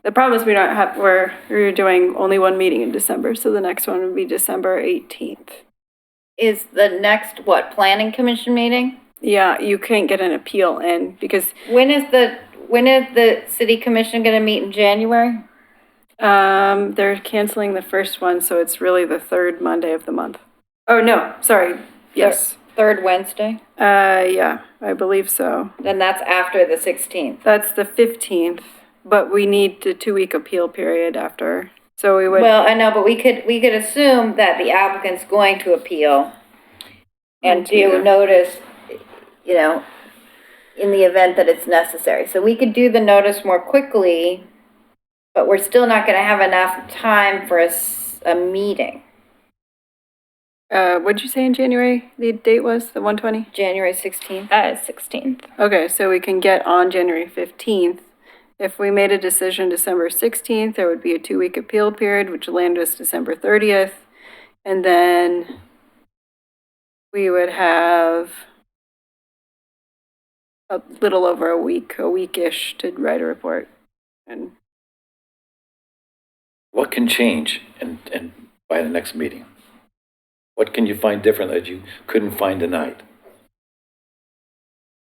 The problem is we're doing only one meeting in December, so the next one would be December 18th. Is the next, planning commission meeting? Yeah, you can't get an appeal in because When is the city commission gonna meet in January? They're canceling the first one, so it's really the third Monday of the month. Oh, no, sorry, yes. Third Wednesday? Yeah, I believe so. Then that's after the 16th. That's the 15th, but we need the 2-week appeal period after, so we would. Well, I know, but we could assume that the applicant's going to appeal and do notice, you know, in the event that it's necessary. So we could do the notice more quickly, but we're still not gonna have enough time for a meeting. What'd you say in January, the date was, the 120? January 16th? 16th. Okay, so we can get on January 15th. If we made a decision December 16th, there would be a 2-week appeal period, which would land us December 30th. And then we would have a little over a weekish to write a report. And What can change and by the next meeting? What can you find different that you couldn't find tonight?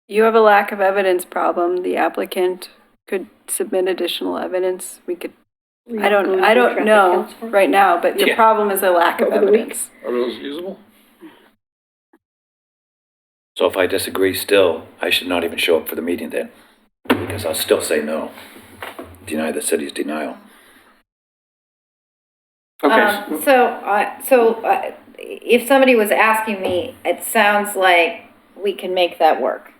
you have a lack of evidence problem. The applicant could submit additional evidence. We could, I don't know right now, but your Yeah. problem is a lack of Over the week. evidence. Are those usable? So if I disagree still, I should not even show up for the meeting then, because I'll still say no. Deny the city's denial. Okay, If somebody was asking me, it sounds like we can make that work.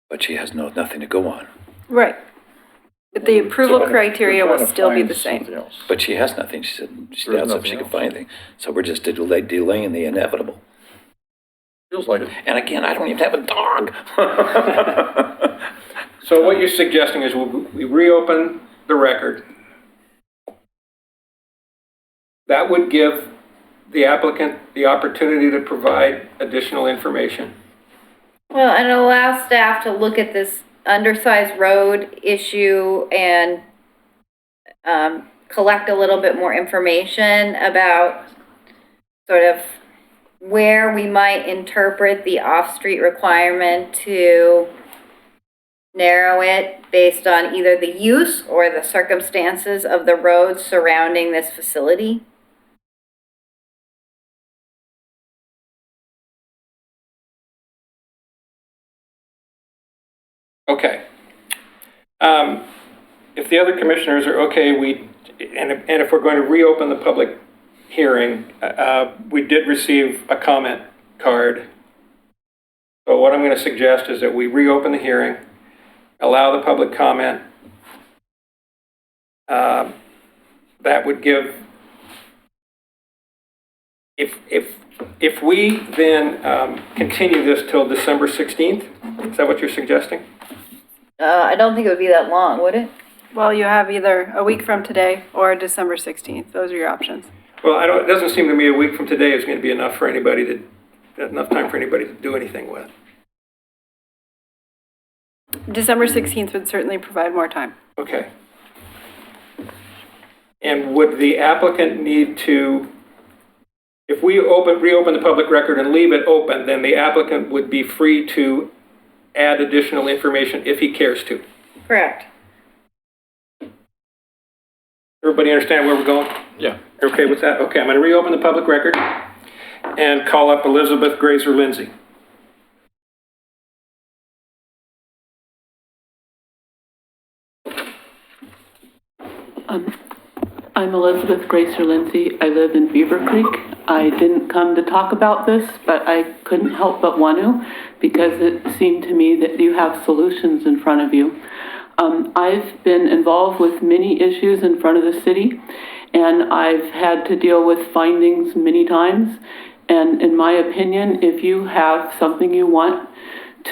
But she has nothing to go on. Right. But the approval criteria will still be the same. But she has nothing. She said she doubts if she can find anything. So we're just delaying the inevitable. Feels like it. And again, I don't even have a dog. so what you're suggesting is we reopen the record. That would give the applicant the opportunity to provide additional information. Well, and allow staff to look at this undersized road issue and collect a little bit more information about sort of where we might interpret the off-street requirement to narrow it based on either the use or the circumstances of the roads surrounding this facility. Okay. If the other commissioners are okay, and if we're going to reopen the public hearing, we did receive a comment card. So what I'm going to suggest is that we reopen the hearing, allow the public comment. That would give, if we then continue this till December 16th, is that what you're suggesting? I don't think it would be that long, would it? Well, you have either a week from today or December 16th. Those are your options. Well, it doesn't seem to me a week from today is going to be enough for anybody enough time for anybody to do anything with. December 16th would certainly provide more time. Okay. And would the applicant need to, if we reopen the public record and leave it open, then the applicant would be free to add additional information if he cares to? Correct. Everybody understand where we're going? Yeah. You're okay with that? Okay, I'm going to reopen the public record and call up Elizabeth Grazer Lindsay. I'm Elizabeth Gracer Lindsay. I live in Beaver Creek. I didn't come to talk about this, but I couldn't help but want to because it seemed to me that you have solutions in front of you. I've been involved with many issues in front of the city, and I've had to deal with findings many times. And in my opinion, if you have something you want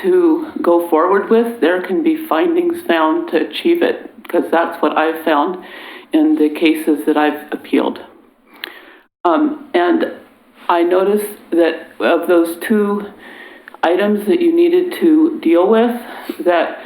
to go forward with, there can be findings found to achieve it, because that's what I've found in the cases that I've appealed. And I noticed that of those 2 items that you needed to deal with, that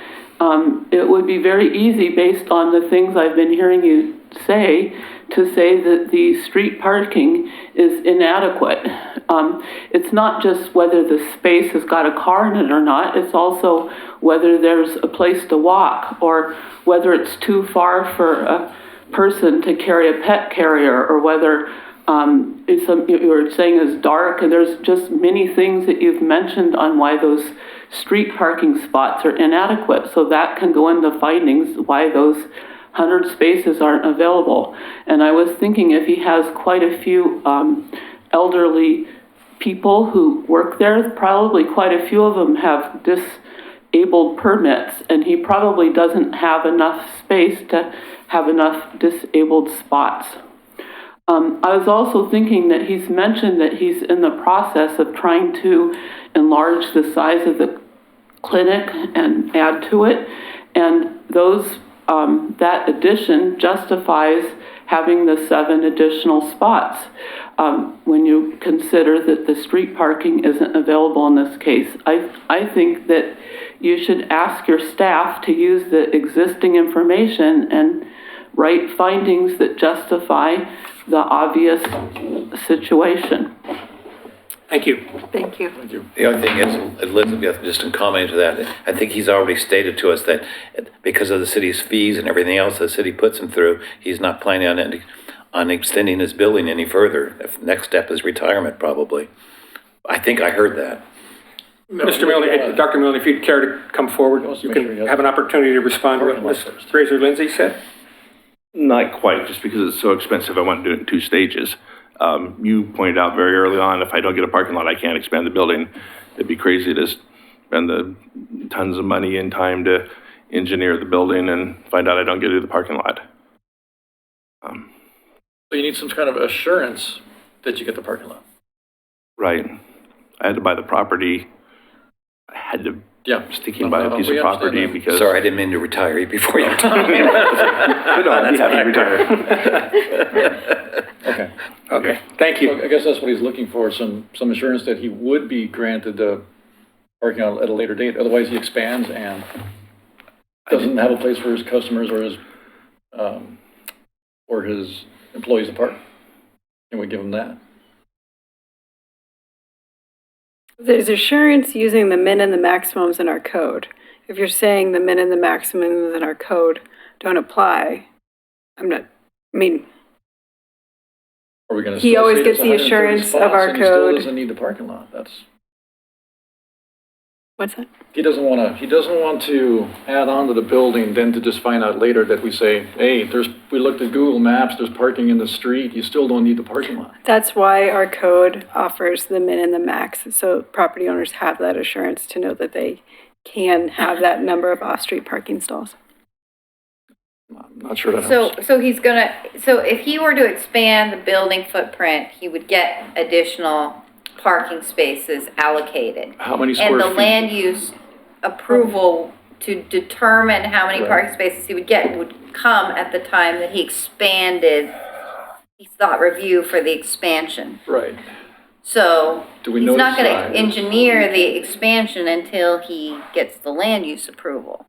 it would be very easy, based on the things I've been hearing you say, to say that the street parking is inadequate It's not just whether the space has got a car in it or not, it's also whether there's a place to walk, or whether it's too far for a person to carry a pet carrier, or whether you were saying is dark, and there's just many things that you've mentioned on why those street parking spots are inadequate. So that can go into findings why those 100 spaces aren't available. And I was thinking, if he has quite a few elderly people who work there, probably quite a few of them have disabled permits, and he probably doesn't have enough space to have enough disabled spots. I was also thinking that he's mentioned that he's in the process of trying to enlarge the size of the clinic and add to it, and that addition justifies having the 7 additional spots when you consider that the street parking isn't available in this case. I think that you should ask your staff to use the existing information and write findings that justify the obvious situation. Thank you. Thank you. The other thing is, Elizabeth, just in comment to that, I think he's already stated to us that because of the city's fees and everything else the city puts him through, he's not planning on extending his building any further. The next step is retirement, probably. I think I heard that. Mr. Milne, Dr. Milne, if you'd care to come forward, you can have an opportunity to respond to what Ms. Fraser-Lindsay said. Not quite, just because it's so expensive, I want to do it in 2 stages. You pointed out very early on, if I don't get a parking lot, I can't expand the building. It'd be crazy to spend the tons of money and time to engineer the building and find out I don't get to the parking lot. So you need some kind of assurance that you get the parking lot. Right. I had to buy the property. I had to sticking by a piece of property because... Sorry, I didn't mean to retire you before your time. Good on, you haven't retired. Okay, thank you. So I guess that's what he's looking for, some assurance that he would be granted the parking lot at a later date. Otherwise, he expands and doesn't have a place for his customers or his employees to park. Can we give him that? There's assurance using the min and the maximums in our code. If you're saying the min and the maximums in our code don't apply, Are we going to? He always gets the assurance of our code. He still code. doesn't need the parking lot. What's that? He doesn't want to add on to the building, then to just find out later that we say, hey, we looked at Google Maps, there's parking in the street, you still don't need the parking lot. That's why our code offers the min and the max, so property owners have that assurance to know that they can have that number of off-street parking stalls. I'm not sure that helps. So if he were to expand the building footprint, he would get additional parking spaces allocated. How many square feet? And the land use approval to determine how many parking spaces he would get would come at the time that he sought review for the expansion. Right. So Do we he's know not the going size? to engineer the expansion until he gets the land use approval.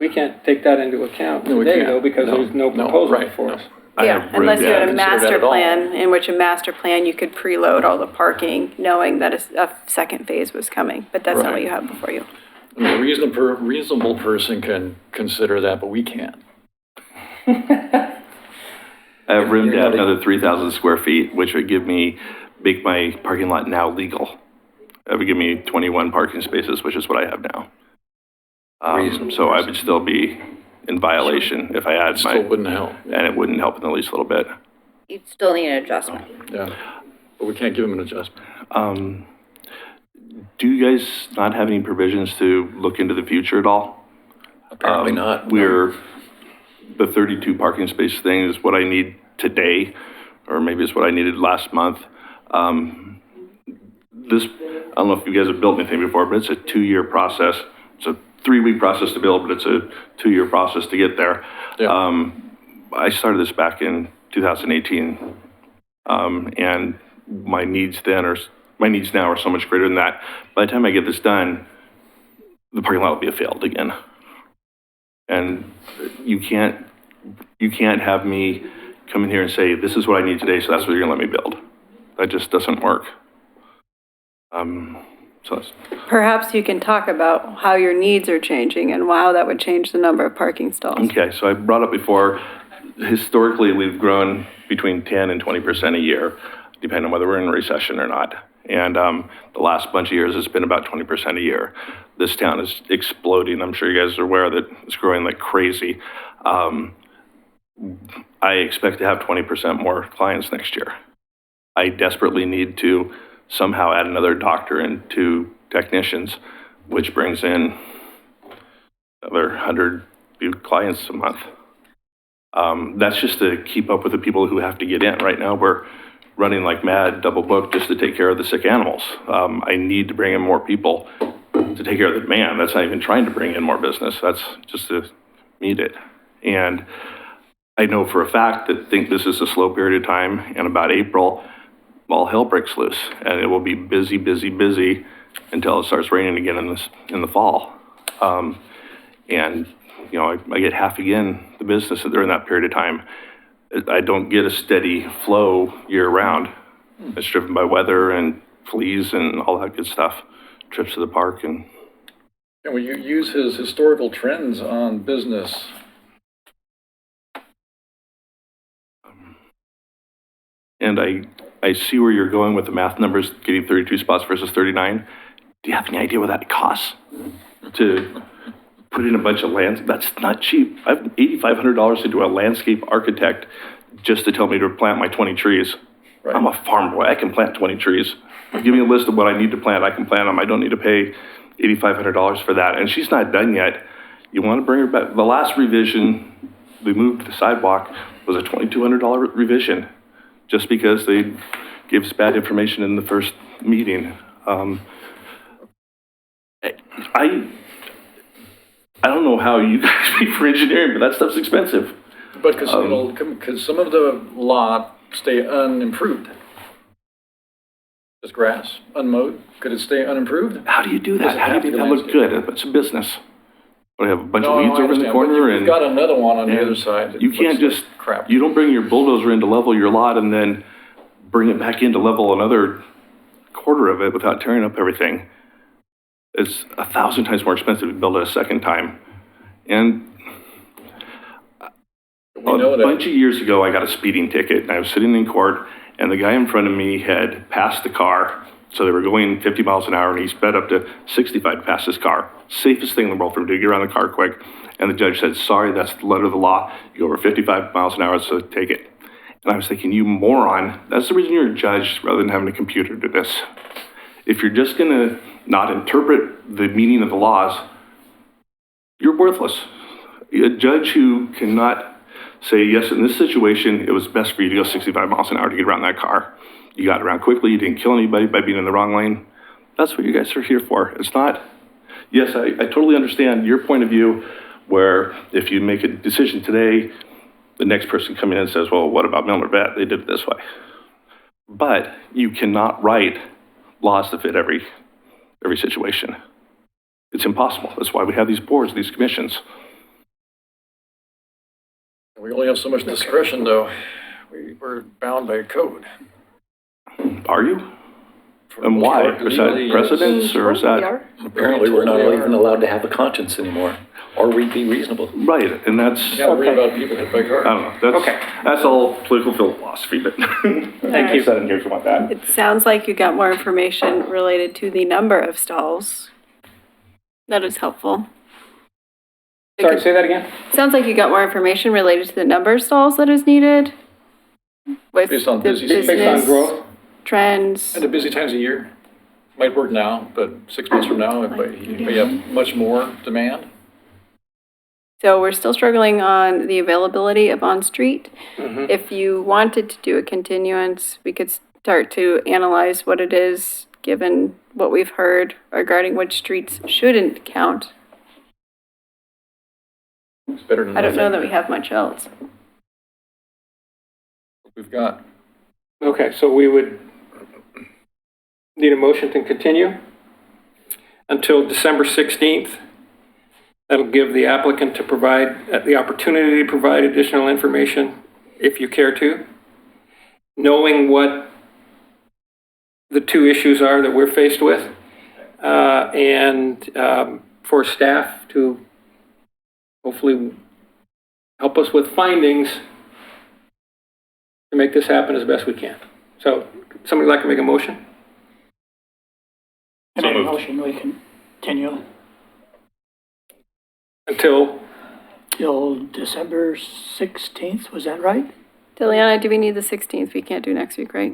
We can't take that into account No, we today, can't. though, because No. there's no No, proposal right. for us. Yeah, unless you had a consider master that at all. plan, in which a master plan, you could preload all the parking, knowing that a second phase was coming, but that's not what Right. you have before you. I mean, a reasonable person can consider that, but we can't. I have room to add another 3,000 square feet, which would make my parking lot now legal. That would give me 21 parking spaces, which is what I have now. So I would still be in violation if I had Still wouldn't help. and it wouldn't help in the least little bit. You'd still need an adjustment. Yeah, but we can't give him an adjustment. Do you guys not have any provisions to look into the future at all? Apparently not. The 32 parking space thing is what I need today, or maybe it's what I needed last month. I don't know if you guys have built anything before, but it's a 2-year process. It's a 3-week process to build, but it's a 2-year process to get there. Yeah. I started this back in 2018, and my needs now are so much greater than that. By the time I get this done, the parking lot will be failed again. And you can't have me come in here and say, this is what I need today, so that's what you're gonna let me build. That just doesn't work. So it's, Perhaps you can talk about how your needs are changing and how that would change the number of parking stalls. okay, so I brought up before, historically, we've grown between 10 and 20% a year, depending on whether we're in a recession or not. And the last bunch of years, it's been about 20% a year. This town is exploding. I'm sure you guys are aware that it's growing like crazy. I expect to have 20% more clients next year. I desperately need to somehow add another doctor and 2 technicians, which brings in another 100 new clients a month. That's just to keep up with the people who have to get in. Right now, we're running like mad, double booked, just to take care of the sick animals. I need to bring in more people to take care of the demand. That's not even trying to bring in more business. That's just to meet it. And I know for a fact that think this is a slow period of time, and about April, all hell breaks loose, and it will be busy, busy, busy until it starts raining again in the fall. And you know, I get half again the business during that period of time. I don't get a steady flow year round. It's driven by weather and fleas and all that good stuff. Trips to the park and. Can we use his historical trends on business? And I see where you're going with the math numbers, getting 32 spots versus 39. Do you have any idea what that costs to put in a bunch of land? That's not cheap. I have $8,500 into a landscape architect just to tell me to plant my 20 trees. Right. I'm a farm boy. I can plant 20 trees. Give me a list of what I need to plant. I can plant them. I don't need to pay $8,500 for that. And she's not done yet. You want to bring her back. The last revision, we moved the sidewalk, was a $2,200 revision just because they gave us bad information in the first meeting. I don't know how you guys pay for engineering, but that stuff's expensive. But could some of the lot stay unimproved? Just grass, unmowed? Could it stay unimproved? How do you do that? How do you make that look good? It's a business. We have a bunch of weeds I over in the understand, corner, but and you've got another one on the other side. that you can't looks just like crap. You don't bring your bulldozer in to level your lot and then bring it back in to level another quarter of it without tearing up everything. It's 1,000 times more expensive to build it a second time. And a bunch of years ago, I got a speeding ticket, and I was sitting in court, and the guy in front of me had passed the car. So they were going 50 miles an hour, and he sped up to 65 to pass his car. Safest thing in the world for him to get around the car quick. And the judge said, sorry, that's the letter of the law. You go over 55 miles an hour, so take it. And I was thinking, you moron, that's the reason you're a judge rather than having a computer do this. If you're just going to not interpret the meaning of the laws, you're worthless. A judge who cannot say, yes, in this situation, it was best for you to go 65 miles an hour to get around that car. You got around quickly, you didn't kill anybody by being in the wrong lane. That's what you guys are here for. It's not, yes, I totally understand your point of view, where if you make a decision today, the next person coming in says, well, what about Milner Vet? They did it this way. But you cannot write laws to fit every situation. It's impossible. That's why we have these boards, these commissions. We only have so much discretion, though. We're bound by a code. Are you? And why? Is that precedence, or is that? Apparently, we're not even allowed to have a conscience anymore, or we'd be reasonable. Right, and that's. Yeah, worry about people hit by cars. I don't know. That's all political philosophy, but thank you. Here for that. It sounds like you got more information related to the number of stalls. That is helpful. Sorry, say that again? Sounds like you got more information related to the number of stalls that is needed. With Based on the busy season. Based on business growth? trends. And the busy times of year. Might work now, but 6 months from now, you may have much more demand. So we're still struggling on the availability of on-street. If you wanted to do a continuance, we could start to analyze what it is, given what we've heard regarding which streets shouldn't count. It's better than I don't know that nothing. we have much else. We've got. Okay, so we would need a motion to continue until December 16th. That'll give the applicant to provide, the opportunity to provide additional information if you care to. Knowing what the two issues are that we're faced with, and for staff to hopefully help us with findings to make this happen as best we can. So, somebody like to make a motion? I So make a moved. motion, we continue Until, till December 16th, was that right? Diliana, do we need the 16th? We can't do next week, right?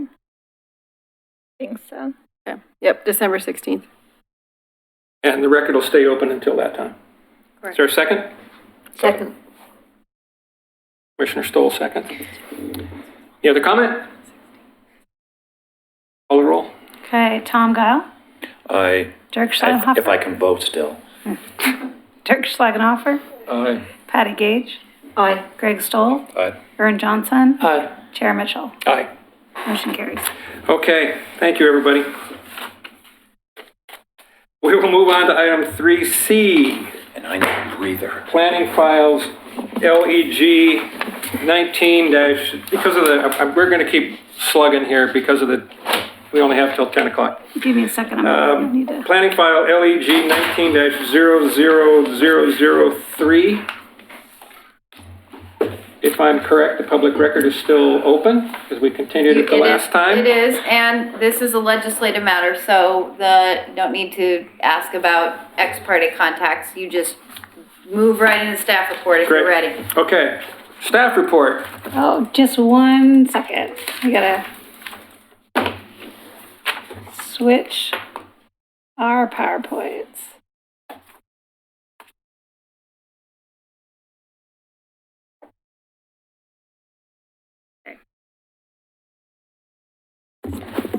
think so. Okay. Yep, December 16th. and the record will stay open until that time. Is there a second? Second. Commissioner Stoll, second. Any other comment? Call the roll. Okay, Tom Guile, Dirk If Schlagenhofer, I can vote still. Dirk Schlagenhofer, Aye. Patty Gage, Aye. Greg Stoll, Aye. Ern Johnson, Aye. Chair Mitchell. Aye. Motion carries. Okay, thank you, everybody. We will move on to item 3C, And I need a breather. planning files LEG 19 dash, because of the, we're gonna keep slugging here because of the, we only have till 10 o'clock. Give me a second, I need to. Planning file LEG 19-00003. If I'm correct, the public record is still open, as we continued it the last time. It is, and this is a legislative matter, so you don't need to ask about ex parte contacts. You just move right into staff report if you're Great. ready. Okay, staff report. Oh, just 1 second. I gotta switch our PowerPoints.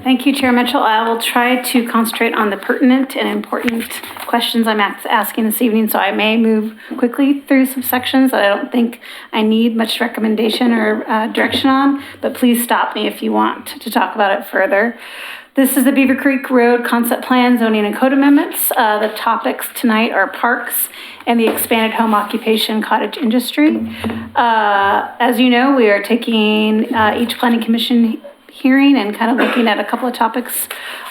Thank you, Chair Mitchell. I will try to concentrate on the pertinent and important questions I'm asking this evening, so I may move quickly through some sections that I don't think I need much recommendation or direction on, but please stop me if you want to talk about it further. This is the Beaver Creek Road Concept Plan, Zoning and Code Amendments. The topics tonight are parks and the expanded home occupation cottage industry. As you know, we are taking each planning commission hearing and kind of looking at a couple of topics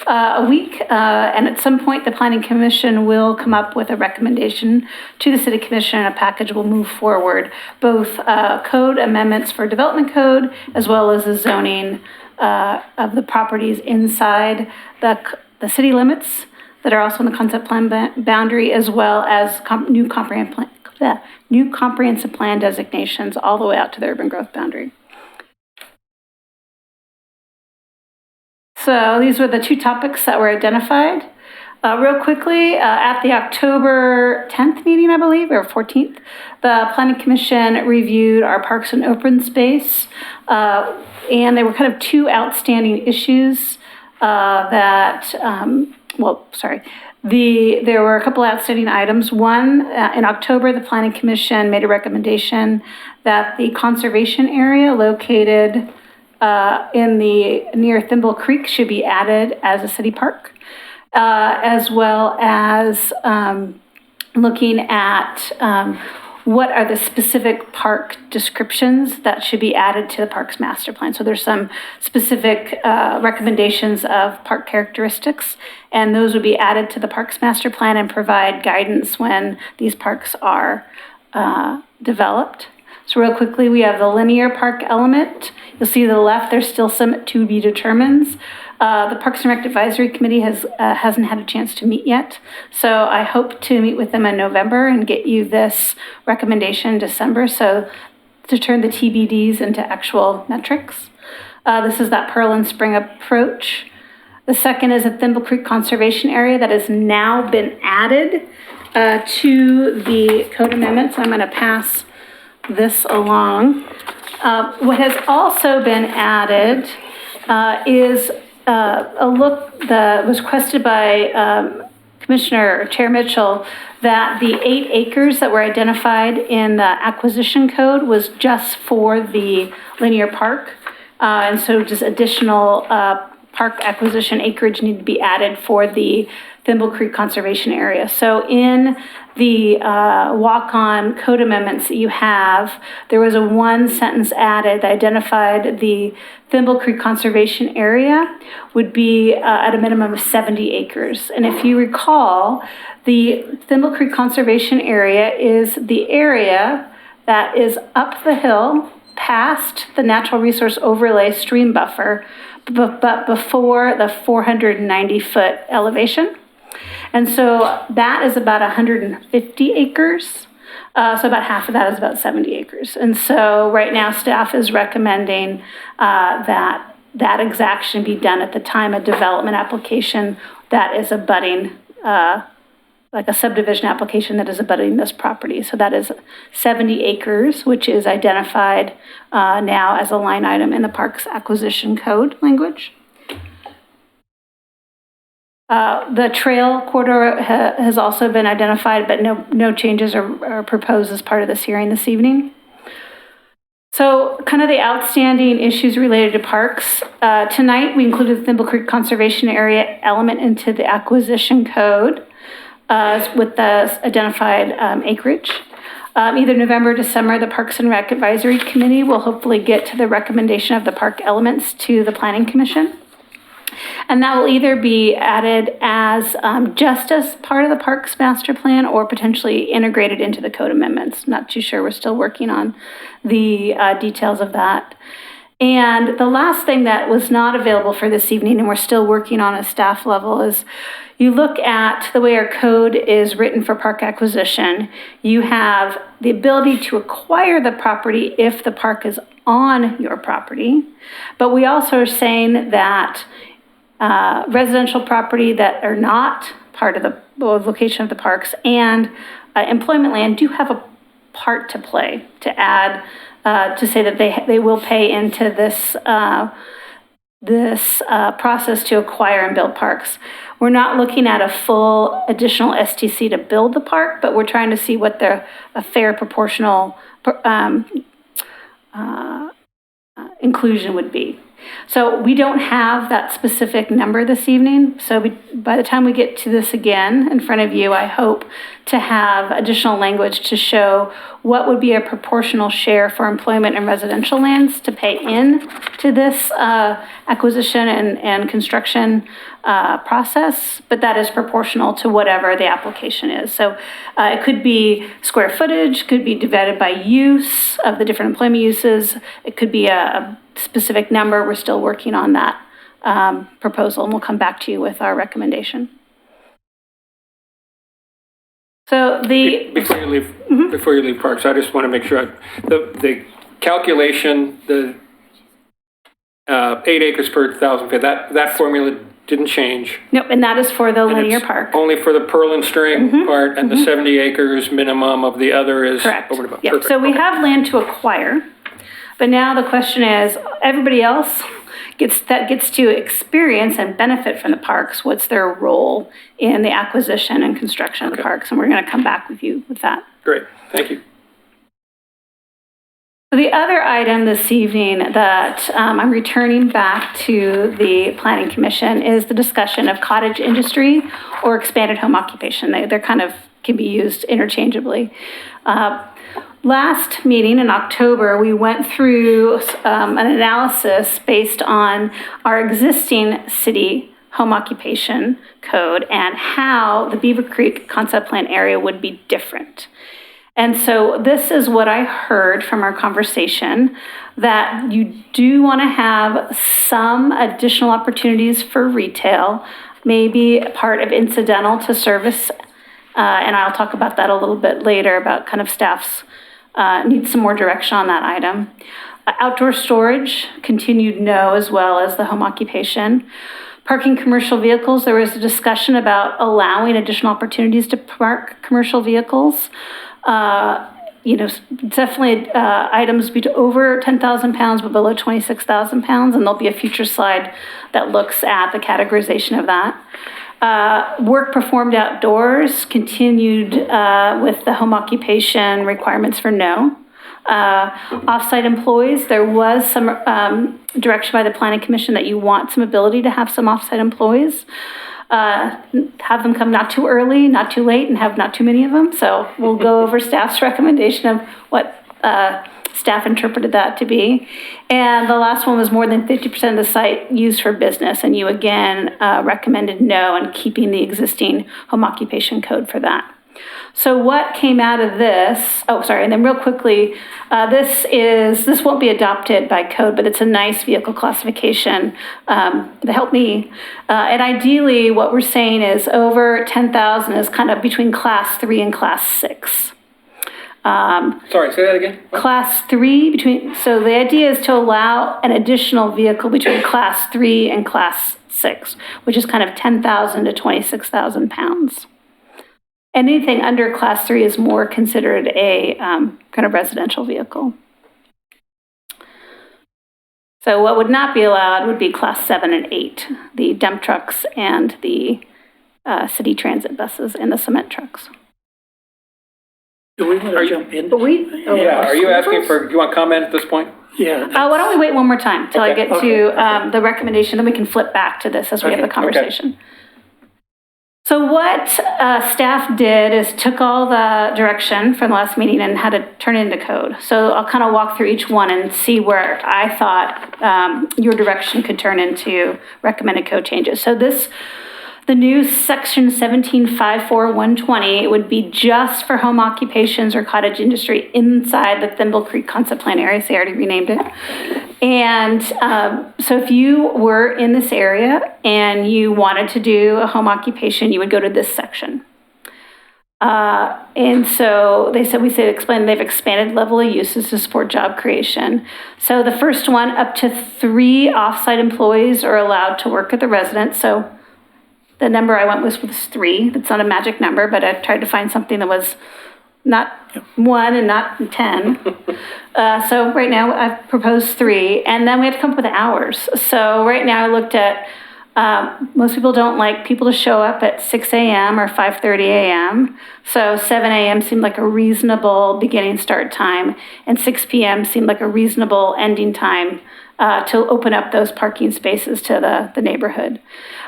a week. And at some point, the Planning Commission will come up with a recommendation to the City Commission, and a package will move forward, both code amendments for development code, as well as the zoning of the properties inside the city limits that are also in the concept plan boundary, as well as new comprehensive plan designations all the way out to the urban growth boundary. So these were the two topics that were identified. Real quickly, at the October 10th meeting, I believe, or 14th, the Planning Commission reviewed our parks and open space, and there were kind of two outstanding issues there were a couple outstanding items. One, in October, the Planning Commission made a recommendation that the conservation area located near Thimble Creek should be added as a city park, as well as looking at what are the specific park descriptions that should be added to the park's master plan. So there's some specific recommendations of park characteristics, and those would be added to the park's master plan and provide guidance when these parks are developed. So real quickly, we have the linear park element. You'll see to the left, there's still some to be determined. The Parks and Rec Advisory Committee hasn't had a chance to meet yet. So I hope to meet with them in November and get you this recommendation in December, so to turn the TBDs into actual metrics. This is that Pearl and Spring approach. The second is a Thimble Creek Conservation Area that has now been added to the code amendments. I'm going to pass this along. What has also been added is a look that was requested by Chair Mitchell, that the 8 acres that were identified in the acquisition code was just for the linear park. And so just additional park acquisition acreage needed to be added for the Thimble Creek Conservation Area. So in the walk-on code amendments that you have, there was a one sentence added that identified the Thimble Creek Conservation Area would be at a minimum of 70 acres. And if you recall, the Thimble Creek Conservation Area is the area that is up the hill past the natural resource overlay stream buffer, but before the 490-foot elevation. And so that is about 150 acres. So about half of that is about 70 acres. And so right now staff is recommending that exaction be done at the time of development application that is abutting, like a subdivision application that is abutting this property. So that is 70 acres, which is identified now as a line item in the Parks Acquisition Code language. The trail corridor has also been identified, but no changes are proposed as part of this hearing this evening. So kind of the outstanding issues related to parks. Tonight, we included the Thimble Creek Conservation Area element into the acquisition code with the identified acreage. Either November or December, the Parks and Rec Advisory Committee will hopefully get to the recommendation of the park elements to the Planning Commission. And that will either be added as just as part of the Parks Master Plan or potentially integrated into the code amendments. Not too sure. We're still working on the details of that. And the last thing that was not available for this evening, and we're still working on at staff level, is you look at the way our code is written for park acquisition. You have the ability to acquire the property if the park is on your property. But we also are saying that residential property that are not part of the location of the parks and employment land do have a part to play to add, to say that they will pay into this process to acquire and build parks. We're not looking at a full additional STC to build the park, but we're trying to see what a fair proportional inclusion would be. So we don't have that specific number this evening. So by the time we get to this again in front of you, I hope to have additional language to show what would be a proportional share for employment and residential lands to pay in to this acquisition and construction process, but that is proportional to whatever the application is. So it could be square footage, could be divided by use of the different employment uses. It could be a specific number. We're still working on that proposal, and we'll come back to you with our recommendation. So Before you leave parks, I just want to make sure the calculation, the 8 acres per 1,000 feet, that formula didn't change. Nope, and that is for the And linear it's park. Only for the Pearl and String part, and the 70 acres minimum of the other is Correct. over and above. Yeah. Perfect. So we have land to acquire, but now the question is, everybody else gets to experience and benefit from the parks. What's their role in the acquisition and construction of the parks? And we're going to come back with you with that. Great, thank you. The other item this evening that I'm returning back to the Planning Commission is the discussion of cottage industry or expanded home occupation. They're kind of can be used interchangeably. Last meeting in October, we went through an analysis based on our existing city home occupation code and how the Beaver Creek concept plan area would be different. And so this is what I heard from our conversation, that you do want to have some additional opportunities for retail, maybe part of incidental to service, and I'll talk about that a little bit later about kind of staff's need some more direction on that item. Outdoor storage, continued no, as well as the home occupation. Parking commercial vehicles, there was a discussion about allowing additional opportunities to park commercial vehicles. Definitely items over 10,000 pounds, but below 26,000 pounds, and there'll be a future slide that looks at the categorization of that. Work performed outdoors, continued with the home occupation requirements for no. Off-site employees, there was some direction by the Planning Commission that you want some ability to have some off-site employees. Have them come not too early, not too late, and have not too many of them. So we'll go over staff's recommendation of what staff interpreted that to be. And the last one was more than 50% of the site used for business, and you again recommended no and keeping the existing home occupation code for that. So what came out of this, and then real quickly, this won't be adopted by code, but it's a nice vehicle classification that helped me. And ideally, what we're saying is over 10,000 is kind of between class 3 and class 6. Sorry, say that again? Class 3, so the idea is to allow an additional vehicle between class 3 and class 6, which is kind of 10,000 to 26,000 pounds. Anything under class 3 is more considered a kind of residential vehicle. So what would not be allowed would be class 7 and 8, the dump trucks and the city transit buses and the cement trucks. Do we want to jump in? Yeah, are you asking for, do you want comment at this point? Yeah. Why don't we wait one more time till I Okay. get to the recommendation, then we can flip back to this as we have the conversation. So what staff did is took all the direction from the last meeting and had to turn it into code. So I'll kind of walk through each one and see where I thought your direction could turn into recommended code changes. So the new section 1754-120 would be just for home occupations or cottage industry inside the Thimble Creek Concept Plan area, so they already renamed it. And so if you were in this area and you wanted to do a home occupation, you would go to this section. And so they've expanded level of uses to support job creation. So the first one, up to 3 off-site employees are allowed to work at the residence. So the number I went with was 3. That's not a magic number, but I tried to find something that was not 1 and not 10. So right now I've proposed 3, and then we have to come up with hours. So right now I looked at, most people don't like people to show up at 6 a.m. or 5:30 a.m. So 7 a.m. seemed like a reasonable beginning start time, and 6 p.m. seemed like a reasonable ending time to open up those parking spaces to the neighborhood.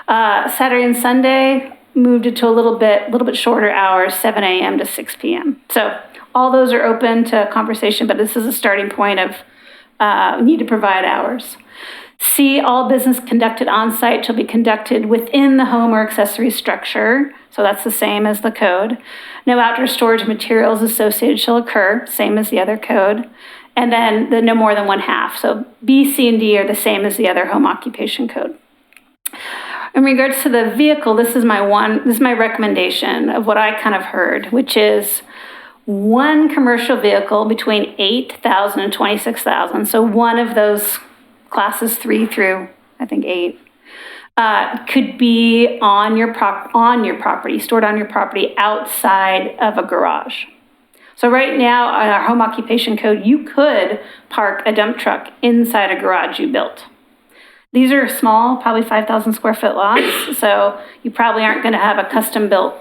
Saturday and Sunday moved it to a little bit shorter hours, 7 a.m. to 6 p.m. So all those are open to conversation, but this is a starting point of need to provide hours. C, all business conducted on site shall be conducted within the home or accessory structure. So that's the same as the code. No outdoor storage materials associated shall occur, same as the other code. And then the no more than 1/2. So B, C, and D are the same as the other home occupation code. In regards to the vehicle, this is my recommendation of what I kind of heard, which is 1 commercial vehicle between 8,000 and 26,000. So one of those classes 3 through, I think, 8, could be on your property, stored on your property outside of a garage. So right now, on our home occupation code, you could park a dump truck inside a garage you built. These are small, probably 5,000 square foot lots, so you probably aren't going to have a custom-built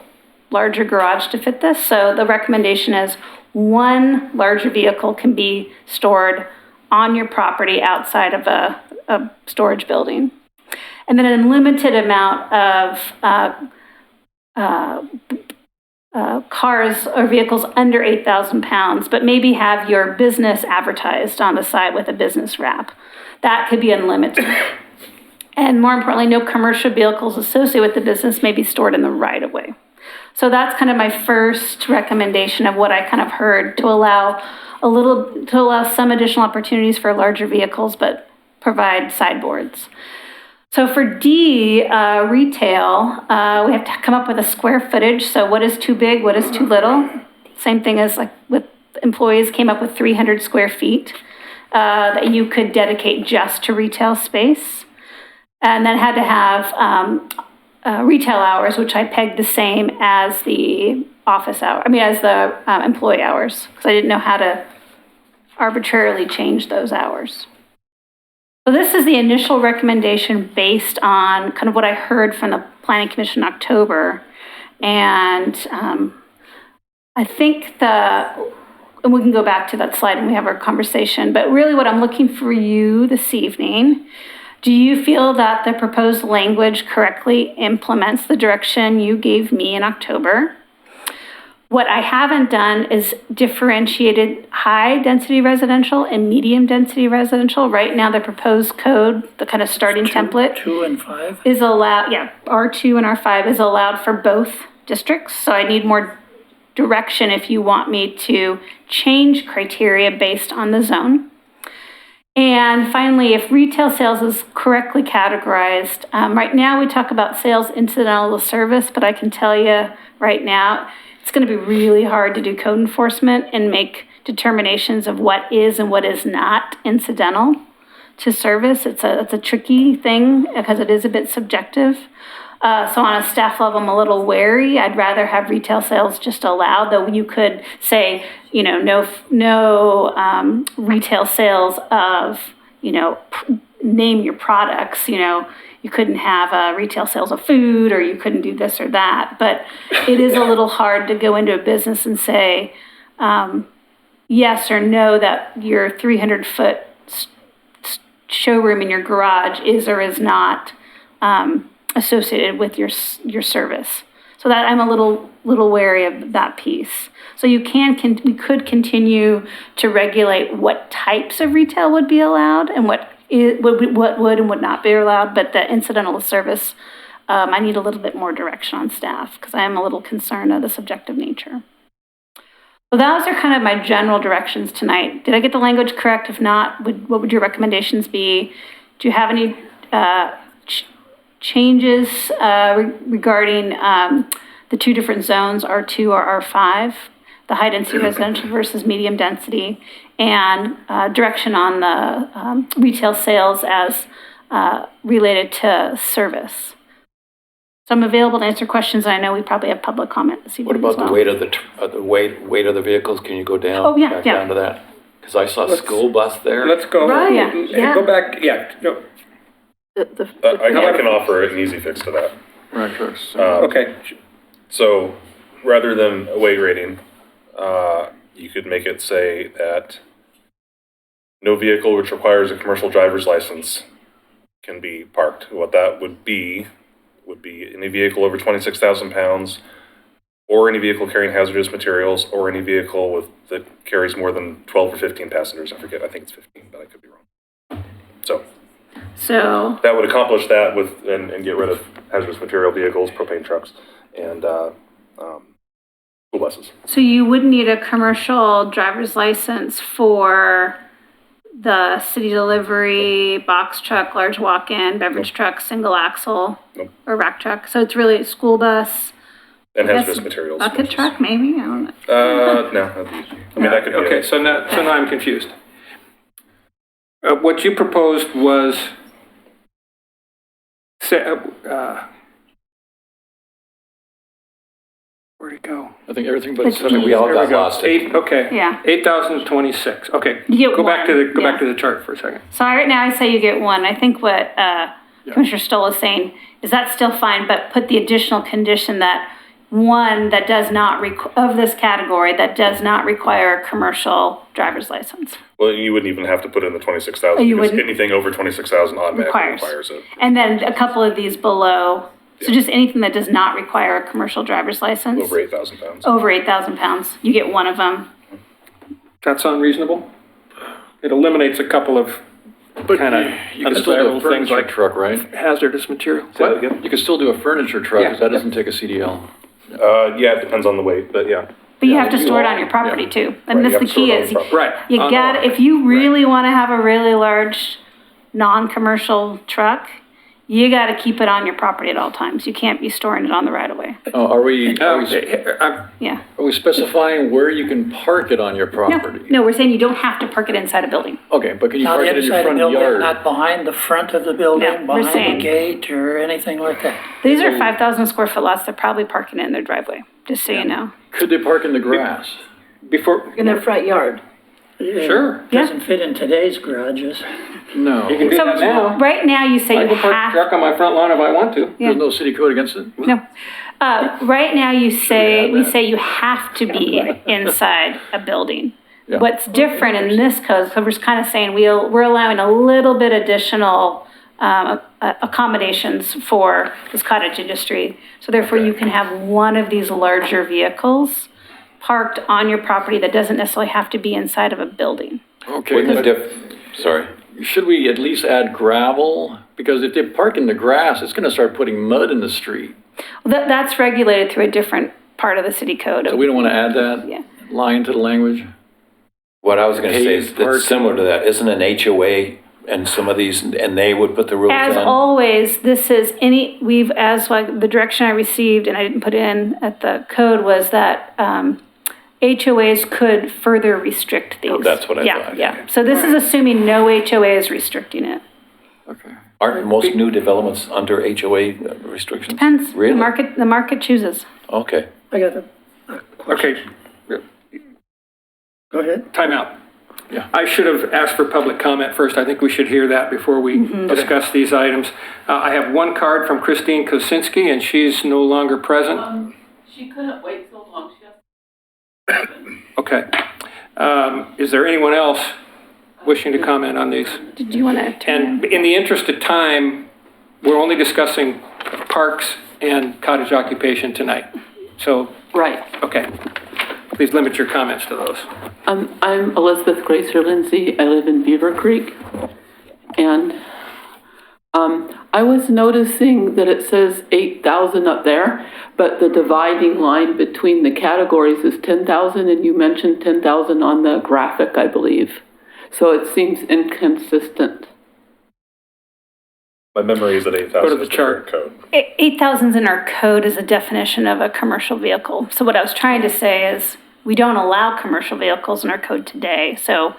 larger garage to fit this. So the recommendation is 1 larger vehicle can be stored on your property outside of a storage building. And then an unlimited amount of cars or vehicles under 8,000 pounds, but maybe have your business advertised on the side with a business wrap. That could be unlimited. And more importantly, no commercial vehicles associated with the business may be stored in the right-of-way. So that's kind of my first recommendation of what I kind of heard to allow some additional opportunities for larger vehicles, but provide sideboards. So for D, retail, we have to come up with a square footage. So what is too big, what is too little? Same thing as like with employees, came up with 300 square feet that you could dedicate just to retail space. And then had to have retail hours, which I pegged the same as the as the employee hours, because I didn't know how to arbitrarily change those hours. So this is the initial recommendation based on kind of what I heard from the Planning Commission in October. And I think and we can go back to that slide when we have our conversation, but really what I'm looking for you this evening, do you feel that the proposed language correctly implements the direction you gave me in October? What I haven't done is differentiated high-density residential and medium-density residential. Right now, the proposed code, the kind of starting template, 2 and 5? is allowed, R2 and R5 is allowed for both districts. So I need more direction if you want me to change criteria based on the zone. And finally, if retail sales is correctly categorized, right now we talk about sales incidental to service, but I can tell you right now, it's going to be really hard to do code enforcement and make determinations of what is and what is not incidental to service. It's a tricky thing because it is a bit subjective. So on a staff level, I'm a little wary. I'd rather have retail sales just allowed, though you could say, no retail sales of, name your products, you couldn't have retail sales of food, or you couldn't do this or that. But it is a little hard to go into a business and say yes or no that your 300-foot showroom in your garage is or is not associated with your service. So that I'm a little wary of that piece. So we could continue to regulate what types of retail would be allowed and what would and would not be allowed, but the incidental service, I need a little bit more direction on staff because I am a little concerned of the subjective nature. So those are kind of my general directions tonight. Did I get the language correct? If not, what would your recommendations be? Do you have any changes regarding the two different zones, R2 or R5, the high density residential versus medium density, and direction on the retail sales as related to service? So I'm available to answer questions. I know we probably have public comment this What evening about as well. the weight of the weight of the vehicles? Can you go down? Oh, yeah, back yeah. down to that? Because I saw a school bus there. Let's go. Right, and yeah. Go back, no, I can offer an easy fix to that. Right, trucks. okay. So rather than a weight rating, you could make it say that no vehicle which requires a commercial driver's license can be parked. What that would be any vehicle over 26,000 pounds, or any vehicle carrying hazardous materials, or any vehicle that carries more than 12 or 15 passengers. I forget, I think it's 15, but I could be wrong. So that would accomplish that and get rid of hazardous material vehicles, propane trucks, and school buses. So you would need a commercial driver's license for the city delivery, box truck, large walk-in, beverage truck, single axle, or rack truck. So it's really a school bus. And hazardous materials. Bucket truck, maybe? I don't know. No. I mean, that could be. Okay, so now I'm confused. What you proposed was, where'd it go? I think everything but It's seven. We all There we got go. lost. Yeah. 8,026. Okay. You get Go back to one, back to the chart for a second. So right now I say you get one. I think what Commissioner Stoll is saying is that's still fine, but put the additional condition that one that does not, of this category, that does not require a commercial driver's license. Well, you wouldn't even have to put in the 26,000 You because wouldn't? anything over 26,000 automatically Requires. requires it. And then a couple of these below, so just anything that does not require a commercial driver's license. Over 8,000 pounds. Over 8,000 pounds, you get one of them. That sound reasonable? It eliminates a couple of kind of You can still do a undesirable things furniture like truck, right? hazardous material. Say that again? You can still do a furniture truck, Yeah. because that doesn't take a CDL. Yeah, it depends on the weight, but yeah. But you have to store it on your property too. And Right, that's you the have to key store it on is, the Right. you got, if you really want to have a really large, non-commercial truck, you got to keep it on your property at all times. You can't be storing it on the right of way. Are we Yeah. specifying where you can park it on your property? No, we're saying you don't have to park it inside a building. Okay, but can you Not park it in your inside the front building, yard? not behind the front of the building, No, we're behind saying- the gate or anything like that. These are 5,000 square foot lots. They're probably parking it in their driveway, just so you know. Could they park in the grass? Before, In their front yard. sure. Doesn't fit in today's garages. No. You can do So that now. right now you say I you can park a have, truck on my front lawn if I want to. yeah. There's no city code against it? No. Right now you say, we say you have to be inside a building. Yeah. What's different in this code, so we're kind of saying we're allowing a little bit additional accommodations for this cottage industry. So therefore, you can have one of these larger vehicles parked on your property that doesn't necessarily have to be inside of a building. Okay, Wouldn't but the sorry. should we at least add gravel? Because if they park in the grass, it's gonna start putting mud in the street. Well, that's regulated through a different part of the city code. So we don't wanna add that Yeah. line to the language? What I was going to say is Paved parking. that's similar to that. Isn't an HOA and some of these, and they would put the rules As in? always, this is as like the direction I received, and I didn't put in at the code, was that HOAs could further restrict these. Oh, that's what I Yeah, thought. yeah. So this is assuming no HOA is restricting it. Okay. Aren't most new developments under HOA restrictions? Depends. Really? The market chooses. Okay. I got a question. Okay, Go ahead. time out. Yeah. I should have asked for public comment first. I think we should hear that before we discuss these items. I have one card from Christine Kosinski, and she's no longer present. She couldn't wait so long, she has. Okay. Is there anyone else wishing to comment on these? Did you want to? And in the interest of time, we're only discussing parks and cottage occupation tonight. So, Right. okay. Please limit your comments to those. I'm Elizabeth Gracer Lindsay. I live in Beaver Creek. And I was noticing that it says 8,000 up there, but the dividing line between the categories is 10,000, and you mentioned 10,000 on the graphic, I believe. So it seems inconsistent. My memory is that 8,000 Go to the is the current chart. code. 8,000's in our code is a definition of a commercial vehicle. So what I was trying to say is, we don't allow commercial vehicles in our code today, so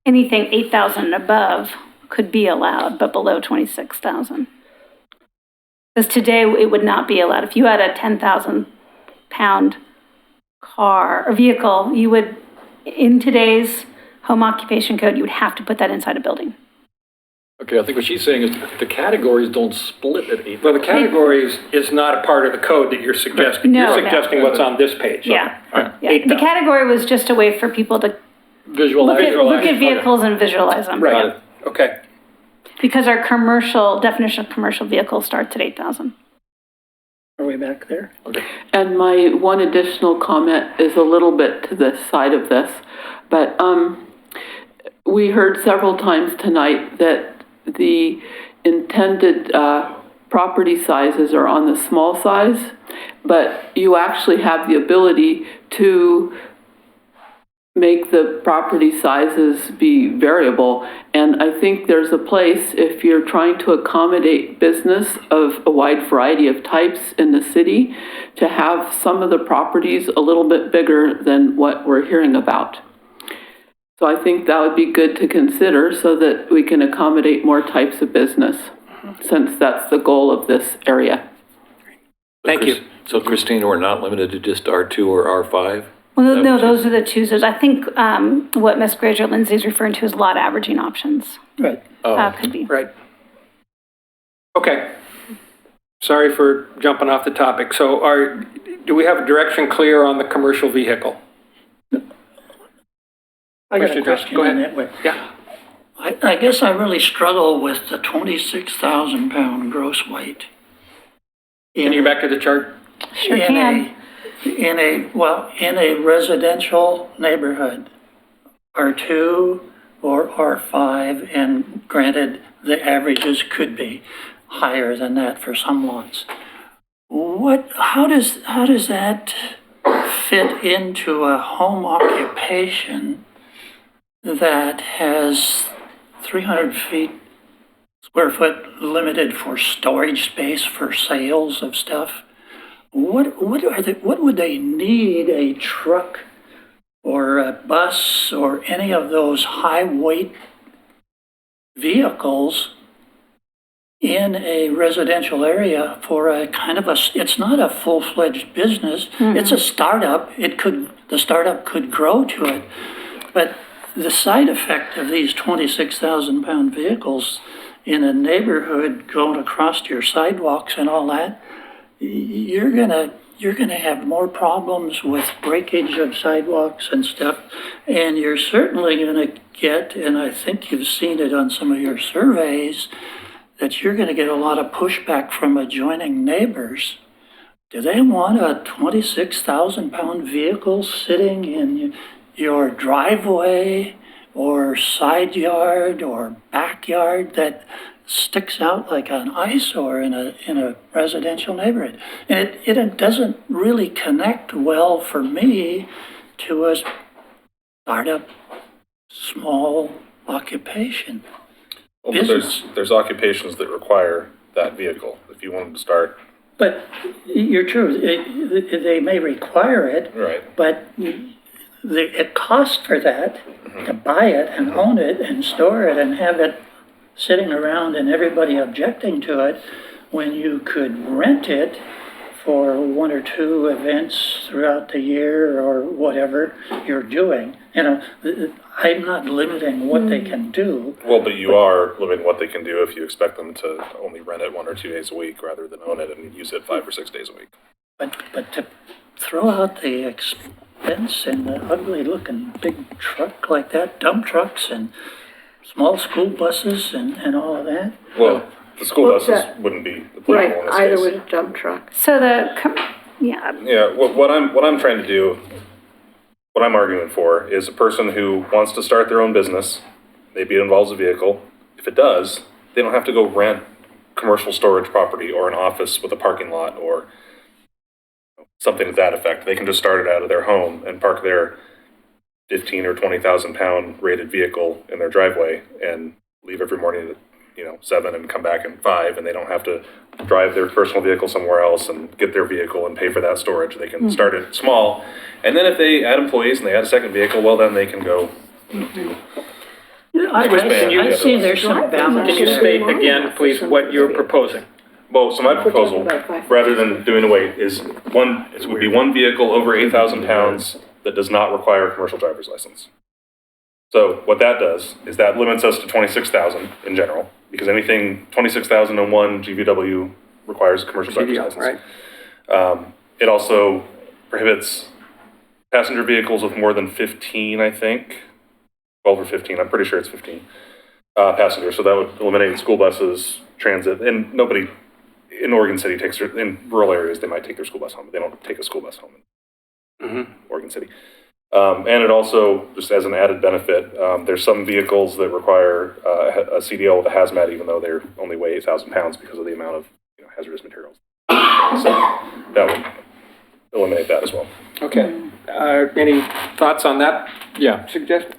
anything 8,000 and above could be allowed, but below 26,000. Because today it would not be allowed. If you had a 10,000 pound car or vehicle, you would, in today's home occupation code, you would have to put that inside a building. Okay, I think what she's saying is the categories don't split at 8. Well, the categories is not a part of the code that you're suggesting. No, You're no. suggesting what's on this page. Yeah. All right. Yeah, the 8,000. category was just a way for people to Visualize. look at vehicles and visualize them. Right, okay. Because our commercial, definition of commercial vehicle starts at 8,000. Are we back there? And my one additional comment is a little bit to the side of this, but we heard several times tonight that the intended property sizes are on the small size, but you actually have the ability to make the property sizes be variable. And I think there's a place, if you're trying to accommodate business of a wide variety of types in the city, to have some of the properties a little bit bigger than what we're hearing about. So I think that would be good to consider so that we can accommodate more types of business, since that's the goal of this area. Thank you. So Christine, we're not limited to just R2 or R5? Well, That no, was those are the choosers. I think what Ms. Grazer Lindsay is referring to is lot averaging options. Right. Could be. Right. Okay. Sorry for jumping off the topic. So do we have a direction clear on the commercial vehicle? I got a Mr. Johnson, question go in ahead. that way. Yeah. I guess I really struggle with the 26,000 pound gross weight. Can you go back to the chart? Sure can. In a residential neighborhood, R2 or R5, and granted, the averages could be higher than that for some lots. How does that fit into a home occupation that has 300 square foot limited for storage space for sales of stuff? What would they need a truck or a bus or any of those high weight vehicles in a residential area for a kind of it's not a full-fledged business. Mm-hmm. It's a startup. The startup could grow to it, but the side effect of these 26,000 pound vehicles in a neighborhood going across your sidewalks and all that, you're gonna have more problems with breakage of sidewalks and stuff. And you're certainly gonna get, and I think you've seen it on some of your surveys, that you're gonna get a lot of pushback from adjoining neighbors. Do they want a 26,000-pound vehicle sitting in your driveway or side yard or backyard that sticks out like an eyesore in a residential neighborhood? And it doesn't really connect well for me to a startup small occupation. Well, but there's occupations that require that vehicle. If you wanted to start, But you're true, they may require it, right? but the cost for that, to buy it and own it and store it and have it sitting around and everybody objecting to it, when you could rent it for one or two events throughout the year or whatever you're doing. You know, I'm not limiting what they can do. Well, but you are limiting what they can do if you expect them to only rent it 1 or 2 days a week rather than own it and use it 5 or 6 days a week. But to throw out the expense and the ugly looking big truck like that, dump trucks and small school buses and all of that. Well, the school Well, buses that- wouldn't be Right, applicable in this either case. with a dump truck. So yeah, Yeah, what I'm trying to do, what I'm arguing for is a person who wants to start their own business, maybe it involves a vehicle. If it does, they don't have to go rent commercial storage property or an office with a parking lot or something to that effect. They can just start it out of their home and park their 15 or 20,000 pound rated vehicle in their driveway and leave every morning at 7 and come back at 5, and they don't have to drive their personal vehicle somewhere else and get their vehicle and pay for that storage. They can start it small, and then if they add employees and they add a second vehicle, well, then they can go do. I see there's some balance Can you there. state again, please, what you're proposing? Well, so my proposal, rather than doing away, is it would be one vehicle over 8,000 pounds that does not require a commercial driver's license. So what that does is that limits us to 26,000 in general, because anything 26,001 GVW requires a commercial driver's license. Right. It also prohibits passenger vehicles with more than 15, I think, 12 or 15, I'm pretty sure it's 15 passengers. So that would eliminate school buses, transit, and nobody in Oregon City in rural areas, they might take their school bus home, but they don't take a school bus home in Oregon City. And it also, just as an added benefit, there's some vehicles that require a CDL with a hazmat, even though they only weigh 8,000 pounds because of the amount of hazardous materials. So that would eliminate that as well. Okay. Any thoughts on that Yeah. suggestion?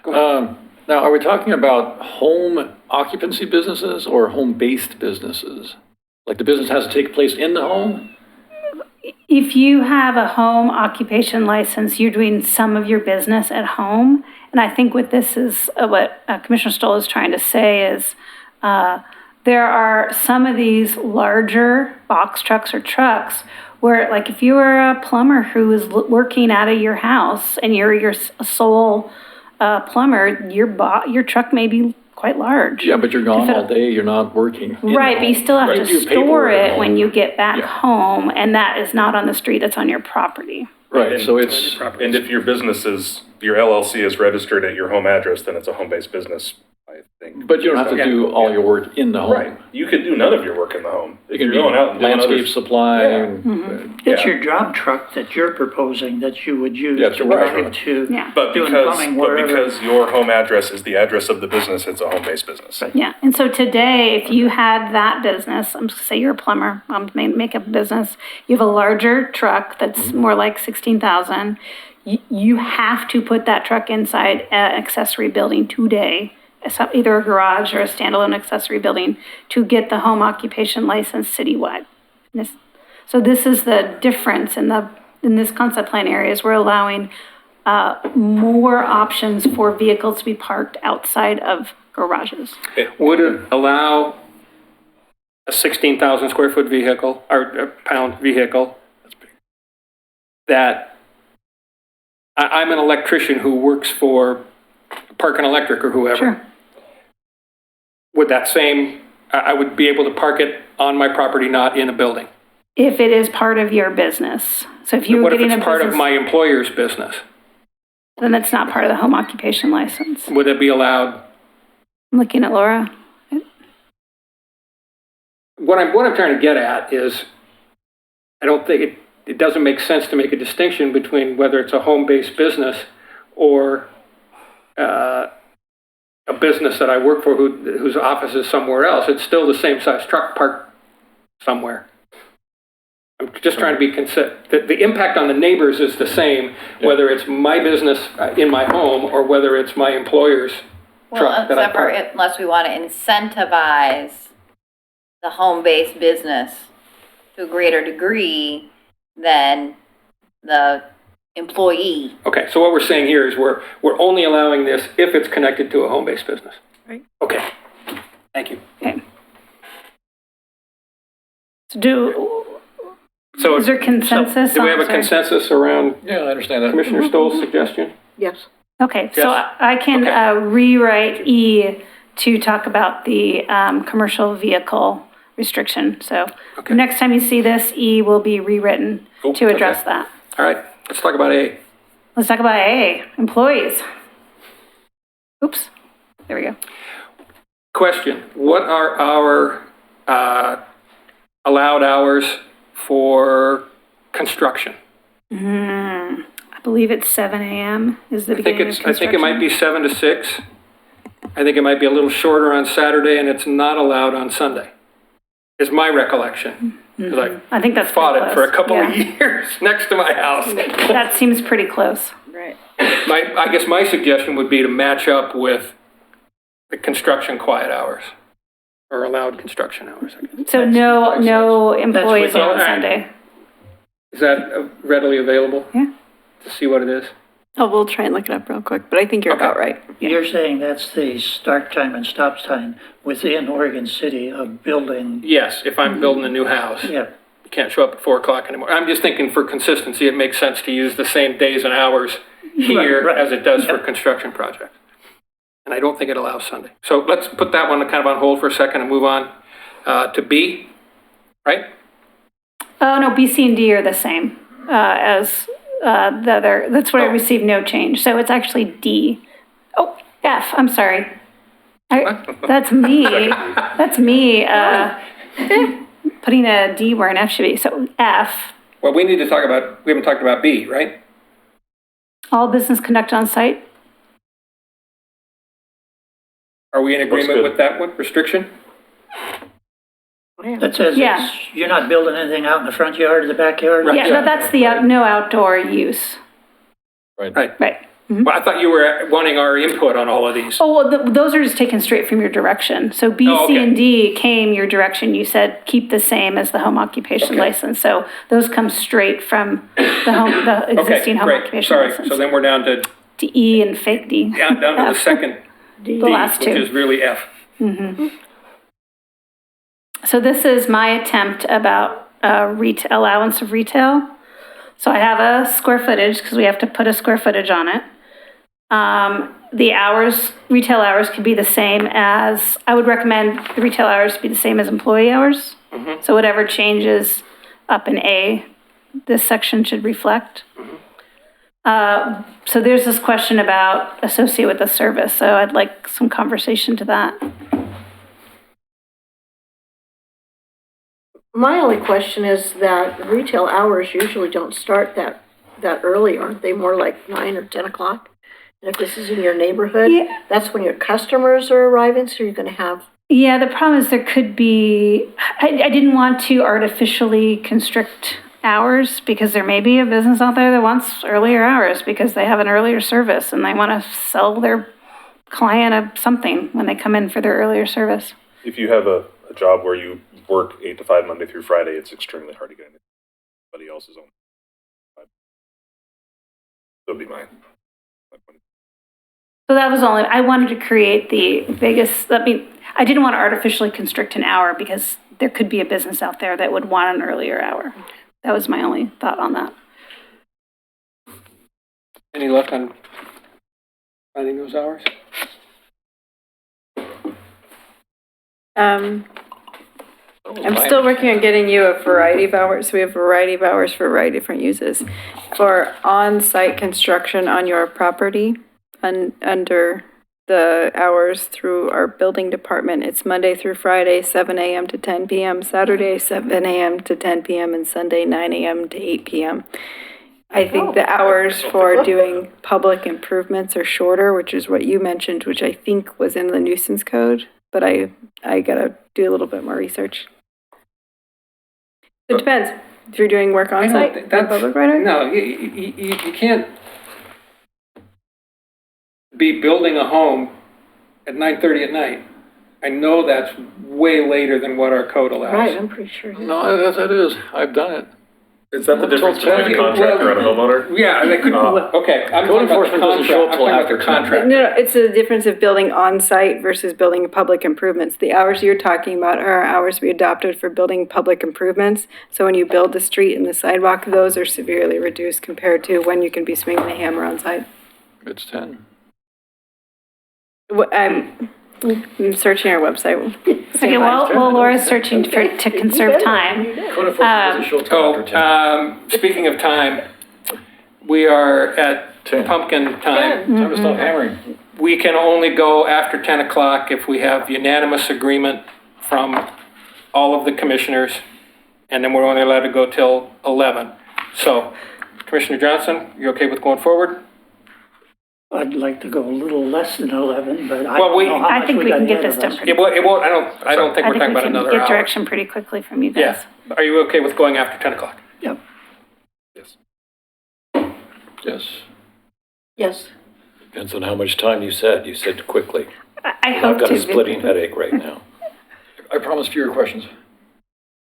Now, are we talking about home occupancy businesses or home-based businesses? Like the business has to take place in the home? if you have a home occupation license, you're doing some of your business at home. And I think what this is, what Commissioner Stoll is trying to say is, there are some of these larger box trucks or trucks where, like, if you are a plumber who is working out of your house and you're your sole plumber, your truck may be quite large. Yeah, but you're gone all day, you're not working. Right, but you still have Right, to you pay store for it at it when home. you get back Yeah. home, and that is not on the street, that's on your property. Right, so it's, And if your business is, your LLC is registered at your home address, then it's a home-based business, I think. but you don't have to do all your work in the home. Right. You could do none of your work in the home. You If can you're do going out and doing landscape other supply. Yeah. and- It's Yeah. your job truck that you're proposing that you would use That's to right. drive to. Yeah. But doing because, plumbing but wherever. because your home address is the address of the business, it's a home-based business. Yeah, and so today, if you had that business, I'm just gonna say you're a plumber, make up a business, you have a larger truck that's more like 16,000, you have to put that truck inside an accessory building today, either a garage or a standalone accessory building, to get the home occupation license citywide. So this is the difference in this concept plan areas, we're allowing more options for vehicles to be parked outside of garages. Would it allow a 16,000 square foot vehicle, or a pound vehicle, that, I'm an electrician who works for Park and Electric or whoever. Sure. Would that same, I would be able to park it on my property, not in a building? if it is part of your business. So if you're What if getting a it's part of business, my employer's business? then it's not part of the home occupation license. Would it be allowed? I'm looking at Laura. What I'm trying to get at is, I don't think it doesn't make sense to make a distinction between whether it's a home-based business or a business that I work for whose office is somewhere else. It's still the same size truck parked somewhere. I'm just trying to be consistent. The impact on the neighbors is the same, whether it's my business in my home or whether it's my employer's Well, truck that I except for park. unless we want to incentivize the home-based business to a greater degree than the employee. Okay, so what we're saying here is we're only allowing this if it's connected to a home-based business. Right. Okay, thank you. Okay. So Is there consensus? do we have a on- sorry. consensus around Yeah, I understand that. Commissioner Stoll's suggestion? Yes. Okay, so Yes. I can Okay. rewrite E to talk about the commercial vehicle restriction. So Okay. next time you see this, E will be rewritten Cool, to address okay. that. All right, let's talk about A. Let's talk about A, employees. Oops, there we go. Question, what are our allowed hours for construction? I believe it's 7 a.m. is the I think beginning of I think construction. it might be 7 to 6. I think it might be a little shorter on Saturday, and it's not allowed on Sunday, is my recollection. 'Cause I think that's fought pretty it for a close. couple of Yeah. years next to my house. That seems pretty close. Right. I guess my suggestion would be to match up with the construction quiet hours, or allowed construction hours, I guess. So no employees within- on all right. Sunday. Is that readily available? Yeah. To see what it is? Oh, we'll try and look it up real quick, but I think you're about right. You're saying that's the start time and stop time within Oregon City of building, Yes, if I'm building a new house. yeah. You can't show up at 4 o'clock anymore. I'm just thinking for consistency, it makes sense to use the same days and hours here Right, as it does for yeah. construction projects. And I don't think it allows Sunday. So let's put that one kind of on hold for a second and move on to B, right? Oh, no, B, C, and D are the same as the other. That's where I Oh. received no change. So it's actually D. Oh, F, I'm sorry. That's me. That's me putting a D where an F should be. So F, Well, we haven't talked about B, right? all business conducted on site. Are we in agreement good. with that one, restriction? That says Yeah. you're not building anything out in the front yard or the backyard? Right. Yeah, no, that's the no outdoor use. Right. Right. Well, I thought you were wanting our input on all of these. Oh, well, those are just taken straight from your direction. So B, Oh, C, okay. and D came your direction. You said keep the same as the home occupation Okay. license. So those come straight from the Okay, existing home great, occupation sorry. license. So then we're down to, To E and fake D. down to the F. second D, The last which is two. really F. So this is my attempt about allowance of retail. So I have a square footage because we have to put a square footage on it. The hours, retail hours could be the same as, I would recommend the retail hours to be the same as employee hours. So whatever changes up in A, this section should reflect. So there's this question about associate with the service, so I'd like some conversation to that. My only question is that retail hours usually don't start that early, aren't they? More like 9 or 10 o'clock? And if this is in your neighborhood, Yeah. that's when your customers are arriving, so you're gonna have, Yeah, the problem is there could be, I didn't want to artificially constrict hours because there may be a business out there that wants earlier hours because they have an earlier service and they want to sell their client something when they come in for their earlier service. If you have a job where you work 8 to 5 Monday through Friday, it's extremely hard to get anybody else's own. That'd be mine. So that was only, I wanted to create the biggest, I didn't want to artificially constrict an hour because there could be a business out there that would want an earlier hour. That was my only thought on that. Any luck on finding those hours? I'm still working on getting you a variety of hours. We have a variety of hours for a variety of different uses. For on-site construction on your property, under the hours through our building department, it's Monday through Friday, 7 a.m. to 10 p.m., Saturday, 7 a.m. to 10 p.m., and Sunday, 9 a.m. to 8 p.m. I think the hours for doing public improvements are shorter, which is what you mentioned, which I think was in the nuisance code, but I gotta do a little bit more research. It depends. If you're doing work on site, think or that's- public right away. No, you can't be building a home at 9:30 at night. I know that's way later than what our code allows. Right, I'm pretty sure. No, that is, I've done it. Is that the difference between a contractor and a homeowner? Yeah, they could, okay, I'm Code talking about the enforcement doesn't show up contract, I'm till talking about after the 10. contract. No, it's the difference of building on-site versus building public improvements. The hours you're talking about are hours we adopted for building public improvements. So when you build the street and the sidewalk, those are severely reduced compared to when you can be swinging the hammer on site. It's 10. I'm searching our website. Okay, well, Laura's searching to conserve time. Code enforcement doesn't show up till after 10. Speaking of time, we are at 10. pumpkin time. Time to stop hammering. We can only go after 10 o'clock if we have unanimous agreement from all of the commissioners, and then we're only allowed to go till 11. So, Commissioner Johnson, you okay with going forward? I'd like to go a little less than 11, but I Well, don't know how I much think we we got can get ahead this of done us. pretty. It won't, I don't think we're talking about another I think we can get hour. direction pretty quickly from you guys. Yeah. Are you okay with going after 10 o'clock? Yep. Yes. Yes. Yes. Depends on how much time you said. You said quickly. I I've hope got to. a splitting headache right now. I promise fewer questions.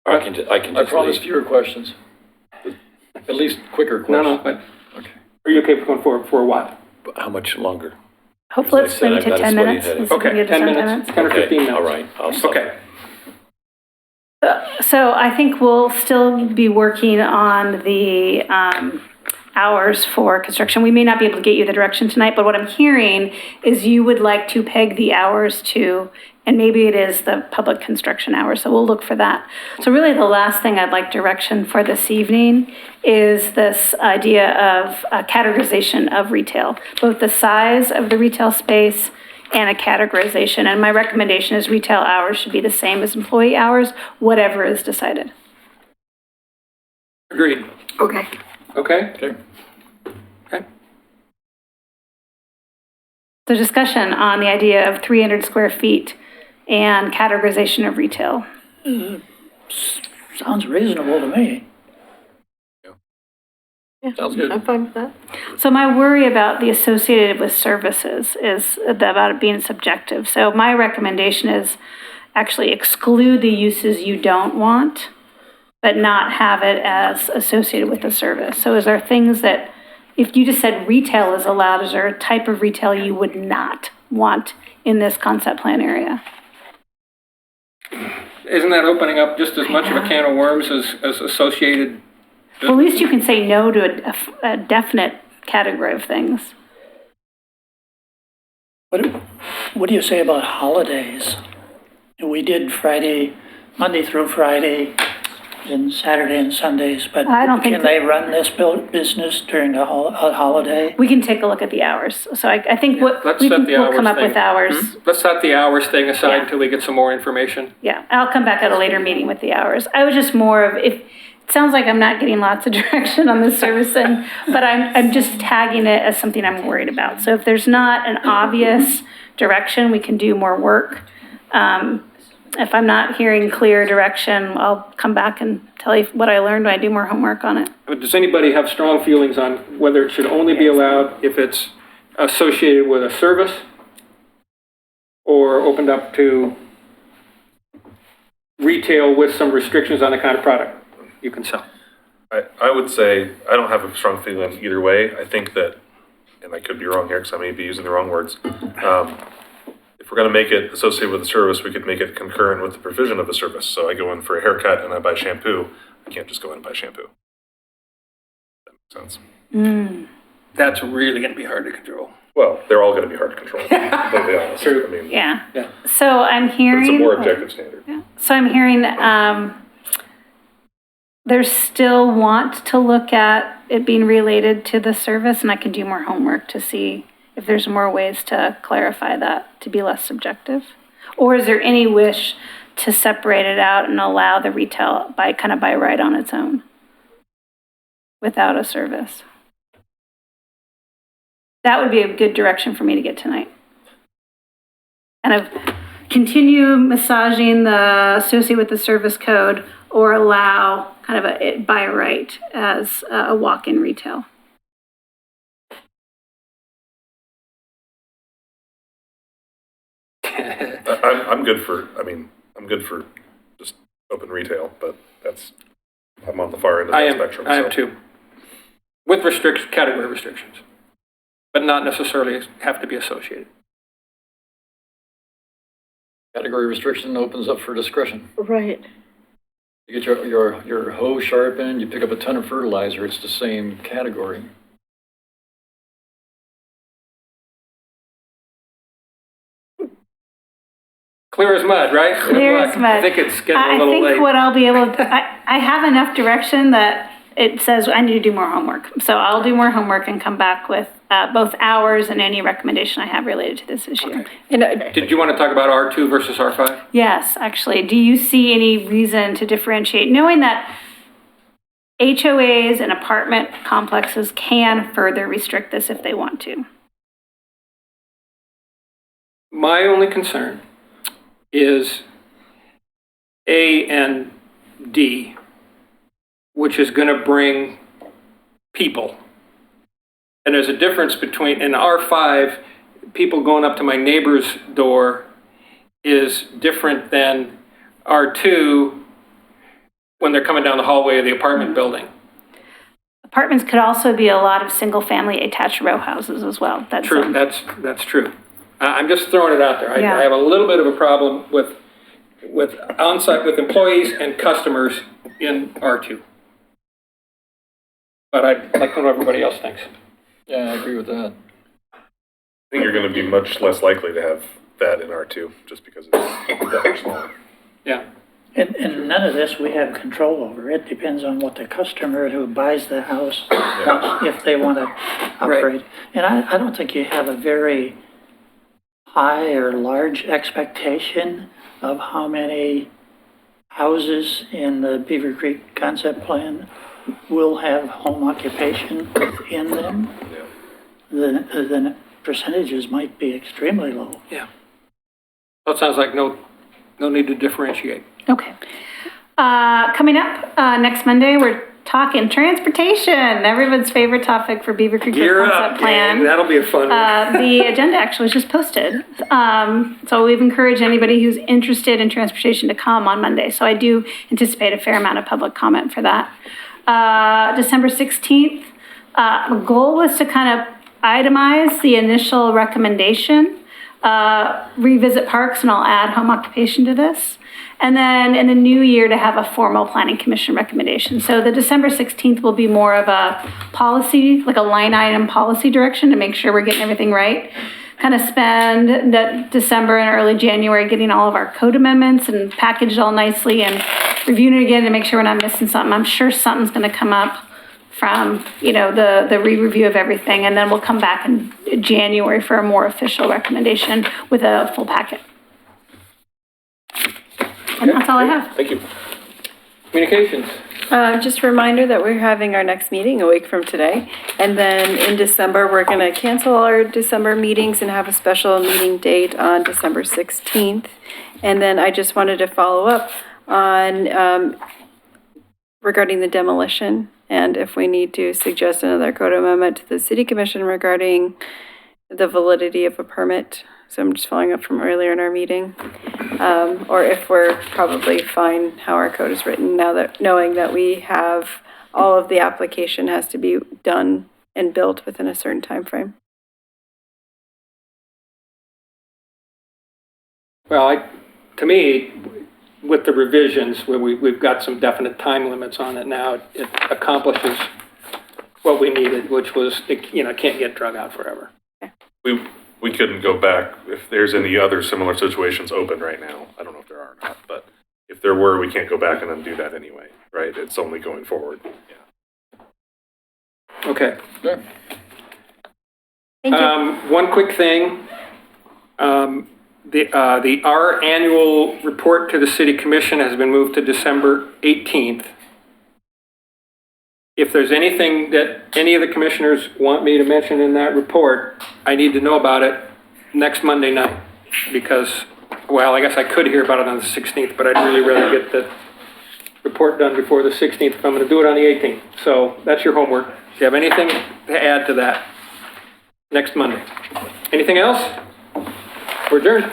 I can just I promise leave. fewer questions. At least quicker No, questions. no, but Okay. are you okay with going forward for a while? How much longer? Hopefully As I it's said, maybe I've to got a 10 splitting minutes. headache. Let's see if we Okay, can get 10 to 10 minutes, 10 or Okay, 15 minutes. all right, I'll stop. Okay. So I think we'll still be working on the hours for construction. We may not be able to get you the direction tonight, but what I'm hearing is you would like to peg the hours to, and maybe it is the public construction hours, so we'll look for that. So really the last thing I'd like direction for this evening is this idea of categorization of retail, both the size of the retail space and a categorization. And my recommendation is retail hours should be the same as employee hours, whatever is decided. Agreed. Okay. Okay? Okay. Okay. So discussion on the idea of 300 square feet and categorization of retail. Sounds reasonable to me. Sounds good. I'm fine with that. So my worry about the associated with services is about it being subjective. So my recommendation is actually exclude the uses you don't want, but not have it as associated with the service. So is there things that, if you just said retail is allowed, is there a type of retail you would not want in this concept plan area? Isn't that opening up just as much of a can of worms as associated? Well, at least you can say no to a definite category of things. What do you say about holidays? We did Monday through Friday, and Saturday and Sundays, but I don't think can they run this business during a holiday? We can take a look at the hours. So I think Let's set the we'll come hours up with thing. hours. Let's set the hours thing aside Yeah. until we get some more information. Yeah, I'll come back at a later meeting with the hours. I was just more of, it sounds like I'm not getting lots of direction on this service thing, but I'm just tagging it as something I'm worried about. So if there's not an obvious direction, we can do more work. If I'm not hearing clear direction, I'll come back and tell you what I learned when I do more homework on it. But does anybody have strong feelings on whether it should only be allowed if it's associated with a service or opened up to retail with some restrictions on the kind of product you can sell? I would say, I don't have a strong feeling either way. I think that, and I could be wrong here because I may be using the wrong words. If we're going to make it associated with a service, we could make it concurrent with the provision of a service. So I go in for a haircut and I buy shampoo. I can't just go in and buy shampoo. That makes sense. That's really going to be hard to control. Well, they're all gonna be hard to control, to be completely honest. True. I mean, Yeah. Yeah. So I'm but hearing. it's a more objective standard. So I'm hearing, there's still want to look at it being related to the service, and I can do more homework to see if there's more ways to clarify that, to be less subjective. Or is there any wish to separate it out and allow the retail by right on its own? Without a service? That would be a good direction for me to get tonight. Kind of continue massaging the associate with the service code, or allow kind of a by right as a walk-in retail. I'm good for, I'm good for just open retail, but I'm on the far end of I that am, spectrum. I am so. too. With category restrictions, but not necessarily have to be associated. Category restriction opens up for discretion. Right. You get your hoe sharpened, you pick up a ton of fertilizer, it's the same category. Clear as mud, right? Good Clear luck. as mud. I think it's getting a I little think late. what I'll be able to, I have enough direction that it says I need to do more homework. So I'll do more homework and come back with both hours and any recommendation I have related to this issue. Did you want to talk about R2 versus R5? Yes, actually. Do you see any reason to differentiate, knowing that HOAs and apartment complexes can further restrict this if they want to? My only concern is A and D, which is going to bring people. And there's a difference between, in R5, people going up to my neighbor's door is different than R2 when they're coming down the hallway of the apartment building. Apartments could also be a lot of single-family attached row houses as well. That's True, that's true. I'm just throwing it out there. Yeah. I have a little bit of a problem with on-site, with employees and customers in R2. But I'd like to know what everybody else thinks. Yeah, I agree with that. I think you're gonna be much less likely to have that in R2, just because it's that much smaller. Yeah. And none of this we have control over. It depends on what the customer who buys the house wants, if they want to upgrade. And I don't think you have a very high or large expectation of how many houses in the Beaver Creek concept plan will have home occupation within them. The percentages might be extremely low. Yeah. So it sounds like no need to differentiate. Okay. Coming up next Monday, we're talking transportation, everyone's favorite topic for Beaver Creek Concept Plan. That'll be a fun one. The agenda actually was just posted. So we've encouraged anybody who's interested in transportation to come on Monday. So I do anticipate a fair amount of public comment for that. December 16th, the goal was to kind of itemize the initial recommendation, revisit parks, and I'll add home occupation to this. And then in the new year to have a formal planning commission recommendation. So the December 16th will be more of a policy, like a line item policy direction to make sure we're getting everything right. Kind of spend the December and early January getting all of our code amendments and packaged all nicely and reviewing it again to make sure we're not missing something. I'm sure something's going to come up from, the re-review of everything. And then we'll come back in January for a more official recommendation with a full packet. And that's all I have. Thank you. Communications. Just a reminder that we're having our next meeting a week from today. And then in December, we're going to cancel our December meetings and have a special meeting date on December 16th. And then I just wanted to follow up on regarding the demolition, and if we need to suggest another code amendment to the city commission regarding the validity of a permit. So I'm just following up from earlier in our meeting. Or if we're probably fine how our code is written now, that knowing that we have all of the application has to be done and built within a certain time frame. Well, to me, with the revisions, where we've got some definite time limits on it now, it accomplishes what we needed, which was, it can't get drug out forever. We couldn't go back if there's any other similar situations open right now. I don't know if there are or not, but if there were, we can't go back and undo that anyway, right? It's only going forward. Yeah. Okay. Thank you. One quick thing. Our annual report to the city commission has been moved to December 18th. If there's anything that any of the commissioners want me to mention in that report, I need to know about it next Monday night. Because, well, I guess I could hear about it on the 16th, but I'd really rather get the report done before the 16th if I'm going to do it on the 18th. So that's your homework. If you have anything to add to that, next Monday. Anything else? We're adjourned.